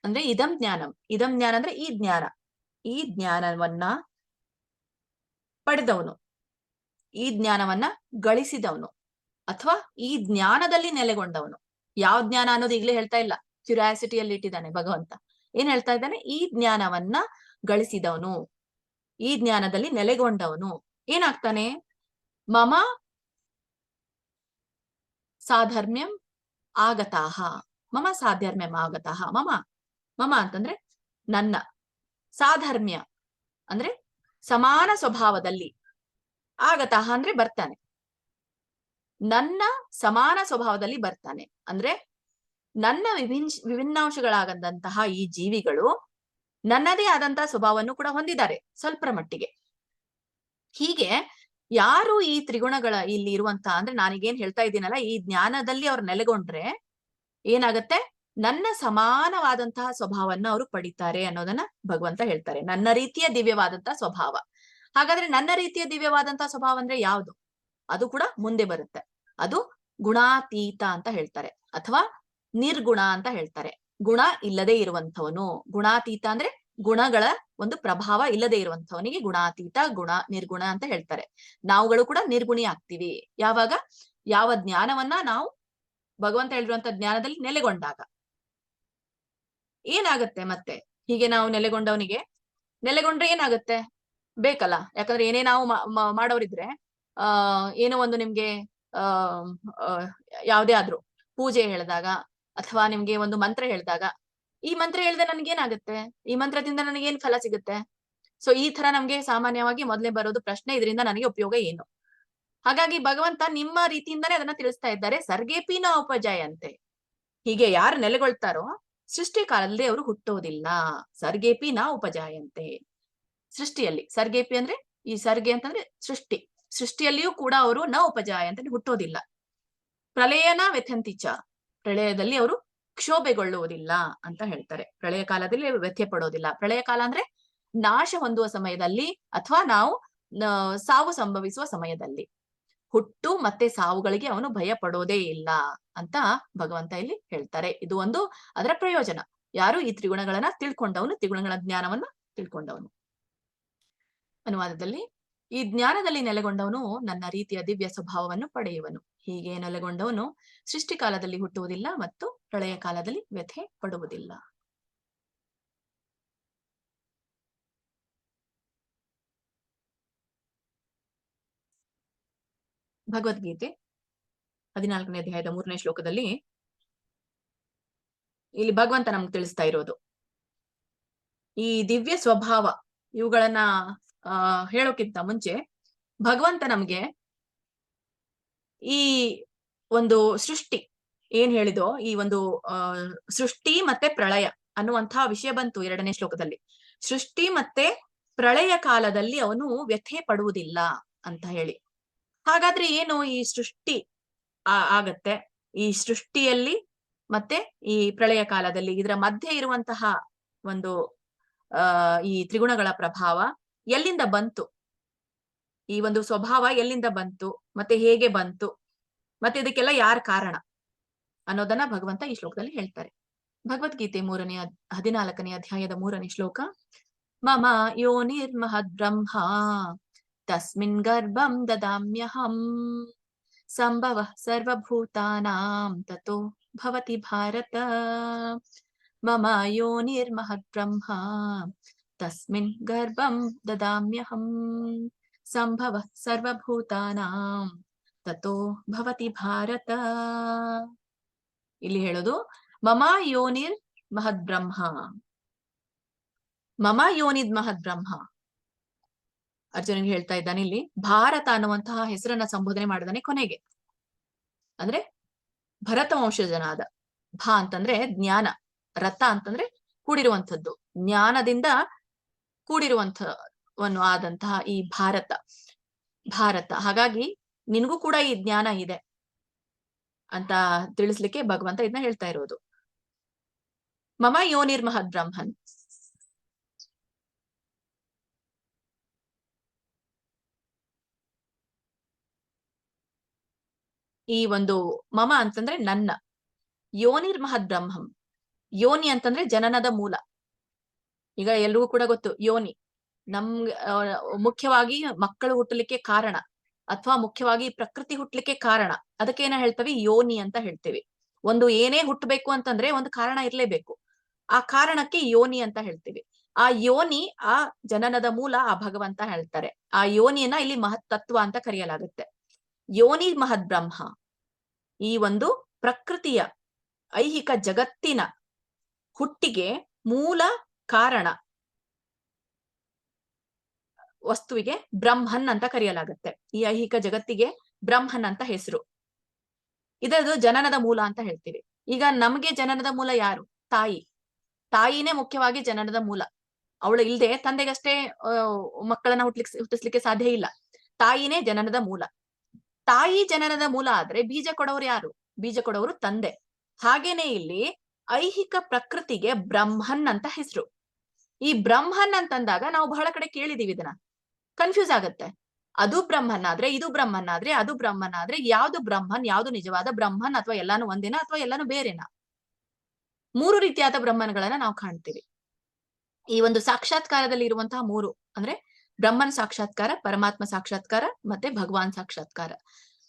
ಅಂದ್ರೆ ಇದಂ ಜ್ಞಾನಂ. ಇದಂ ಜ್ಞಾನ ಅಂದ್ರೆ ಈ ಜ್ಞಾನ. ಈ ಜ್ಞಾನವನ್ನ ಪಡೆದವನು, ಈ ಜ್ಞಾನವನ್ನ ಗಳಿಸಿದವನು, ಅಥವಾ ಈ ಜ್ಞಾನದಲ್ಲಿ ನೆಲೆಗೊಂಡವನು. ಯಾವ ಜ್ಞಾನ ಅನ್ನೋದು ಈಗಲೇ ಹೇಳ್ತಾ ಇಲ್ಲ, ಕ್ಯೂರಿಯಾಸಿಟಿಯಲ್ಲಿ ಇಟ್ಟಿದ್ದಾನೆ ಭಗವಂತ. ಏನ್ ಹೇಳ್ತಾ ಇದ್ದಾನೆ? ಈ ಜ್ಞಾನವನ್ನ ಗಳಿಸಿದವನು, ಈ ಜ್ಞಾನದಲ್ಲಿ ನೆಲೆಗೊಂಡವನು ಏನಾಗ್ತಾನೆ? ಮಮ ಸಾಧರ್ಮ್ಯಂ ಆಗತಾಹ. ಮಮ ಸಾಧರ್ಮ್ಯಂ ಆಗತಾಹ. ಮಮ ಅಂತಂದ್ರೆ ನನ್ನ, ಸಾಧರ್ಮ್ಯ ಅಂದ್ರೆ ಸಮಾನ ಸ್ವಭಾವದಲ್ಲಿ, ಆಗತಾಹ ಅಂದ್ರೆ ಬರ್ತಾನೆ, ನನ್ನ ಸಮಾನ ಸ್ವಭಾವದಲ್ಲಿ ಬರ್ತಾನೆ. ಅಂದ್ರೆ ನನ್ನ ವಿಭಿನ್ನಾಂಶಗಳಾಗದಂತಹ ಈ ಜೀವಿಗಳು ನನ್ನದೇ ಆದಂತಹ ಸ್ವಭಾವವನ್ನು ಕೂಡ ಹೊಂದಿದ್ದಾರೆ ಸ್ವಲ್ಪ ಮಟ್ಟಿಗೆ. ಹೀಗೆ ಯಾರು ಈ ತ್ರಿಗುಣಗಳ ಇಲ್ಲಿ ಇರುವಂತ, ಅಂದ್ರೆ ನಾನೀಗೇನ್ ಹೇಳ್ತಾ ಇದ್ದೀನಲ್ಲ, ಈ ಜ್ಞಾನದಲ್ಲಿ ಅವ್ರು ನೆಲೆಗೊಂಡ್ರೆ ಏನಾಗತ್ತೆ? ನನ್ನ ಸಮಾನವಾದಂತಹ ಸ್ವಭಾವವನ್ನು ಅವರು ಪಡಿತಾರೆ ಅನ್ನೋದನ್ನ ಭಗವಂತ ಹೇಳ್ತಾರೆ. ನನ್ನ ರೀತಿಯ ದಿವ್ಯವಾದಂತಹ ಸ್ವಭಾವ. ಹಾಗಾದ್ರೆ ನನ್ನ ರೀತಿಯ ದಿವ್ಯವಾದಂತಹ ಸ್ವಭಾವ ಅಂದ್ರೆ ಯಾವುದು? ಅದು ಕೂಡ ಮುಂದೆ ಬರುತ್ತೆ. ಅದು ಗುಣಾತೀತ ಅಂತ ಹೇಳ್ತಾರೆ, ಅಥವಾ ನಿರ್ಗುಣ ಅಂತ ಹೇಳ್ತಾರೆ. ಗುಣ ಇಲ್ಲದೆ ಇರುವಂತವನು. ಗುಣಾತೀತ ಅಂದ್ರೆ ಗುಣಗಳ ಒಂದು ಪ್ರಭಾವ ಇಲ್ಲದೆ ಇರುವಂತವನಿಗೆ ಗುಣಾತೀತ, ನಿರ್ಗುಣ ಅಂತ ಹೇಳ್ತಾರೆ. ನಾವುಗಳು ಕೂಡ ನಿರ್ಗುಣಿ ಆಗ್ತೀವಿ ಯಾವಾಗ? ಯಾವ ಜ್ಞಾನವನ್ನ ನಾವು ಭಗವಂತ ಹೇಳಿರುವಂತ ಜ್ಞಾನದಲ್ಲಿ ನೆಲೆಗೊಂಡಾಗ. ಏನಾಗತ್ತೆ ಮತ್ತೆ ಹೀಗೆ ನಾವು ನೆಲೆಗೊಂಡ್ರೆ ಏನಾಗತ್ತೆ ಬೇಕಲ್ಲ, ಯಾಕಂದ್ರೆ ಏನೇ ನಾವು ಮಾಡೋರಿದ್ರೆ ಏನೋ ಒಂದು ನಿಮ್ಗೆ ಆ ಯಾವ್ದೇ ಆದ್ರೂ ಪೂಜೆ ಹೇಳಿದಾಗ ಅಥವಾ ನಿಮ್ಗೆ ಒಂದು ಮಂತ್ರ ಹೇಳಿದಾಗ ಈ ಮಂತ್ರ ಹೇಳಿದ್ರೆ ನನ್ಗೇನಾಗತ್ತೆ, ಈ ಮಂತ್ರದಿಂದ ನನಗೇನ್ ಫಲ ಸಿಗುತ್ತೆ? ಸೊ ಈ ತರ ನಮ್ಗೆ ಸಾಮಾನ್ಯವಾಗಿ ಮೊದಲೇ ಬರೋದು ಪ್ರಶ್ನೆ, ಇದರಿಂದ ನನಗೆ ಉಪಯೋಗ ಏನು? ಹಾಗಾಗಿ ಭಗವಂತ ನಿಮ್ಮ ರೀತಿಯಿಂದಾನೇ ಅದನ್ನ ತಿಳಿಸ್ತಾ ಇದ್ದಾರೆ. ಸರ್ಗೇಪಿ ನ ಉಪಜಾಯಂತೆ, ಹೀಗೆ ಯಾರು ನೆಲೆಗೊಳ್ತಾರೋ ಸೃಷ್ಟಿ ಕಾಲದಲ್ಲಿ ಅವರು ಹುಟ್ಟೋದಿಲ್ಲ. ಸರ್ಗೇಪಿ ನ ಉಪಜಾಯಂತೆ, ಸೃಷ್ಟಿಯಲ್ಲಿ ಸರ್ಗೇಪಿ ಅಂದ್ರೆ ಈ ಸರ್ಗೆ ಅಂತಂದ್ರೆ ಸೃಷ್ಟಿಯಲ್ಲಿಯೂ ಕೂಡ ಅವರು ನ ಉಪಜಾಯಂತೆ ಹುಟ್ಟೋದಿಲ್ಲ. ಪ್ರಳಯನ ವ್ಯಥಂತಿಚ, ಪ್ರಳಯದಲ್ಲಿ ಅವರು ಕ್ಷೋಭೆಗೊಳ್ಳುವುದಿಲ್ಲ ಅಂತ ಹೇಳ್ತಾರೆ. ಪ್ರಳಯ ಕಾಲದಲ್ಲಿ ವ್ಯಥೆ ಪಡೋದಿಲ್ಲ. ಪ್ರಳಯ ಕಾಲ ಅಂದ್ರೆ ನಾಶ ಹೊಂದುವ ಸಮಯದಲ್ಲಿ ಅಥವಾ ನಾವು ಸಾವು ಸಂಭವಿಸುವ ಸಮಯದಲ್ಲಿ. ಹುಟ್ಟು ಮತ್ತೆ ಸಾವುಗಳಿಗೆ ಅವನು ಭಯ ಪಡೋದೇ ಇಲ್ಲ ಅಂತ ಭಗವಂತ ಇಲ್ಲಿ ಹೇಳ್ತಾರೆ. ಇದು ಒಂದು ಅದರ ಪ್ರಯೋಜನ. ಯಾರು ಈ ತ್ರಿಗುಣಗಳನ್ನ ತಿಳ್ಕೊಂಡವನು, ತ್ರಿಗುಣಗಳ ಜ್ಞಾನವನ್ನ ತಿಳ್ಕೊಂಡವನು. ಅನುವಾದದಲ್ಲಿ, ಈ ಜ್ಞಾನದಲ್ಲಿ ನೆಲೆಗೊಂಡವನು ನನ್ನ ರೀತಿಯ ದಿವ್ಯ ಸ್ವಭಾವವನ್ನು ಪಡೆಯುವನು. ಹೀಗೆ ನೆಲೆಗೊಂಡವನು ಸೃಷ್ಟಿ ಕಾಲದಲ್ಲಿ ಹುಟ್ಟುವುದಿಲ್ಲ ಮತ್ತು ಪ್ರಳಯ ಕಾಲದಲ್ಲಿ ವ್ಯಥೆ ಪಡುವುದಿಲ್ಲ. ಭಗವದ್ಗೀತೆ 14ನೇ ಅಧ್ಯಾಯದ 3ನೇ ಶ್ಲೋಕದಲ್ಲಿ ಇಲ್ಲಿ ಭಗವಂತ ನಮ್ಗೆ ತಿಳಿಸ್ತಾ ಇರೋದು ಈ ದಿವ್ಯ ಸ್ವಭಾವ ಇವುಗಳನ್ನ ಹೇಳೋಕ್ಕಿಂತ ಮುಂಚೆ ಭಗವಂತ ನಮ್ಗೆ ಈ ಒಂದು ಸೃಷ್ಟಿ ಏನ್ ಹೇಳಿದೋ, ಈ ಒಂದು ಸೃಷ್ಟಿ ಮತ್ತೆ ಪ್ರಳಯ ಅನ್ನುವಂತಹ ವಿಷಯ ಬಂತು 2ನೇ ಶ್ಲೋಕದಲ್ಲಿ. ಸೃಷ್ಟಿ ಮತ್ತೆ ಪ್ರಳಯ ಕಾಲದಲ್ಲಿ ಅವನು ವ್ಯಥೆ ಪಡುವುದಿಲ್ಲ ಅಂತ ಹೇಳಿ. ಹಾಗಾದ್ರೆ ಏನು ಈ ಸೃಷ್ಟಿ ಆಗತ್ತೆ, ಈ ಸೃಷ್ಟಿಯಲ್ಲಿ ಮತ್ತೆ ಈ ಪ್ರಳಯ ಕಾಲದಲ್ಲಿ ಇದರ ಮಧ್ಯೆ ಇರುವಂತಹ ಒಂದು ಈ ತ್ರಿಗುಣಗಳ ಪ್ರಭಾವ ಎಲ್ಲಿಂದ ಬಂತು, ಈ ಒಂದು ಸ್ವಭಾವ ಎಲ್ಲಿಂದ ಬಂತು, ಮತ್ತೆ ಹೇಗೆ ಬಂತು, ಮತ್ತೆ ಇದಕ್ಕೆಲ್ಲ ಯಾರ ಕಾರಣ ಅನ್ನೋದನ್ನ ಭಗವಂತ ಈ ಶ್ಲೋಕದಲ್ಲಿ ಹೇಳ್ತಾರೆ. ಭಗವದ್ಗೀತೆ 14ನೇ ಅಧ್ಯಾಯದ 3ನೇ ಶ್ಲೋಕ. ಮಮ ಯೋನಿರ್ಮಹದ್ ಬ್ರಹ್ಮ ತಸ್ಮಿನ್ ಗರ್ಭಂ ದದಾಮ್ಯಹಂ ಸಂಭವ ಸರ್ವಭೂತಾನಾಂ ತತೋ ಭವತಿ ಭಾರತ. ಮಮ ಯೋನಿರ್ಮಹದ್ ಬ್ರಹ್ಮ ತಸ್ಮಿನ್ ಗರ್ಭಂ ದದಾಮ್ಯಹಂ ಸಂಭವ ಸರ್ವಭೂತಾನಾಂ ತತೋ ಭವತಿ ಭಾರತ. ಇಲ್ಲಿ ಹೇಳೋದು ಮಮ ಯೋನಿರ್ ಮಹದ್ ಬ್ರಹ್ಮ, ಮಮ ಯೋನಿದ್ ಮಹದ್ ಬ್ರಹ್ಮ. ಅರ್ಜುನಿಗೆ ಹೇಳ್ತಾ ಇದ್ದಾನೆ ಇಲ್ಲಿ ಭಾರತ ಅನ್ನುವಂತಹ ಹೆಸರನ್ನ ಸಂಬೋಧನೆ ಮಾಡಿದಾನೆ ಕೊನೆಗೆ. ಅಂದ್ರೆ ಭರತ ವಂಶಜನಾದ. ಭಾ ಅಂತಂದ್ರೆ ಜ್ಞಾನ, ರಥ ಅಂತಂದ್ರೆ ಕೂಡಿರುವಂಥದ್ದು, ಜ್ಞಾನದಿಂದ ಕೂಡಿರುವಂಥವನ್ನು ಆದಂತಹ ಈ ಭಾರತ. ಹಾಗಾಗಿ ನಿನಗೂ ಕೂಡ ಈ ಜ್ಞಾನ ಇದೆ ಅಂತ ತಿಳಿಸ್ಲಿಕ್ಕೆ ಭಗವಂತ ಇದನ್ನ ಹೇಳ್ತಾ ಇರೋದು. ಮಮ ಯೋನಿರ್ಮಹದ್ ಬ್ರಹ್ಮನ್. ಈ ಒಂದು ಮಮ ಅಂತಂದ್ರೆ ನನ್ನ, ಯೋನಿರ್ಮಹದ್ ಬ್ರಹ್ಮಂ. ಯೋನಿ ಅಂತಂದ್ರೆ ಜನನದ ಮೂಲ. ಈಗ ಎಲ್ರಿಗೂ ಕೂಡ ಗೊತ್ತು ಯೋನಿ ಮುಖ್ಯವಾಗಿ ಮಕ್ಕಳು ಹುಟ್ಟಲಿಕ್ಕೆ ಕಾರಣ, ಅಥವಾ ಮುಖ್ಯವಾಗಿ ಪ್ರಕೃತಿ ಹುಟ್ಟಲಿಕ್ಕೆ ಕಾರಣ. ಅದಕ್ಕೆ ಏನ ಹೇಳ್ತೇವೆ, ಯೋನಿ ಅಂತ ಹೇಳ್ತೇವೆ. ಒಂದು ಏನೇ ಹುಟ್ಟಬೇಕು ಅಂತಂದ್ರೆ ಒಂದು ಕಾರಣ ಇರ್ಲೇಬೇಕು. ಆ ಕಾರಣಕ್ಕೆ ಯೋನಿ ಅಂತ ಹೇಳ್ತೀವಿ. ಆ ಯೋನಿ ಆ ಜನನದ ಮೂಲ ಆ ಭಗವಂತ ಹೇಳ್ತಾರೆ. ಆ ಯೋನಿಯನ್ನ ಇಲ್ಲಿ ಮಹತ್ತತ್ವ ಅಂತ ಕರೆಯಲಾಗುತ್ತೆ. ಯೋನಿ ಮಹದ್ ಬ್ರಹ್ಮ, ಈ ಒಂದು ಪ್ರಕೃತಿಯ ಐಹಿಕ ಜಗತ್ತಿನ ಹುಟ್ಟಿಗೆ ಮೂಲ ಕಾರಣ ವಸ್ತುವಿಗೆ ಬ್ರಹ್ಮನ್ ಅಂತ ಕರೆಯಲಾಗುತ್ತೆ. ಈ ಐಹಿಕ ಜಗತ್ತಿಗೆ ಬ್ರಹ್ಮನ್ ಅಂತ ಹೆಸರು. ಇದರದು ಜನನದ ಮೂಲ ಅಂತ ಹೇಳ್ತೀವಿ. ಈಗ ನಮ್ಗೆ ಜನನದ ಮೂಲ ಯಾರು? ತಾಯಿನೇ ಮುಖ್ಯವಾಗಿ ಜನನದ ಮೂಲ. ಅವಳು ಇಲ್ದೆ ತಂದೆಗಷ್ಟೇ ಮಕ್ಕಳನ್ನ ಹುಟ್ಟಿಸ್ಲಿಕ್ಕೆ ಸಾಧ್ಯ ಇಲ್ಲ. ತಾಯಿನೇ ಜನನದ ಮೂಲ. ತಾಯಿ ಜನನದ ಮೂಲ ಆದ್ರೆ ಬೀಜ ಕೊಡೋರು ಯಾರು? ಬೀಜ ಕೊಡೋರು ತಂದೆ. ಹಾಗೇನೆ ಇಲ್ಲಿ ಐಹಿಕ ಪ್ರಕೃತಿಗೆ ಬ್ರಹ್ಮನ್ ಅಂತ ಹೆಸರು. ಈ ಬ್ರಹ್ಮನ್ ಅಂತಂದಾಗ ನಾವು ಬಹಳ ಕಡೆ ಕೇಳಿದೀವಿ, ಇದನ್ನ ಕನ್ಫ್ಯೂಸ್ ಆಗತ್ತೆ. ಅದು ಬ್ರಹ್ಮನ್ ಆದ್ರೆ ಇದು ಬ್ರಹ್ಮನ್ ಆದ್ರೆ ಅದು ಬ್ರಹ್ಮನ್ ಆದ್ರೆ ಯಾವ್ದು ಬ್ರಹ್ಮನ್, ಯಾವ್ದು ನಿಜವಾದ ಬ್ರಹ್ಮನ್? ಅಥವಾ ಎಲ್ಲಾನು ಒಂದೇನಾ ಅಥವಾ ಎಲ್ಲಾನು ಬೇರೆನಾ? 3 ರೀತಿಯಾದ ಬ್ರಹ್ಮನ್ಗಳನ್ನ ನಾವು ಕಾಣ್ತೀವಿ. ಈ ಒಂದು ಸಾಕ್ಷಾತ್ಕಾರದಲ್ಲಿ ಇರುವಂತಹ 3 ಅಂದ್ರೆ ಬ್ರಹ್ಮನ್ ಸಾಕ್ಷಾತ್ಕಾರ, ಪರಮಾತ್ಮ ಸಾಕ್ಷಾತ್ಕಾರ ಮತ್ತೆ ಭಗವಾನ್ ಸಾಕ್ಷಾತ್ಕಾರ.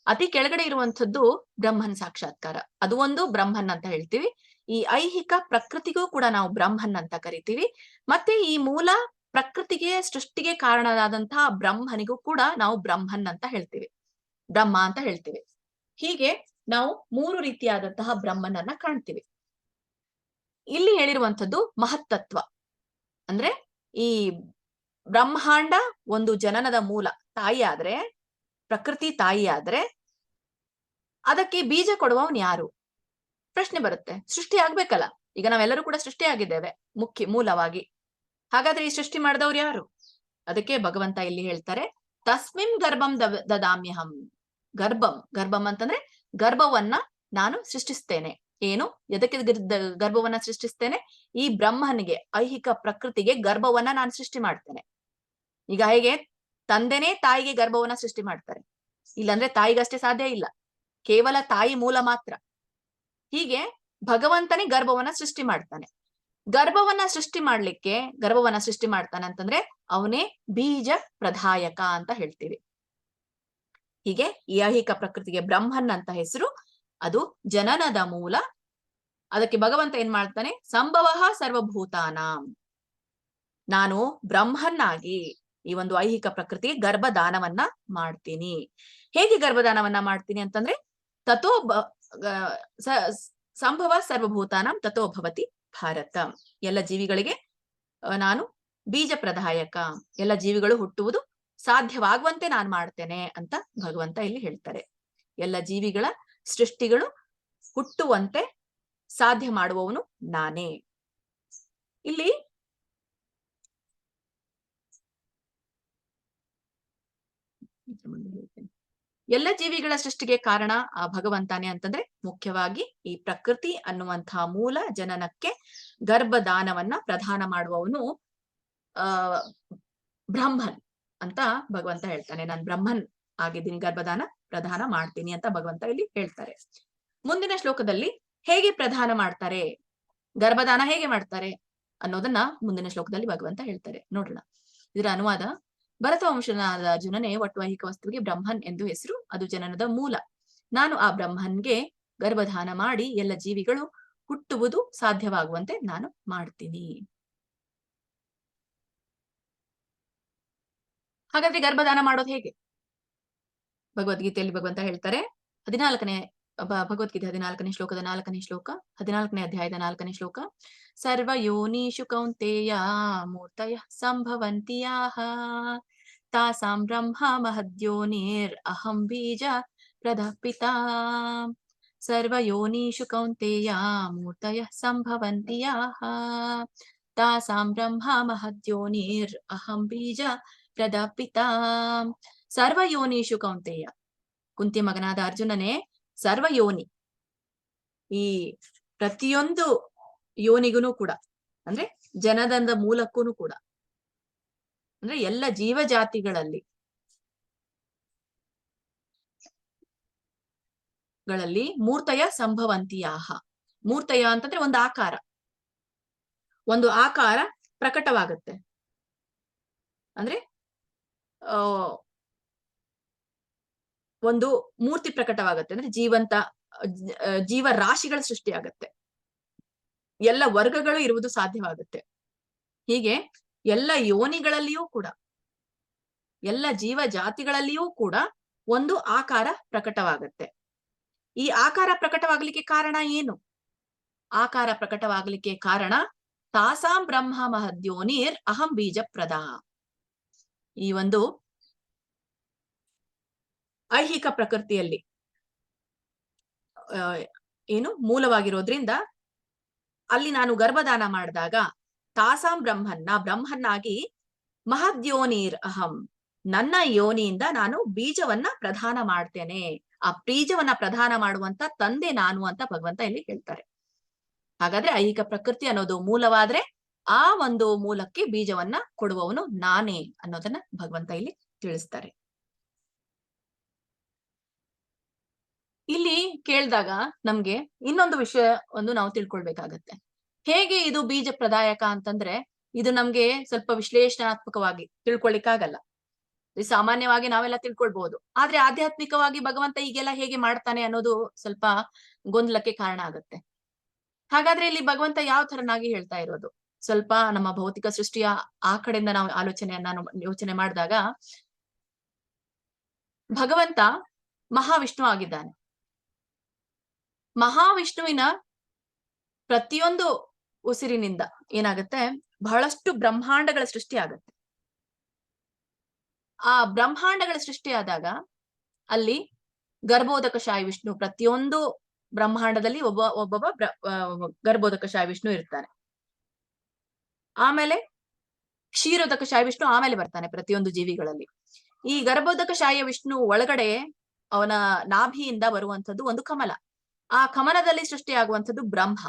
ಅತಿ ಕೆಳಗಡೆ ಇರುವಂತದ್ದು ಬ್ರಹ್ಮನ್ ಸಾಕ್ಷಾತ್ಕಾರ. ಅದು ಒಂದು ಬ್ರಹ್ಮನ್ ಅಂತ ಹೇಳ್ತೀವಿ. ಈ ಐಹಿಕ ಪ್ರಕೃತಿಗೂ ಕೂಡ ನಾವು ಬ್ರಹ್ಮನ್ ಅಂತ ಕರಿತೀವಿ. ಮತ್ತೆ ಈ ಮೂಲ ಪ್ರಕೃತಿಗೆ ಸೃಷ್ಟಿಗೆ ಕಾರಣರಾದಂತಹ ಬ್ರಹ್ಮನಿಗೂ ಕೂಡ ನಾವು ಬ್ರಹ್ಮನ್ ಅಂತ ಹೇಳ್ತೀವಿ, ಬ್ರಹ್ಮ ಅಂತ ಹೇಳ್ತೀವಿ. ಹೀಗೆ ನಾವು 3 ರೀತಿಯಾದಂತಹ ಬ್ರಹ್ಮನನ್ನ ಕಾಣ್ತೀವಿ. ಇಲ್ಲಿ ಹೇಳಿರುವಂತದ್ದು ಮಹತ್ತತ್ವ. ಅಂದ್ರೆ ಈ ಬ್ರಹ್ಮಾಂಡ ಒಂದು ಜನನದ ಮೂಲ, ತಾಯಿ ಆದ್ರೆ, ಪ್ರಕೃತಿ ತಾಯಿ ಆದ್ರೆ ಅದಕ್ಕೆ ಬೀಜ ಕೊಡುವವನ್ ಯಾರು? ಪ್ರಶ್ನೆ ಬರುತ್ತೆ. ಸೃಷ್ಟಿ ಆಗ್ಬೇಕಲ್ಲ. ಈಗ ನಾವೆಲ್ಲರೂ ಕೂಡ ಸೃಷ್ಟಿ ಆಗಿದ್ದೇವೆ ಮೂಲವಾಗಿ. ಹಾಗಾದ್ರೆ ಈ ಸೃಷ್ಟಿ ಮಾಡಿದವ್ರು ಯಾರು? ಅದಕ್ಕೆ ಭಗವಂತ ಇಲ್ಲಿ ಹೇಳ್ತಾರೆ, ತಸ್ಮಿನ್ ಗರ್ಭಂ ದದಾಮ್ಯಹಂ. ಗರ್ಭಂ ಅಂತಂದ್ರೆ ಗರ್ಭವನ್ನ ನಾನು ಸೃಷ್ಟಿಸ್ತೇನೆ. ಏನು? ಎದಕ್ಕೆ ಗರ್ಭವನ್ನ ಸೃಷ್ಟಿಸ್ತೇನೆ? ಈ ಬ್ರಹ್ಮನಿಗೆ, ಐಹಿಕ ಪ್ರಕೃತಿಗೆ ಗರ್ಭವನ್ನ ನಾನು ಸೃಷ್ಟಿ ಮಾಡ್ತೇನೆ. ಈಗ ಹೇಗೆ ತಂದೆನೇ ತಾಯಿಗೆ ಗರ್ಭವನ್ನ ಸೃಷ್ಟಿ ಮಾಡ್ತಾರೆ, ಇಲ್ಲಾಂದ್ರೆ ತಾಯಿಗಷ್ಟೇ ಸಾಧ್ಯ ಇಲ್ಲ, ಕೇವಲ ತಾಯಿ ಮೂಲ ಮಾತ್ರ. ಹೀಗೆ ಭಗವಂತನೇ ಗರ್ಭವನ್ನ ಸೃಷ್ಟಿ ಮಾಡ್ತಾನೆ. ಗರ್ಭವನ್ನ ಸೃಷ್ಟಿ ಮಾಡ್ತಾನೆ ಅಂತಂದ್ರೆ ಅವನೇ ಬೀಜ ಪ್ರದಾಯಕ ಅಂತ ಹೇಳ್ತೀವಿ. ಹೀಗೆ ಈ ಐಹಿಕ ಪ್ರಕೃತಿಗೆ ಬ್ರಹ್ಮನ್ ಅಂತ ಹೆಸರು. ಅದು ಜನನದ ಮೂಲ. ಅದಕ್ಕೆ ಭಗವಂತ ಏನ್ ಮಾಡ್ತಾನೆ? ಸಂಭವ ಸರ್ವಭೂತಾನಾಂ. ನಾನು ಬ್ರಹ್ಮನ್ನಾಗಿ ಈ ಒಂದು ಐಹಿಕ ಪ್ರಕೃತಿಗೆ ಗರ್ಭದಾನವನ್ನ ಮಾಡ್ತೀನಿ. ಹೇಗೆ ಗರ್ಭದಾನವನ್ನ ಮಾಡ್ತೀನಿ ಅಂತಂದ್ರೆ, ತಥೋ ಸಂಭವ ಸರ್ವಭೂತಾನಾಂ ತಥೋ ಭವತಿ ಭಾರತ. ಎಲ್ಲ ಜೀವಿಗಳಿಗೆ ನಾನು ಬೀಜ ಪ್ರದಾಯಕ, ಎಲ್ಲ ಜೀವಿಗಳು ಹುಟ್ಟುವುದು ಸಾಧ್ಯವಾಗುವಂತೆ ನಾನು ಮಾಡ್ತೇನೆ ಅಂತ ಭಗವಂತ ಇಲ್ಲಿ ಹೇಳ್ತಾರೆ. ಎಲ್ಲ ಜೀವಿಗಳ ಸೃಷ್ಟಿಗಳು ಹುಟ್ಟುವಂತೆ ಸಾಧ್ಯ ಮಾಡುವವನು ನಾನೇ. ಇಲ್ಲಿ ಎಲ್ಲ ಜೀವಿಗಳ ಸೃಷ್ಟಿಗೆ ಕಾರಣ ಆ ಭಗವಂತಾನೆ ಅಂತಂದ್ರೆ, ಮುಖ್ಯವಾಗಿ ಈ ಪ್ರಕೃತಿ ಅನ್ನುವಂತಹ ಮೂಲ ಜನನಕ್ಕೆ ಗರ್ಭದಾನವನ್ನ ಪ್ರದಾನ ಮಾಡುವವನು ಬ್ರಹ್ಮನ್ ಅಂತ ಭಗವಂತ ಹೇಳ್ತಾನೆ. ನಾನು ಬ್ರಹ್ಮನ್ ಆಗಿದ್ದೀನಿ, ಗರ್ಭದಾನ ಪ್ರದಾನ ಮಾಡ್ತೀನಿ ಅಂತ ಭಗವಂತ ಇಲ್ಲಿ ಹೇಳ್ತಾರೆ. ಮುಂದಿನ ಶ್ಲೋಕದಲ್ಲಿ ಹೇಗೆ ಪ್ರದಾನ ಮಾಡ್ತಾರೆ, ಗರ್ಭದಾನ ಹೇಗೆ ಮಾಡ್ತಾರೆ ಅನ್ನೋದನ್ನ ಮುಂದಿನ ಶ್ಲೋಕದಲ್ಲಿ ಭಗವಂತ ಹೇಳ್ತಾರೆ. ನೋಡೋಣ. ಇದರ ಅನುವಾದ: ಭರತ ವಂಶನಾದ ಅರ್ಜುನನೇ, ಒಟ್ಟು ಐಹಿಕ ವಸ್ತುವಿಗೆ ಬ್ರಹ್ಮನ್ ಎಂದು ಹೆಸರು. ಅದು ಜನನದ ಮೂಲ. ನಾನು ಆ ಬ್ರಹ್ಮನ್ಗೆ ಗರ್ಭದಾನ ಮಾಡಿ ಎಲ್ಲ ಜೀವಿಗಳು ಹುಟ್ಟುವುದು ಸಾಧ್ಯವಾಗುವಂತೆ ನಾನು ಮಾಡ್ತೀನಿ. ಹಾಗಾದ್ರೆ ಗರ್ಭದಾನ ಮಾಡೋದು ಹೇಗೆ? ಭಗವದ್ಗೀತೆಯಲ್ಲಿ ಭಗವಂತ ಹೇಳ್ತಾರೆ. ಭಗವದ್ಗೀತೆ 14ನೇ ಶ್ಲೋಕದ 4ನೇ ಶ್ಲೋಕ, 14ನೇ ಅಧ್ಯಾಯದ 4ನೇ ಶ್ಲೋಕ. ಸರ್ವ ಯೋನಿಷು ಕೌಂತೆಯ ಮೂರ್ತಯ ಸಂಭವಂತಿ ಯಾಹ ತಾಸಾಂ ಬ್ರಹ್ಮ ಮಹದ್ಯೋನಿರ್ ಅಹಂ ಬೀಜ ಪ್ರದಪಿತಾ. ಸರ್ವ ಯೋನಿಷು ಕೌಂತೆಯ ಮೂರ್ತಯ ಸಂಭವಂತಿ ಯಾಹ ತಾಸಾಂ ಬ್ರಹ್ಮ ಮಹದ್ಯೋನಿರ್ ಅಹಂ ಬೀಜ ಪ್ರದಪಿತಾ. ಸರ್ವ ಯೋನಿಷು ಕೌಂತೆಯ, ಕುಂತಿ ಮಗನಾದ ಅರ್ಜುನನೇ, ಸರ್ವಯೋನಿ, ಈ ಪ್ರತಿಯೊಂದು ಯೋನಿಗೂ ಕೂಡ, ಅಂದ್ರೆ ಜನನದ ಮೂಲಕ್ಕೂ ಕೂಡ, ಅಂದ್ರೆ ಎಲ್ಲ ಜೀವಜಾತಿಗಳಲ್ಲಿ ಮೂರ್ತಯ ಸಂಭವಂತಿಯಾಹ. ಮೂರ್ತಯ ಅಂತಂದ್ರೆ ಒಂದು ಆಕಾರ ಪ್ರಕಟವಾಗುತ್ತೆ. ಅಂದ್ರೆ ಒಂದು ಮೂರ್ತಿ ಪ್ರಕಟವಾಗುತ್ತೆ, ಅಂದ್ರೆ ಜೀವರಾಶಿಗಳ ಸೃಷ್ಟಿಯಾಗತ್ತೆ, ಎಲ್ಲ ವರ್ಗಗಳು ಇರುವುದು ಸಾಧ್ಯವಾಗುತ್ತೆ. ಹೀಗೆ ಎಲ್ಲ ಯೋನಿಗಳಲ್ಲಿಯೂ ಕೂಡ, ಎಲ್ಲ ಜೀವ ಜಾತಿಗಳಲ್ಲಿಯೂ ಕೂಡ ಒಂದು ಆಕಾರ ಪ್ರಕಟವಾಗತ್ತೆ. ಈ ಆಕಾರ ಪ್ರಕಟವಾಗಲಿಕ್ಕೆ ಕಾರಣ ಏನು? ಆಕಾರ ಪ್ರಕಟವಾಗಲಿಕ್ಕೆ ಕಾರಣ ತಾಸಾಂ ಬ್ರಹ್ಮ ಮಹದ್ಯೋನಿರ್ ಅಹಂ ಬೀಜ ಪ್ರದಾ. ಈ ಒಂದು ಐಹಿಕ ಪ್ರಕೃತಿಯಲ್ಲಿ ಮೂಲವಾಗಿರೋದ್ರಿಂದ ಅಲ್ಲಿ ನಾನು ಗರ್ಭದಾನ ಮಾಡಿದಾಗ ತಾಸಾಂ ಬ್ರಹ್ಮನ್ನಾಗಿ ಮಹದ್ಯೋನಿರ್ ಅಹಂ, ನನ್ನ ಯೋನಿಯಿಂದ ನಾನು ಬೀಜವನ್ನ ಪ್ರದಾನ ಮಾಡ್ತೇನೆ. ಆ ಬೀಜವನ್ನ ಪ್ರದಾನ ಮಾಡುವಂತ ತಂದೆ ನಾನು ಅಂತ ಭಗವಂತ ಇಲ್ಲಿ ಹೇಳ್ತಾರೆ. ಹಾಗಾದ್ರೆ ಐಹಿಕ ಪ್ರಕೃತಿ ಅನ್ನೋದು ಮೂಲವಾದ್ರೆ ಆ ಒಂದು ಮೂಲಕ್ಕೆ ಬೀಜವನ್ನ ಕೊಡುವವನು ನಾನೇ ಅನ್ನೋದನ್ನ ಭಗವಂತ ಇಲ್ಲಿ ತಿಳಿಸ್ತಾರೆ. ಇಲ್ಲಿ ಕೇಳಿದಾಗ ನಮ್ಗೆ ಇನ್ನೊಂದು ವಿಷಯವನ್ನು ನಾವು ತಿಳ್ಕೊಳ್ಬೇಕಾಗತ್ತೆ. ಹೇಗೆ ಇದು ಬೀಜ ಪ್ರದಾಯಕ ಅಂತಂದ್ರೆ, ಇದು ನಮ್ಗೆ ಸ್ವಲ್ಪ ವಿಶ್ಲೇಷಣಾತ್ಮಕವಾಗಿ ತಿಳ್ಕೊಳ್ಲಿಕ್ಕಾಗಲ್ಲ. ಸಾಮಾನ್ಯವಾಗಿ ನಾವೆಲ್ಲ ತಿಳ್ಕೊಳ್ಬಹುದು, ಆದ್ರೆ ಆಧ್ಯಾತ್ಮಿಕವಾಗಿ ಭಗವಂತ ಈಗೆಲ್ಲ ಹೇಗೆ ಮಾಡ್ತಾನೆ ಅನ್ನೋದು ಸ್ವಲ್ಪ ಗೊಂದಲಕ್ಕೆ ಕಾರಣ ಆಗತ್ತೆ. ಹಾಗಾದ್ರೆ ಇಲ್ಲಿ ಭಗವಂತ ಯಾವ ತರನಾಗಿ ಹೇಳ್ತಾ ಇರೋದು? ಸ್ವಲ್ಪ ನಮ್ಮ ಭೌತಿಕ ಸೃಷ್ಟಿಯ ಆ ಕಡೆಯಿಂದ ನಾವು ಯೋಚನೆ ಮಾಡಿದಾಗ ಭಗವಂತ ಮಹಾವಿಷ್ಣು ಆಗಿದ್ದಾನೆ. ಮಹಾವಿಷ್ಣುವಿನ ಪ್ರತಿಯೊಂದು ಉಸಿರಿನಿಂದ ಏನಾಗುತ್ತೆ, ಬಹಳಷ್ಟು ಬ್ರಹ್ಮಾಂಡಗಳ ಸೃಷ್ಟಿ ಆಗತ್ತೆ. ಆ ಬ್ರಹ್ಮಾಂಡಗಳ ಸೃಷ್ಟಿಯಾದಾಗ ಅಲ್ಲಿ ಗರ್ಭೋದಕಶಾಹಿ ವಿಷ್ಣು, ಪ್ರತಿಯೊಂದು ಬ್ರಹ್ಮಾಂಡದಲ್ಲಿ ಒಬ್ಬೊಬ್ಬ ಗರ್ಭೋದಕಶಾಹಿ ವಿಷ್ಣು ಇರ್ತಾನೆ. ಆಮೇಲೆ ಕ್ಷೀರೋದಕಶಾಹಿ ವಿಷ್ಣು ಆಮೇಲೆ ಬರ್ತಾನೆ ಪ್ರತಿಯೊಂದು ಜೀವಿಗಳಲ್ಲಿ. ಈ ಗರ್ಭೋದಕಶಾಹಿಯ ವಿಷ್ಣು ಒಳಗಡೆ ಅವನ ನಾಭಿಯಿಂದ ಬರುವಂತದ್ದು ಒಂದು ಕಮಲ. ಆ ಕಮಲದಲ್ಲಿ ಸೃಷ್ಟಿಯಾಗುವಂಥದ್ದು ಬ್ರಹ್ಮ.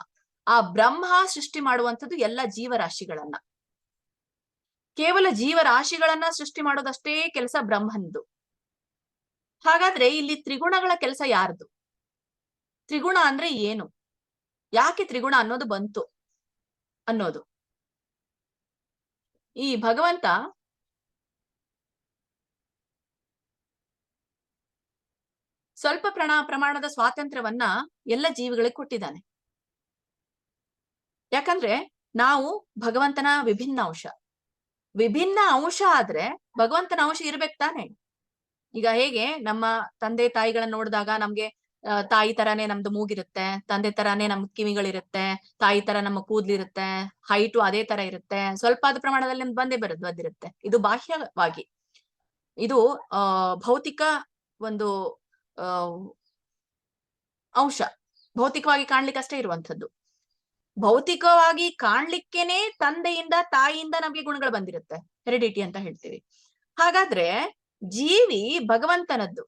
ಆ ಬ್ರಹ್ಮ ಸೃಷ್ಟಿ ಮಾಡುವಂಥದ್ದು ಎಲ್ಲ ಜೀವರಾಶಿಗಳನ್ನ. ಕೇವಲ ಜೀವರಾಶಿಗಳನ್ನ ಸೃಷ್ಟಿ ಮಾಡೋದಷ್ಟೇ ಕೆಲಸ ಬ್ರಹ್ಮಂದು. ಹಾಗಾದ್ರೆ ಇಲ್ಲಿ ತ್ರಿಗುಣಗಳ ಕೆಲಸ ಯಾರ್ದು? ತ್ರಿಗುಣ ಅಂದ್ರೆ ಏನು? ಯಾಕೆ ತ್ರಿಗುಣ ಅನ್ನೋದು ಬಂತು ಅನ್ನೋದು. ಈ ಭಗವಂತ ಸ್ವಲ್ಪ ಪ್ರಮಾಣದ ಸ್ವಾತಂತ್ರ್ಯವನ್ನ ಎಲ್ಲ ಜೀವಿಗಳಿಗೆ ಕೊಟ್ಟಿದ್ದಾನೆ. ಯಾಕಂದ್ರೆ ನಾವು ಭಗವಂತನ ವಿಭಿನ್ನ ಅಂಶ. ವಿಭಿನ್ನ ಅಂಶ ಆದ್ರೆ ಭಗವಂತನ ಅಂಶ ಇರ್ಬೇಕು ತಾನೆ. ಈಗ ಹೇಗೆ ನಮ್ಮ ತಂದೆ ತಾಯಿಗಳನ್ನ ನೋಡಿದಾಗ ನಮ್ಗೆ ತಾಯಿ ತರಾನೇ ನಮ್ದು ಮೂಗಿರುತ್ತೆ, ತಂದೆ ತರಾನೇ ನಮ್ ಕಿವಿಗಳಿರುತ್ತೆ, ತಾಯಿ ತರ ನಮ್ಮ ಕೂದ್ಲಿರುತ್ತೆ, ಹೈಟು ಅದೇ ತರ ಇರುತ್ತೆ, ಸ್ವಲ್ಪ ಆದ ಪ್ರಮಾಣದಲ್ಲಿ ಬಂದಿರುತ್ತೆ. ಇದು ಬಾಹ್ಯವಾಗಿ, ಇದು ಭೌತಿಕ ಒಂದು ಅಂಶ, ಭೌತಿಕವಾಗಿ ಕಾಣ್ಲಿಕ್ಕೆ ಅಷ್ಟೇ ಇರುವಂತದ್ದು. ಭೌತಿಕವಾಗಿ ಕಾಣ್ಲಿಕ್ಕೇನೆ ತಂದೆಯಿಂದ ತಾಯಿಯಿಂದ ನಮ್ಗೆ ಗುಣಗಳು ಬಂದಿರುತ್ತೆ, ಹೆರಿಡಿಟಿ ಅಂತ ಹೇಳ್ತೀವಿ. ಹಾಗಾದ್ರೆ ಜೀವಿ ಭಗವಂತನದ್ದು.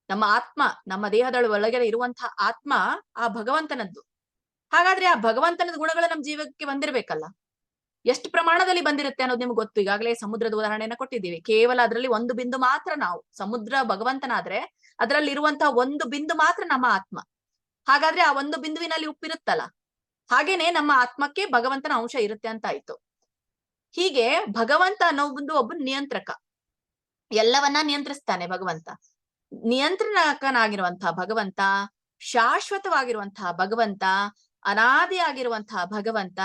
ನಮ್ಮ ಆತ್ಮ, ನಮ್ಮ ದೇಹದ ಒಳಗಡೆ ಇರುವಂತಹ ಆತ್ಮ ಆ ಭಗವಂತನದ್ದು. ಹಾಗಾದ್ರೆ ಆ ಭಗವಂತನದ ಗುಣಗಳು ನಮ್ಮ ಜೀವಕ್ಕೆ ಬಂದಿರ್ಬೇಕಲ್ಲ. ಎಷ್ಟು ಪ್ರಮಾಣದಲ್ಲಿ ಬಂದಿರುತ್ತೆ ಅನ್ನೋದು ನಿಮ್ಗೆ ಗೊತ್ತು. ಈಗಾಗಲೇ ಸಮುದ್ರದ ಉದಾಹರಣೆಯನ್ನ ಕೊಟ್ಟಿದ್ದೀವಿ. ಕೇವಲ ಅದರಲ್ಲಿ ಒಂದು ಬಿಂದು ಮಾತ್ರ ನಾವು. ಸಮುದ್ರ ಭಗವಂತನಾದ್ರೆ ಅದರಲ್ಲಿ ಇರುವಂತಹ ಒಂದು ಬಿಂದು ಮಾತ್ರ ನಮ್ಮ ಆತ್ಮ. ಹಾಗಾದ್ರೆ ಆ ಒಂದು ಬಿಂದುವಿನಲ್ಲಿ ಉಪ್ಪಿರುತ್ತಲ್ಲ, ಹಾಗೇನೆ ನಮ್ಮ ಆತ್ಮಕ್ಕೆ ಭಗವಂತನ ಅಂಶ ಇರುತ್ತೆ ಅಂತ ಆಯ್ತು. ಹೀಗೆ ಭಗವಂತ ಅನ್ನೋ ಒಬ್ಬ ನಿಯಂತ್ರಕ, ಎಲ್ಲವನ್ನ ನಿಯಂತ್ರಿಸ್ತಾನೆ ಭಗವಂತ. ನಿಯಂತ್ರಣಕನಾಗಿರುವಂತಹ ಭಗವಂತ, ಶಾಶ್ವತವಾಗಿರುವಂತಹ ಭಗವಂತ, ಅನಾದಿಯಾಗಿರುವಂತಹ ಭಗವಂತ,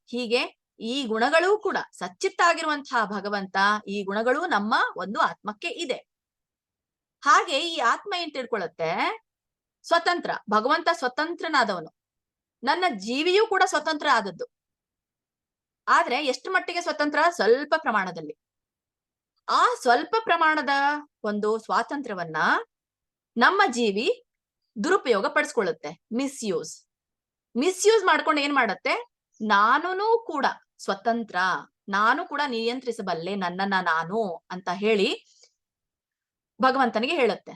ಹೀಗೆ ಈ ಗುಣಗಳೂ ಕೂಡ ಸಚ್ಚಿತ್ತಾಗಿರುವಂತಹ ಭಗವಂತ, ಈ ಗುಣಗಳು ನಮ್ಮ ಒಂದು ಆತ್ಮಕ್ಕೆ ಇದೆ. ಹಾಗೆ ಈ ಆತ್ಮ ಏನ್ ತಿಳ್ಕೊಳ್ಳುತ್ತೆ? ಸ್ವತಂತ್ರ. ಭಗವಂತ ಸ್ವತಂತ್ರನಾದವನು. ನನ್ನ ಜೀವಿಯೂ ಕೂಡ ಸ್ವತಂತ್ರ ಆದದ್ದು. ಆದ್ರೆ ಎಷ್ಟು ಮಟ್ಟಿಗೆ ಸ್ವತಂತ್ರ? ಸ್ವಲ್ಪ ಪ್ರಮಾಣದಲ್ಲಿ. ಆ ಸ್ವಲ್ಪ ಪ್ರಮಾಣದ ಒಂದು ಸ್ವಾತಂತ್ರ್ಯವನ್ನ ನಮ್ಮ ಜೀವಿ ದುರುಪಯೋಗ ಪಡಿಸ್ಕೊಳ್ಳುತ್ತೆ, ಮಿಸ್ಯೂಸ್ ಮಾಡ್ಕೊಂಡು ಏನ್ ಮಾಡತ್ತೆ? ನಾನೂ ಕೂಡ ಸ್ವತಂತ್ರ, ನಾನು ಕೂಡ ನಿಯಂತ್ರಿಸಬಲ್ಲೆ ನನ್ನನ್ನ ನಾನು ಅಂತ ಹೇಳಿ ಭಗವಂತನಿಗೆ ಹೇಳುತ್ತೆ.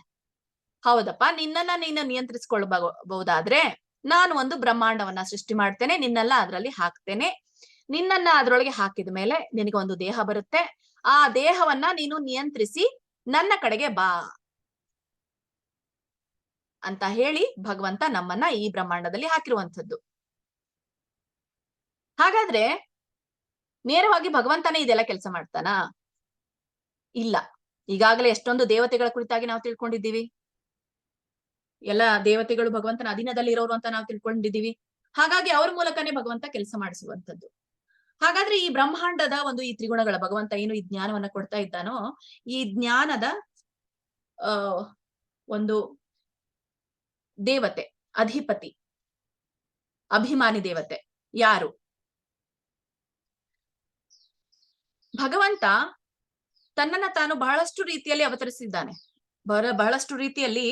ಹೌದಪ್ಪ, ನಿನ್ನನ್ನ ನೀನು ನಿಯಂತ್ರಿಸಿಕೊಳ್ಳಬಹುದಾದ್ರೆ ನಾನು ಒಂದು ಬ್ರಹ್ಮಾಂಡವನ್ನ ಸೃಷ್ಟಿ ಮಾಡ್ತೇನೆ, ನಿನ್ನೆಲ್ಲ ಅದ್ರಲ್ಲಿ ಹಾಕ್ತೇನೆ. ನಿನ್ನನ್ನ ಅದ್ರೊಳಗೆ ಹಾಕಿದ ಮೇಲೆ ನಿನಗೆ ಒಂದು ದೇಹ ಬರುತ್ತೆ. ಆ ದೇಹವನ್ನ ನೀನು ನಿಯಂತ್ರಿಸಿ ನನ್ನ ಕಡೆಗೆ ಬಾ ಅಂತ ಹೇಳಿ ಭಗವಂತ ನಮ್ಮನ್ನ ಈ ಬ್ರಹ್ಮಾಂಡದಲ್ಲಿ ಹಾಕಿರುವಂಥದ್ದು. ಹಾಗಾದ್ರೆ ನೇರವಾಗಿ ಭಗವಂತನೇ ಇದೆಲ್ಲ ಕೆಲಸ ಮಾಡ್ತಾನಾ? ಇಲ್ಲ. ಈಗಾಗಲೇ ಎಷ್ಟೊಂದು ದೇವತೆಗಳ ಕುರಿತಾಗಿ ನಾವು ತಿಳ್ಕೊಂಡಿದ್ದೀವಿ. ಎಲ್ಲ ದೇವತೆಗಳು ಭಗವಂತನ ಅಧೀನದಲ್ಲಿ ಇರೋರು ಅಂತ ನಾವು ತಿಳ್ಕೊಂಡಿದ್ದೀವಿ. ಹಾಗಾಗಿ ಅವ್ರ ಮೂಲಕನೇ ಭಗವಂತ ಕೆಲಸ ಮಾಡಿಸುವಂಥದ್ದು. ಹಾಗಾದ್ರೆ ಈ ಬ್ರಹ್ಮಾಂಡದ ಒಂದು ಈ ತ್ರಿಗುಣಗಳ ಭಗವಂತ ಏನು ಈ ಜ್ಞಾನವನ್ನ ಕೊಡ್ತಾ ಇದ್ದಾನೋ, ಈ ಜ್ಞಾನದ ಒಂದು ದೇವತೆ, ಅಧಿಪತಿ, ಅಭಿಮಾನಿ ದೇವತೆ ಯಾರು? ಭಗವಂತ ತನ್ನನ್ನ ತಾನು ಬಹಳಷ್ಟು ರೀತಿಯಲ್ಲಿ ಅವತರಿಸಿದ್ದಾನೆ, ಬಹಳಷ್ಟು ರೀತಿಯಲ್ಲಿ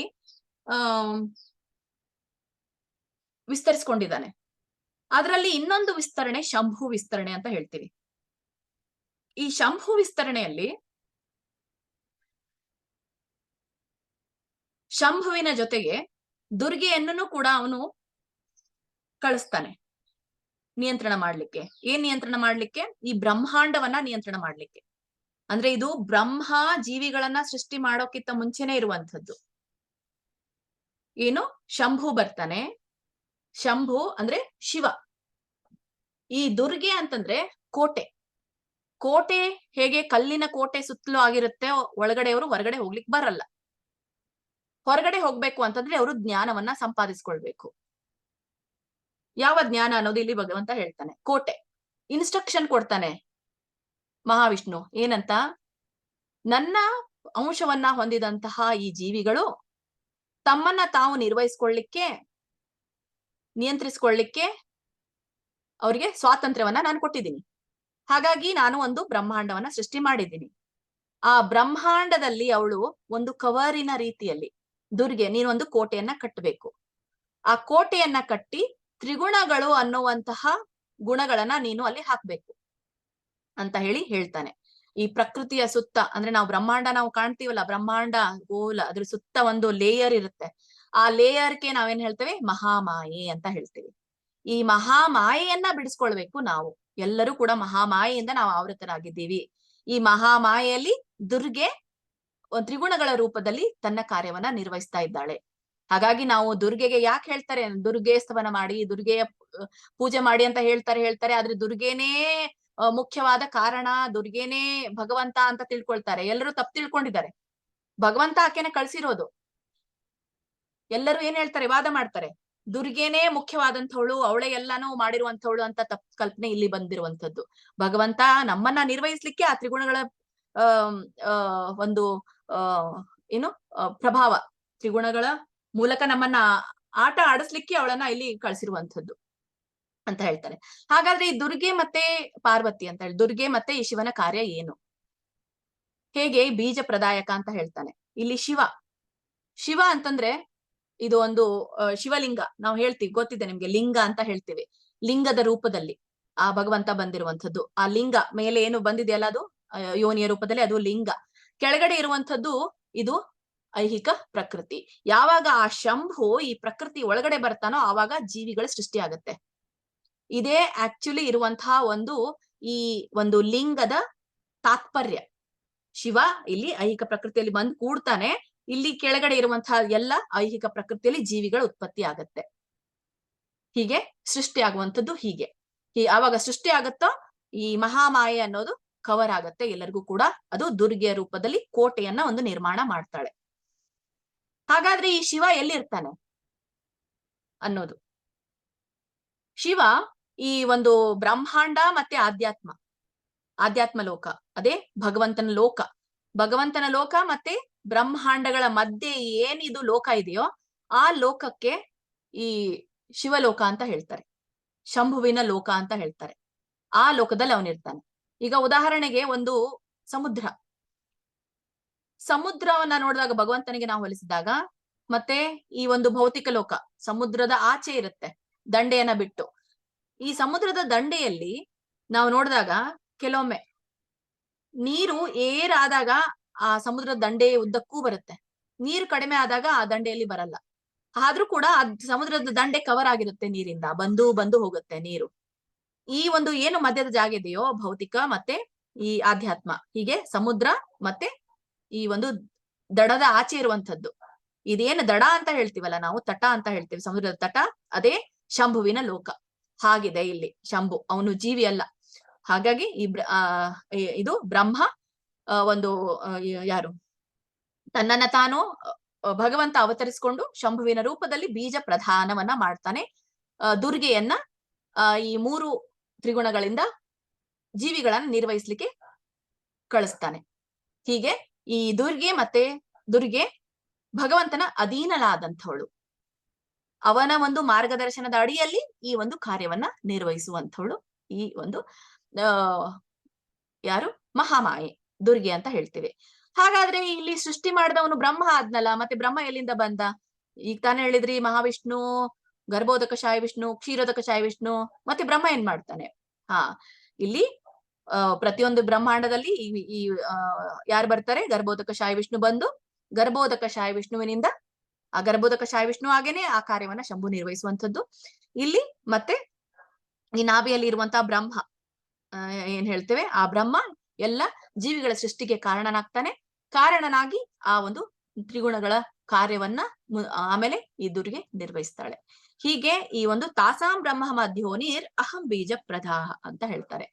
ವಿಸ್ತರಿಸಿಕೊಂಡಿದ್ದಾನೆ. ಅದರಲ್ಲಿ ಇನ್ನೊಂದು ವಿಸ್ತರಣೆ ಶಂಭು ವಿಸ್ತರಣೆ ಅಂತ ಹೇಳ್ತೀವಿ. ಈ ಶಂಭು ವಿಸ್ತರಣೆಯಲ್ಲಿ ಶಂಭುವಿನ ಜೊತೆಗೆ ದುರ್ಗೆಯನ್ನು ಕೂಡ ಅವನು ಕಳಿಸ್ತಾನೆ ನಿಯಂತ್ರಣ ಮಾಡ್ಲಿಕ್ಕೆ. ಏನ್ ನಿಯಂತ್ರಣ ಮಾಡ್ಲಿಕ್ಕೆ? ಈ ಬ್ರಹ್ಮಾಂಡವನ್ನ ನಿಯಂತ್ರಣ ಮಾಡ್ಲಿಕ್ಕೆ. ಅಂದ್ರೆ ಇದು ಬ್ರಹ್ಮ ಜೀವಿಗಳನ್ನ ಸೃಷ್ಟಿ ಮಾಡೋಕ್ಕಿಂತ ಮುಂಚೆನೆ ಇರುವಂಥದ್ದು. ಏನು? ಶಂಭು ಬರ್ತಾನೆ. ಶಂಭು ಅಂದ್ರೆ ಶಿವ. ಈ ದುರ್ಗೆ ಅಂತಂದ್ರೆ ಕೋಟೆ. ಕೋಟೆ ಹೇಗೆ ಕಲ್ಲಿನ ಕೋಟೆ ಸುತ್ತಲೂ ಆಗಿರುತ್ತೆ, ಒಳಗಡೆಯವರು ಹೊರಗಡೆ ಹೋಗ್ಲಿಕ್ಕೆ ಬರಲ್ಲ. ಹೊರಗಡೆ ಹೋಗ್ಬೇಕು ಅಂತಂದ್ರೆ ಅವರು ಜ್ಞಾನವನ್ನ ಸಂಪಾದಿಸ್ಕೊಳ್ಬೇಕು. ಯಾವ ಜ್ಞಾನ ಅನ್ನೋದು ಇಲ್ಲಿ ಭಗವಂತ ಹೇಳ್ತಾನೆ. ಕೋಟೆ ಇನ್ಸ್ಟ್ರಕ್ಷನ್ ಕೊಡ್ತಾನೆ ಮಹಾವಿಷ್ಣು ಏನಂತ, ನನ್ನ ಅಂಶವನ್ನ ಹೊಂದಿದಂತಹ ಈ ಜೀವಿಗಳು ತಮ್ಮನ್ನ ತಾವು ನಿರ್ವಹಿಸ್ಕೊಳ್ಳಿಕ್ಕೆ, ನಿಯಂತ್ರಿಸ್ಕೊಳ್ಳಿಕ್ಕೆ ಅವರಿಗೆ ಸ್ವಾತಂತ್ರ್ಯವನ್ನ ನಾನು ಕೊಟ್ಟಿದ್ದೀನಿ. ಹಾಗಾಗಿ ನಾನು ಒಂದು ಬ್ರಹ್ಮಾಂಡವನ್ನ ಸೃಷ್ಟಿ ಮಾಡಿದ್ದೀನಿ. ಆ ಬ್ರಹ್ಮಾಂಡದಲ್ಲಿ ಅವಳು ಒಂದು ಕವರಿನ ರೀತಿಯಲ್ಲಿ ದುರ್ಗೆ ನೀನೊಂದು ಕೋಟೆಯನ್ನ ಕಟ್ಟಬೇಕು. ಆ ಕೋಟೆಯನ್ನ ಕಟ್ಟಿ ತ್ರಿಗುಣಗಳು ಅನ್ನುವಂತಹ ಗುಣಗಳನ್ನ ನೀನು ಅಲ್ಲಿ ಹಾಕ್ಬೇಕು ಅಂತ ಹೇಳ್ತಾನೆ. ಈ ಪ್ರಕೃತಿಯ ಸುತ್ತ ಅಂದ್ರೆ ನಾವು ಬ್ರಹ್ಮಾಂಡ ನಾವು ಕಾಣ್ತೀವಲ್ಲ, ಬ್ರಹ್ಮಾಂಡ ಗೋಲ, ಅದ್ರ ಸುತ್ತ ಒಂದು ಲೇಯರ್ ಇರುತ್ತೆ. ಆ ಲೇಯರ್ಗೆ ನಾವೇನ್ ಹೇಳ್ತೇವೆ, ಮಹಾಮಾಯೆ ಅಂತ ಹೇಳ್ತೀವಿ. ಈ ಮಹಾಮಾಯೆಯನ್ನ ಬಿಡಿಸ್ಕೊಳ್ಬೇಕು ನಾವು ಎಲ್ಲರೂ ಕೂಡ. ಮಹಾಮಾಯೆಯಿಂದ ನಾವು ಆವೃತರಾಗಿದ್ದೀವಿ. ಈ ಮಹಾಮಾಯೆಯಲ್ಲಿ ದುರ್ಗೆ ತ್ರಿಗುಣಗಳ ರೂಪದಲ್ಲಿ ತನ್ನ ಕಾರ್ಯವನ್ನ ನಿರ್ವಹಿಸ್ತಾ ಇದ್ದಾಳೆ. ಹಾಗಾಗಿ ನಾವು ದುರ್ಗೆಗೆ ಯಾಕೆ ಹೇಳ್ತಾರೆ, ದುರ್ಗೆ ಸ್ತವನ ಮಾಡಿ, ದುರ್ಗೆಯ ಪೂಜೆ ಮಾಡಿ ಅಂತ ಹೇಳ್ತಾರೆ. ಆದ್ರೆ ದುರ್ಗೆನೇ ಮುಖ್ಯವಾದ ಕಾರಣ, ದುರ್ಗೆನೇ ಭಗವಂತ ಅಂತ ತಿಳ್ಕೊಳ್ತಾರೆ. ಎಲ್ಲರೂ ತಪ್ಪು ತಿಳ್ಕೊಂಡಿದ್ದಾರೆ. ಭಗವಂತ ಆಕೆನ ಕಳ್ಸಿರೋದು. ಎಲ್ಲರೂ ಏನ್ ಹೇಳ್ತಾರೆ, ವಾದ ಮಾಡ್ತಾರೆ, ದುರ್ಗೆನೇ ಮುಖ್ಯವಾದಂಥವಳು, ಅವಳೆ ಎಲ್ಲಾನು ಮಾಡಿರುವಂಥವಳು ಅಂತ ತಪ್ಪು ಕಲ್ಪನೆ ಇಲ್ಲಿ ಬಂದಿರುವಂತದ್ದು. ಭಗವಂತ ನಮ್ಮನ್ನ ನಿರ್ವಹಿಸ್ಲಿಕ್ಕೆ ಆ ತ್ರಿಗುಣಗಳ ಒಂದು ಏನು ಪ್ರಭಾವ, ತ್ರಿಗುಣಗಳ ಮೂಲಕ ನಮ್ಮನ್ನ ಆಟ ಆಡಿಸ್ಲಿಕ್ಕೆ ಅವಳನ್ನ ಇಲ್ಲಿ ಕಳ್ಸಿರುವಂತದ್ದು ಅಂತ ಹೇಳ್ತಾರೆ. ಹಾಗಾದ್ರೆ ಈ ದುರ್ಗೆ ಮತ್ತೆ ಪಾರ್ವತಿ ಅಂತ ಹೇಳಿ, ದುರ್ಗೆ ಮತ್ತೆ ಈ ಶಿವನ ಕಾರ್ಯ ಏನು, ಹೇಗೆ ಬೀಜ ಪ್ರದಾಯಕ ಅಂತ ಹೇಳ್ತಾನೆ. ಇಲ್ಲಿ ಶಿವ ಅಂತಂದ್ರೆ ಇದು ಒಂದು ಶಿವಲಿಂಗ ನಾವು ಹೇಳ್ತೀವಿ, ಗೊತ್ತಿದೆ ನಿಮ್ಗೆ, ಲಿಂಗ ಅಂತ ಹೇಳ್ತೀವಿ. ಲಿಂಗದ ರೂಪದಲ್ಲಿ ಆ ಭಗವಂತ ಬಂದಿರುವಂತದ್ದು. ಆ ಲಿಂಗ ಮೇಲೆ ಏನು ಬಂದಿದೆಯಲ್ಲ ಅದು ಯೋನಿಯ ರೂಪದಲ್ಲಿ, ಅದು ಲಿಂಗ. ಕೆಳಗಡೆ ಇರುವಂತದ್ದು ಇದು ಐಹಿಕ ಪ್ರಕೃತಿ. ಯಾವಾಗ ಆ ಶಂಭು ಈ ಪ್ರಕೃತಿ ಒಳಗಡೆ ಬರ್ತಾನೋ ಆವಾಗ ಜೀವಿಗಳ ಸೃಷ್ಟಿ ಆಗತ್ತೆ. ಇದೇ ಆಕ್ಚುಲಿ ಇರುವಂತಹ ಈ ಒಂದು ಲಿಂಗದ ತಾತ್ಪರ್ಯ. ಶಿವ ಇಲ್ಲಿ ಐಹಿಕ ಪ್ರಕೃತಿಯಲ್ಲಿ ಬಂದು ಕೂಡ್ತಾನೆ, ಇಲ್ಲಿ ಕೆಳಗಡೆ ಇರುವಂತಹ ಎಲ್ಲ ಐಹಿಕ ಪ್ರಕೃತಿಯಲ್ಲಿ ಜೀವಿಗಳ ಉತ್ಪತ್ತಿ ಆಗತ್ತೆ. ಹೀಗೆ ಸೃಷ್ಟಿ ಆಗುವಂಥದ್ದು. ಹೀಗೆ ಆವಾಗ ಸೃಷ್ಟಿ ಆಗತ್ತೋ ಈ ಮಹಾಮಾಯೆ ಅನ್ನೋದು ಕವರ್ ಆಗತ್ತೆ ಎಲ್ಲರಿಗೂ ಕೂಡ. ಅದು ದುರ್ಗೆಯ ರೂಪದಲ್ಲಿ ಕೋಟೆಯನ್ನ ಒಂದು ನಿರ್ಮಾಣ ಮಾಡ್ತಾಳೆ. ಹಾಗಾದ್ರೆ ಈ ಶಿವ ಎಲ್ಲಿರ್ತಾನೆ ಅನ್ನೋದು, ಶಿವ ಈ ಒಂದು ಬ್ರಹ್ಮಾಂಡ ಮತ್ತೆ ಆಧ್ಯಾತ್ಮ ಲೋಕ, ಅದೇ ಭಗವಂತನ ಲೋಕ. ಭಗವಂತನ ಲೋಕ ಮತ್ತೆ ಬ್ರಹ್ಮಾಂಡಗಳ ಮಧ್ಯೆ ಏನಿದು ಲೋಕ ಇದೆಯೋ ಆ ಲೋಕಕ್ಕೆ ಈ ಶಿವಲೋಕ ಅಂತ ಹೇಳ್ತಾರೆ, ಶಂಭುವಿನ ಲೋಕ ಅಂತ ಹೇಳ್ತಾರೆ. ಆ ಲೋಕದಲ್ಲಿ ಅವನಿರ್ತಾನೆ. ಈಗ ಉದಾಹರಣೆಗೆ ಒಂದು ಸಮುದ್ರವನ್ನ ನೋಡಿದಾಗ ಭಗವಂತನಿಗೆ ನಾವು ಹೋಲಿಸಿದಾಗ, ಮತ್ತೆ ಈ ಒಂದು ಭೌತಿಕ ಲೋಕ ಸಮುದ್ರದ ಆಚೆ ಇರುತ್ತೆ ದಂಡೆಯನ್ನ ಬಿಟ್ಟು. ಈ ಸಮುದ್ರದ ದಂಡೆಯಲ್ಲಿ ನಾವು ನೋಡಿದಾಗ ಕೆಲವೊಮ್ಮೆ ನೀರು ಏರಾದಾಗ ಆ ಸಮುದ್ರದ ದಂಡೆ ಉದ್ದಕ್ಕೂ ಬರುತ್ತೆ, ನೀರು ಕಡಿಮೆ ಆದಾಗ ಆ ದಂಡೆಯಲ್ಲಿ ಬರಲ್ಲ. ಆದ್ರೂ ಕೂಡ ಸಮುದ್ರದ ದಂಡೆ ಕವರ್ ಆಗಿರುತ್ತೆ ನೀರಿಂದ, ಬಂದು ಹೋಗುತ್ತೆ ನೀರು. ಈ ಒಂದು ಏನು ಮಧ್ಯದ ಜಾಗ ಇದೆಯೋ ಭೌತಿಕ ಮತ್ತೆ ಈ ಆಧ್ಯಾತ್ಮ, ಹೀಗೆ ಸಮುದ್ರ ಮತ್ತೆ ಈ ಒಂದು ದಡದ ಆಚೆ ಇರುವಂತದ್ದು, ಇದೇನು ದಡ ಅಂತ ಹೇಳ್ತೀವಲ್ಲ ನಾವು, ತಟ ಅಂತ ಹೇಳ್ತೀವಿ, ಸಮುದ್ರದ ತಟ, ಅದೇ ಶಂಭುವಿನ ಲೋಕ. ಹಾಗಿದೆ ಇಲ್ಲಿ ಶಂಭು, ಅವನು ಜೀವಿ ಅಲ್ಲ. ಹಾಗಾಗಿ ಇದು ಬ್ರಹ್ಮ ಒಂದು ಯಾರು ತನ್ನನ್ನ ತಾನು ಭಗವಂತ ಅವತರಿಸಿಕೊಂಡು ಶಂಭುವಿನ ರೂಪದಲ್ಲಿ ಬೀಜ ಪ್ರಧಾನವನ್ನ ಮಾಡ್ತಾನೆ. ದುರ್ಗೆಯನ್ನ ಈ 3 ತ್ರಿಗುಣಗಳಿಂದ ಜೀವಿಗಳನ್ನ ನಿರ್ವಹಿಸ್ಲಿಕ್ಕೆ ಕಳಿಸ್ತಾನೆ. ಹೀಗೆ ಈ ದುರ್ಗೆ ಭಗವಂತನ ಅಧೀನಲಾದಂಥವಳು, ಅವನ ಒಂದು ಮಾರ್ಗದರ್ಶನದ ಅಡಿಯಲ್ಲಿ ಈ ಒಂದು ಕಾರ್ಯವನ್ನ ನಿರ್ವಹಿಸುವಂಥವಳು ಈ ಒಂದು ಯಾರು ಮಹಾಮಾಯೆ, ದುರ್ಗೆ ಅಂತ ಹೇಳ್ತೀವಿ. ಹಾಗಾದ್ರೆ ಇಲ್ಲಿ ಸೃಷ್ಟಿ ಮಾಡಿದವನು ಬ್ರಹ್ಮ ಆದ್ನಲ್ಲ, ಮತ್ತೆ ಬ್ರಹ್ಮ ಎಲ್ಲಿಂದ ಬಂದ? ಈಗ ತಾನೇ ಹೇಳಿದ್ರಿ, ಮಹಾವಿಷ್ಣು, ಗರ್ಭೋದಕ ಶಾಯ ವಿಷ್ಣು, ಕ್ಷೀರೋದಕ ಶಾಯ ವಿಷ್ಣು, ಮತ್ತೆ ಬ್ರಹ್ಮ ಏನ್ ಮಾಡ್ತಾನೆ? ಇಲ್ಲಿ ಪ್ರತಿಯೊಂದು ಬ್ರಹ್ಮಾಂಡದಲ್ಲಿ ಈ ಯಾರು ಬರ್ತಾರೆ? ಗರ್ಭೋದಕ ಶಾಯ ವಿಷ್ಣು ಬಂದು ಗರ್ಭೋದಕ ಶಾಯ ವಿಷ್ಣುವಿನಿಂದ ಆ ಗರ್ಭೋದಕ ಶಾಯ ವಿಷ್ಣು ಆಗೇನೆ ಆ ಕಾರ್ಯವನ್ನ ಶಂಭು ನಿರ್ವಹಿಸುವಂಥದ್ದು. ಇಲ್ಲಿ ಮತ್ತೆ ಈ ನಾಭಿಯಲ್ಲಿ ಇರುವಂತಹ ಬ್ರಹ್ಮ ಏನ್ ಹೇಳ್ತೇವೆ, ಆ ಬ್ರಹ್ಮ ಎಲ್ಲ ಜೀವಿಗಳ ಸೃಷ್ಟಿಗೆ ಕಾರಣನಾಗಿ ಆ ಒಂದು ತ್ರಿಗುಣಗಳ ಕಾರ್ಯವನ್ನ ಆಮೇಲೆ ಈ ದುರ್ಗೆ ನಿರ್ವಹಿಸ್ತಾಳೆ. ಹೀಗೆ ಈ ಒಂದು ತಾಸಾಂ ಬ್ರಹ್ಮ ಮಧ್ಯೋನಿರ್ ಅಹಂ ಬೀಜ ಪ್ರದಾಹ ಅಂತ ಹೇಳ್ತಾರೆ.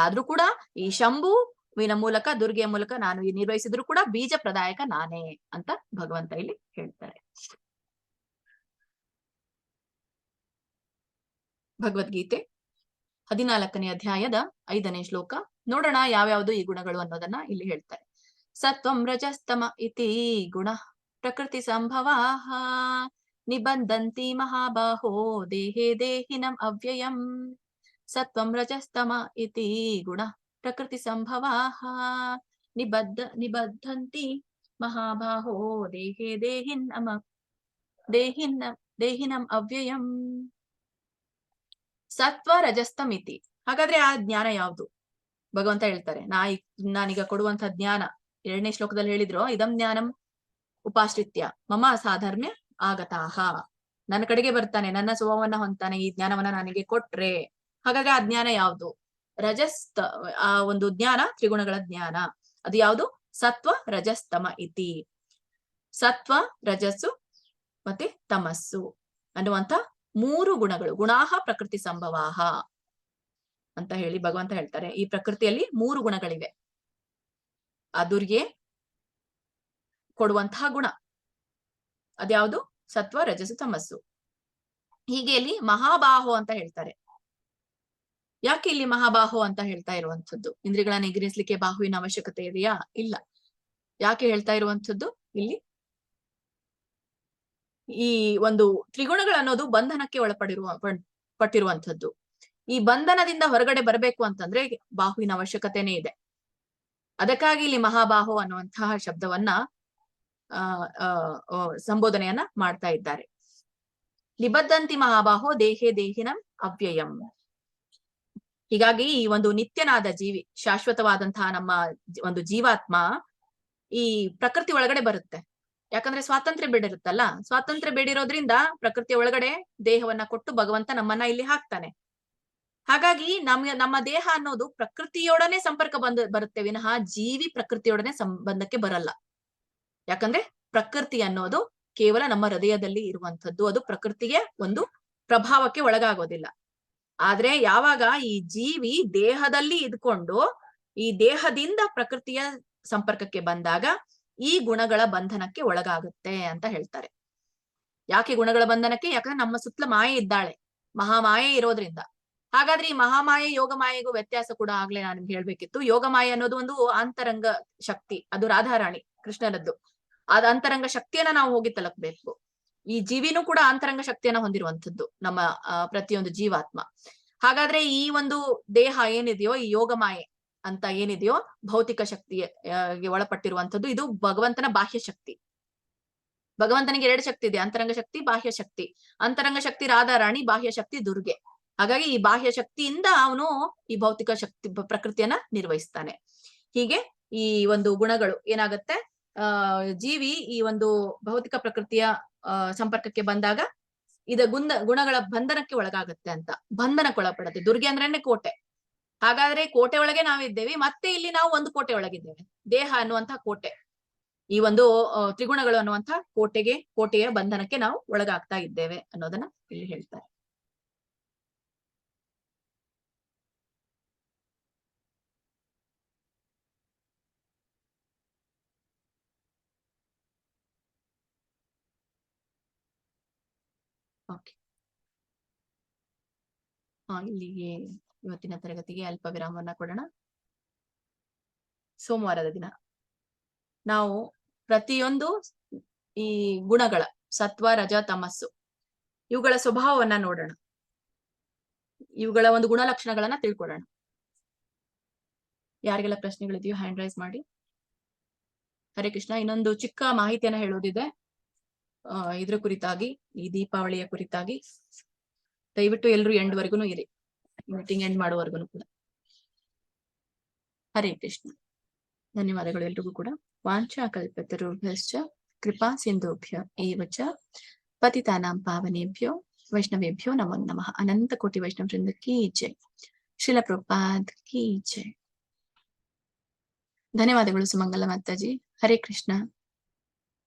ಆದ್ರೂ ಕೂಡ ಈ ಶಂಭುವಿನ ಮೂಲಕ, ದುರ್ಗೆಯ ಮೂಲಕ ನಾನು ನಿರ್ವಹಿಸಿದ್ರು ಕೂಡ ಬೀಜ ಪ್ರದಾಯಕ ನಾನೇ ಅಂತ ಭಗವಂತ ಇಲ್ಲಿ ಹೇಳ್ತಾರೆ. ಭಗವದ್ಗೀತೆ 14ನೇ ಅಧ್ಯಾಯದ 5ನೇ ಶ್ಲೋಕ. ನೋಡೋಣ ಯಾವ್ಯಾವ್ದು ಈ ಗುಣಗಳು ಅನ್ನೋದನ್ನ ಇಲ್ಲಿ ಹೇಳ್ತಾರೆ. ಸತ್ವಂ ರಜಸ್ತಮ ಇತಿ ಗುಣ ಪ್ರಕೃತಿ ಸಂಭವಾಃ ನಿಬಂಧಂತಿ ಮಹಾಬಾಹೋ ದೇಹೇ ದೇಹಿನಂ ಅವ್ಯಯಂ. ಸತ್ವಂ ರಜಸ್ತಮ ಇತಿ ಗುಣ ಪ್ರಕೃತಿ ಸಂಭವಾಃ ನಿಬದ್ಧಂತಿ ಮಹಾಬಾಹೋ ದೇಹೇ ದೇಹಿನಂ ಅವ್ಯಯಂ. ಸತ್ವ ರಜಸ್ತಂ ಇತಿ. ಹಾಗಾದ್ರೆ ಆ ಜ್ಞಾನ ಯಾವುದು? ಭಗವಂತ ಹೇಳ್ತಾರೆ, ನಾನೀಗ ಕೊಡುವಂತಹ ಜ್ಞಾನ 2ನೇ ಶ್ಲೋಕದಲ್ಲಿ ಹೇಳಿದ್ರು, ಇದಂ ಜ್ಞಾನಂ ಉಪಾಶ್ರಿತ್ಯ ಮಮ ಸಾಧರ್ಮ್ಯ ಆಗತಾಹ. ನನ್ನ ಕಡೆಗೆ ಬರ್ತಾನೆ, ನನ್ನ ಸ್ವಭಾವವನ್ನ ಹೊಂತಾನೆ, ಈ ಜ್ಞಾನವನ್ನ ನನಗೆ ಕೊಟ್ರೆ. ಹಾಗಾದ್ರೆ ಆ ಜ್ಞಾನ ಯಾವುದು? ಆ ಒಂದು ಜ್ಞಾನ ತ್ರಿಗುಣಗಳ ಜ್ಞಾನ. ಅದು ಯಾವುದು? ಸತ್ವ ರಜಸ್ತಮ ಇತಿ. ಸತ್ವ, ರಜಸ್ಸು ಮತ್ತೆ ತಮಸ್ಸು ಅನ್ನುವಂತ 3 ಗುಣಗಳು. ಗುಣಾಹ ಪ್ರಕೃತಿ ಸಂಭವಾಹ ಅಂತ ಹೇಳಿ ಭಗವಂತ ಹೇಳ್ತಾರೆ. ಈ ಪ್ರಕೃತಿಯಲ್ಲಿ 3 ಗುಣಗಳಿವೆ. ಅದುರ್ಗೆ ಕೊಡುವಂತಹ ಗುಣ ಅದ್ಯಾವುದು? ಸತ್ವ, ರಜಸ್ಸು, ತಮಸ್ಸು. ಹೀಗೆ ಇಲ್ಲಿ ಮಹಾಬಾಹೋ ಅಂತ ಹೇಳ್ತಾರೆ. ಯಾಕೆ ಇಲ್ಲಿ ಮಹಾಬಾಹೋ ಅಂತ ಹೇಳ್ತಾ ಇರುವಂತದ್ದು? ಇಂದ್ರಿಯಗಳನ್ನ ನಿಗ್ರಹಿಸ್ಲಿಕ್ಕೆ ಬಾಹುವಿನ ಅವಶ್ಯಕತೆ ಇದೆಯಾ? ಇಲ್ಲ. ಯಾಕೆ ಹೇಳ್ತಾ ಇರುವಂತದ್ದು ಇಲ್ಲಿ? ಈ ಒಂದು ತ್ರಿಗುಣಗಳು ಅನ್ನೋದು ಬಂಧನಕ್ಕೆ ಪಟ್ಟಿರುವಂತದ್ದು. ಈ ಬಂಧನದಿಂದ ಹೊರಗಡೆ ಬರಬೇಕು ಅಂತಂದ್ರೆ ಬಾಹುವಿನ ಅವಶ್ಯಕತೆನೇ ಇದೆ. ಅದಕ್ಕಾಗಿ ಇಲ್ಲಿ ಮಹಾಬಾಹೋ ಅನ್ನುವಂತಹ ಶಬ್ದವನ್ನ ಸಂಬೋಧನೆಯನ್ನ ಮಾಡ್ತಾ ಇದ್ದಾರೆ. ನಿಬದ್ಧಂತಿ ಮಹಾಬಾಹೋ ದೇಹೇ ದೇಹಿನಂ ಅವ್ಯಯಂ. ಹೀಗಾಗಿ ಈ ಒಂದು ನಿತ್ಯನಾದ ಜೀವಿ, ಶಾಶ್ವತವಾದಂತಹ ನಮ್ಮ ಒಂದು ಜೀವಾತ್ಮ ಈ ಪ್ರಕೃತಿ ಒಳಗಡೆ ಬರುತ್ತೆ. ಯಾಕಂದ್ರೆ ಸ್ವಾತಂತ್ರ್ಯ ಬೇಡಿರುತ್ತಲ್ಲ, ಸ್ವಾತಂತ್ರ್ಯ ಬೇಡಿರೋದ್ರಿಂದ ಪ್ರಕೃತಿಯ ಒಳಗಡೆ ದೇಹವನ್ನ ಕೊಟ್ಟು ಭಗವಂತ ನಮ್ಮನ್ನ ಇಲ್ಲಿ ಹಾಕ್ತಾನೆ. ಹಾಗಾಗಿ ನಮ್ಮ ದೇಹ ಅನ್ನೋದು ಪ್ರಕೃತಿಯೊಡನೆ ಸಂಪರ್ಕ ಬರುತ್ತೆ ವಿನಃ ಜೀವಿ ಪ್ರಕೃತಿಯೊಡನೆ ಸಂಬಂಧಕ್ಕೆ ಬರಲ್ಲ. ಯಾಕಂದ್ರೆ ಪ್ರಕೃತಿ ಅನ್ನೋದು ಕೇವಲ ನಮ್ಮ ಹೃದಯದಲ್ಲಿ ಇರುವಂತದ್ದು. ಅದು ಪ್ರಕೃತಿಗೆ ಒಂದು ಪ್ರಭಾವಕ್ಕೆ ಒಳಗಾಗೋದಿಲ್ಲ. ಆದ್ರೆ ಯಾವಾಗ ಈ ಜೀವಿ ದೇಹದಲ್ಲಿ ಇದ್ಕೊಂಡು ಈ ದೇಹದಿಂದ ಪ್ರಕೃತಿಯ ಸಂಪರ್ಕಕ್ಕೆ ಬಂದಾಗ ಈ ಗುಣಗಳ ಬಂಧನಕ್ಕೆ ಒಳಗಾಗುತ್ತೆ ಅಂತ ಹೇಳ್ತಾರೆ. ಯಾಕೆ ಗುಣಗಳ ಬಂಧನಕ್ಕೆ? ಯಾಕಂದ್ರೆ ನಮ್ಮ ಸುತ್ತಲ ಮಾಯೆ ಇದ್ದಾಳೆ, ಮಹಾಮಾಯೆ ಇರೋದ್ರಿಂದ. ಹಾಗಾದ್ರೆ ಈ ಮಹಾಮಾಯೆ ಯೋಗ ಮಾಯೆಗೂ ವ್ಯತ್ಯಾಸ ಕೂಡ ಆಗ್ಲೇ ನಾನು ನಿಮ್ಗೆ ಹೇಳ್ಬೇಕಿತ್ತು. ಯೋಗ ಮಾಯೆ ಅನ್ನೋದು ಒಂದು ಅಂತರಂಗ ಶಕ್ತಿ, ಅದು ರಾಧಾರಾಣಿ ಕೃಷ್ಣನದ್ದು. ಅದ ಅಂತರಂಗ ಶಕ್ತಿಯನ್ನ ನಾವು ಹೋಗಿ ತಲುಪಬೇಕು. ಈ ಜೀವಿನೂ ಕೂಡ ಅಂತರಂಗ ಶಕ್ತಿಯನ್ನ ಹೊಂದಿರುವಂತದ್ದು ನಮ್ಮ ಪ್ರತಿಯೊಂದು ಜೀವಾತ್ಮ. ಹಾಗಾದ್ರೆ ಈ ಒಂದು ದೇಹ ಏನಿದೆಯೋ, ಈ ಯೋಗ ಮಾಯೆ ಅಂತ ಏನಿದೆಯೋ, ಭೌತಿಕ ಶಕ್ತಿಗೆ ಒಳಪಟ್ಟಿರುವಂತದ್ದು, ಇದು ಭಗವಂತನ ಬಾಹ್ಯ ಶಕ್ತಿ. ಭಗವಂತನಿಗೆ 2 ಶಕ್ತಿ ಇದೆ, ಅಂತರಂಗ ಶಕ್ತಿ, ಬಾಹ್ಯ ಶಕ್ತಿ. ಅಂತರಂಗ ಶಕ್ತಿ ರಾಧಾರಾಣಿ, ಬಾಹ್ಯ ಶಕ್ತಿ ದುರ್ಗೆ. ಹಾಗಾಗಿ ಈ ಬಾಹ್ಯ ಶಕ್ತಿಯಿಂದ ಅವನು ಈ ಭೌತಿಕ ಶಕ್ತಿ ಪ್ರಕೃತಿಯನ್ನ ನಿರ್ವಹಿಸ್ತಾನೆ. ಹೀಗೆ ಈ ಒಂದು ಗುಣಗಳು ಏನಾಗತ್ತೆ, ಜೀವಿ ಈ ಒಂದು ಭೌತಿಕ ಪ್ರಕೃತಿಯ ಸಂಪರ್ಕಕ್ಕೆ ಬಂದಾಗ ಗುಣಗಳ ಬಂಧನಕ್ಕೆ ಒಳಗಾಗತ್ತೆ ಅಂತ. ಬಂಧನಕ್ಕೆ ಒಳಪಡತ್ತೆ. ದುರ್ಗೆ ಅಂದ್ರೇನೆ ಕೋಟೆ. ಹಾಗಾದ್ರೆ ಕೋಟೆ ಒಳಗೆ ನಾವಿದ್ದೇವೆ, ಮತ್ತೆ ಇಲ್ಲಿ ನಾವು ಒಂದು ಕೋಟೆ ಒಳಗಿದ್ದೇವೆ. ದೇಹ ಅನ್ನುವಂತಹ ಕೋಟೆ, ಈ ಒಂದು ತ್ರಿಗುಣಗಳು ಅನ್ನುವಂತಹ ಕೋಟೆಯ ಬಂಧನಕ್ಕೆ ನಾವು ಒಳಗಾಗ್ತಾ ಇದ್ದೇವೆ ಅನ್ನೋದನ್ನ ಇಲ್ಲಿ ಹೇಳ್ತಾರೆ. ಓಕೆ, ಇಲ್ಲಿಗೆ ಇವತ್ತಿನ ತರಗತಿಗೆ ಅಲ್ಪ ವಿರಾಮವನ್ನ ಕೊಡೋಣ. ಸೋಮವಾರದ ದಿನ ನಾವು ಪ್ರತಿಯೊಂದು ಈ ಗುಣಗಳ ಸತ್ವ, ರಜ, ತಮಸ್ಸು ಇವುಗಳ ಸ್ವಭಾವವನ್ನ ನೋಡೋಣ. ಇವುಗಳ ಒಂದು ಗುಣಲಕ್ಷಣಗಳನ್ನ ತಿಳ್ಕೊಳ್ಳೋಣ. ಯಾರಿಗೆಲ್ಲ ಪ್ರಶ್ನೆಗಳಿದೆಯೋ ಹ್ಯಾಂಡ್ ರೈಸ್ ಮಾಡಿ. ಹರೇ ಕೃಷ್ಣ. ಇನ್ನೊಂದು ಚಿಕ್ಕ ಮಾಹಿತಿಯನ್ನ ಹೇಳೋದಿದೆ ಇದ್ರ ಕುರಿತಾಗಿ, ಈ ದೀಪಾವಳಿಯ ಕುರಿತಾಗಿ. ದಯವಿಟ್ಟು ಎಲ್ರು ಎಂಡ್ ವರ್ಗುನು ಇರಿ, ಮೀಟಿಂಗ್ ಎಂಡ್ ಮಾಡುವವರೆಗೂ ಕೂಡ. ಹರೇ ಕೃಷ್ಣ. ಧನ್ಯವಾದಗಳು ಎಲ್ರಿಗೂ ಕೂಡ. ವಾಂಛಾ ಕಲ್ಪತರುಭ್ಯಶ್ಚ ಕೃಪಾ ಸಿಂಧುಭ್ಯ ಏವ ಚ ಪತಿತಾನಾಂ ಪಾವನೇಭ್ಯೋ ವೈಷ್ಣವೇಭ್ಯೋ ನಮೋ ನಮಃ. ಅನಂತ ಕೋಟಿ ವೈಷ್ಣವ ವೃಂದ ಕೀ ಜೈ. ಶ್ರೀಲ ಪ್ರಭುಪಾದ್ ಕೀ ಜೈ. ಧನ್ಯವಾದಗಳು ಸುಮಂಗಲ ಮಾತಾಜಿ. ಹರೇ ಕೃಷ್ಣ.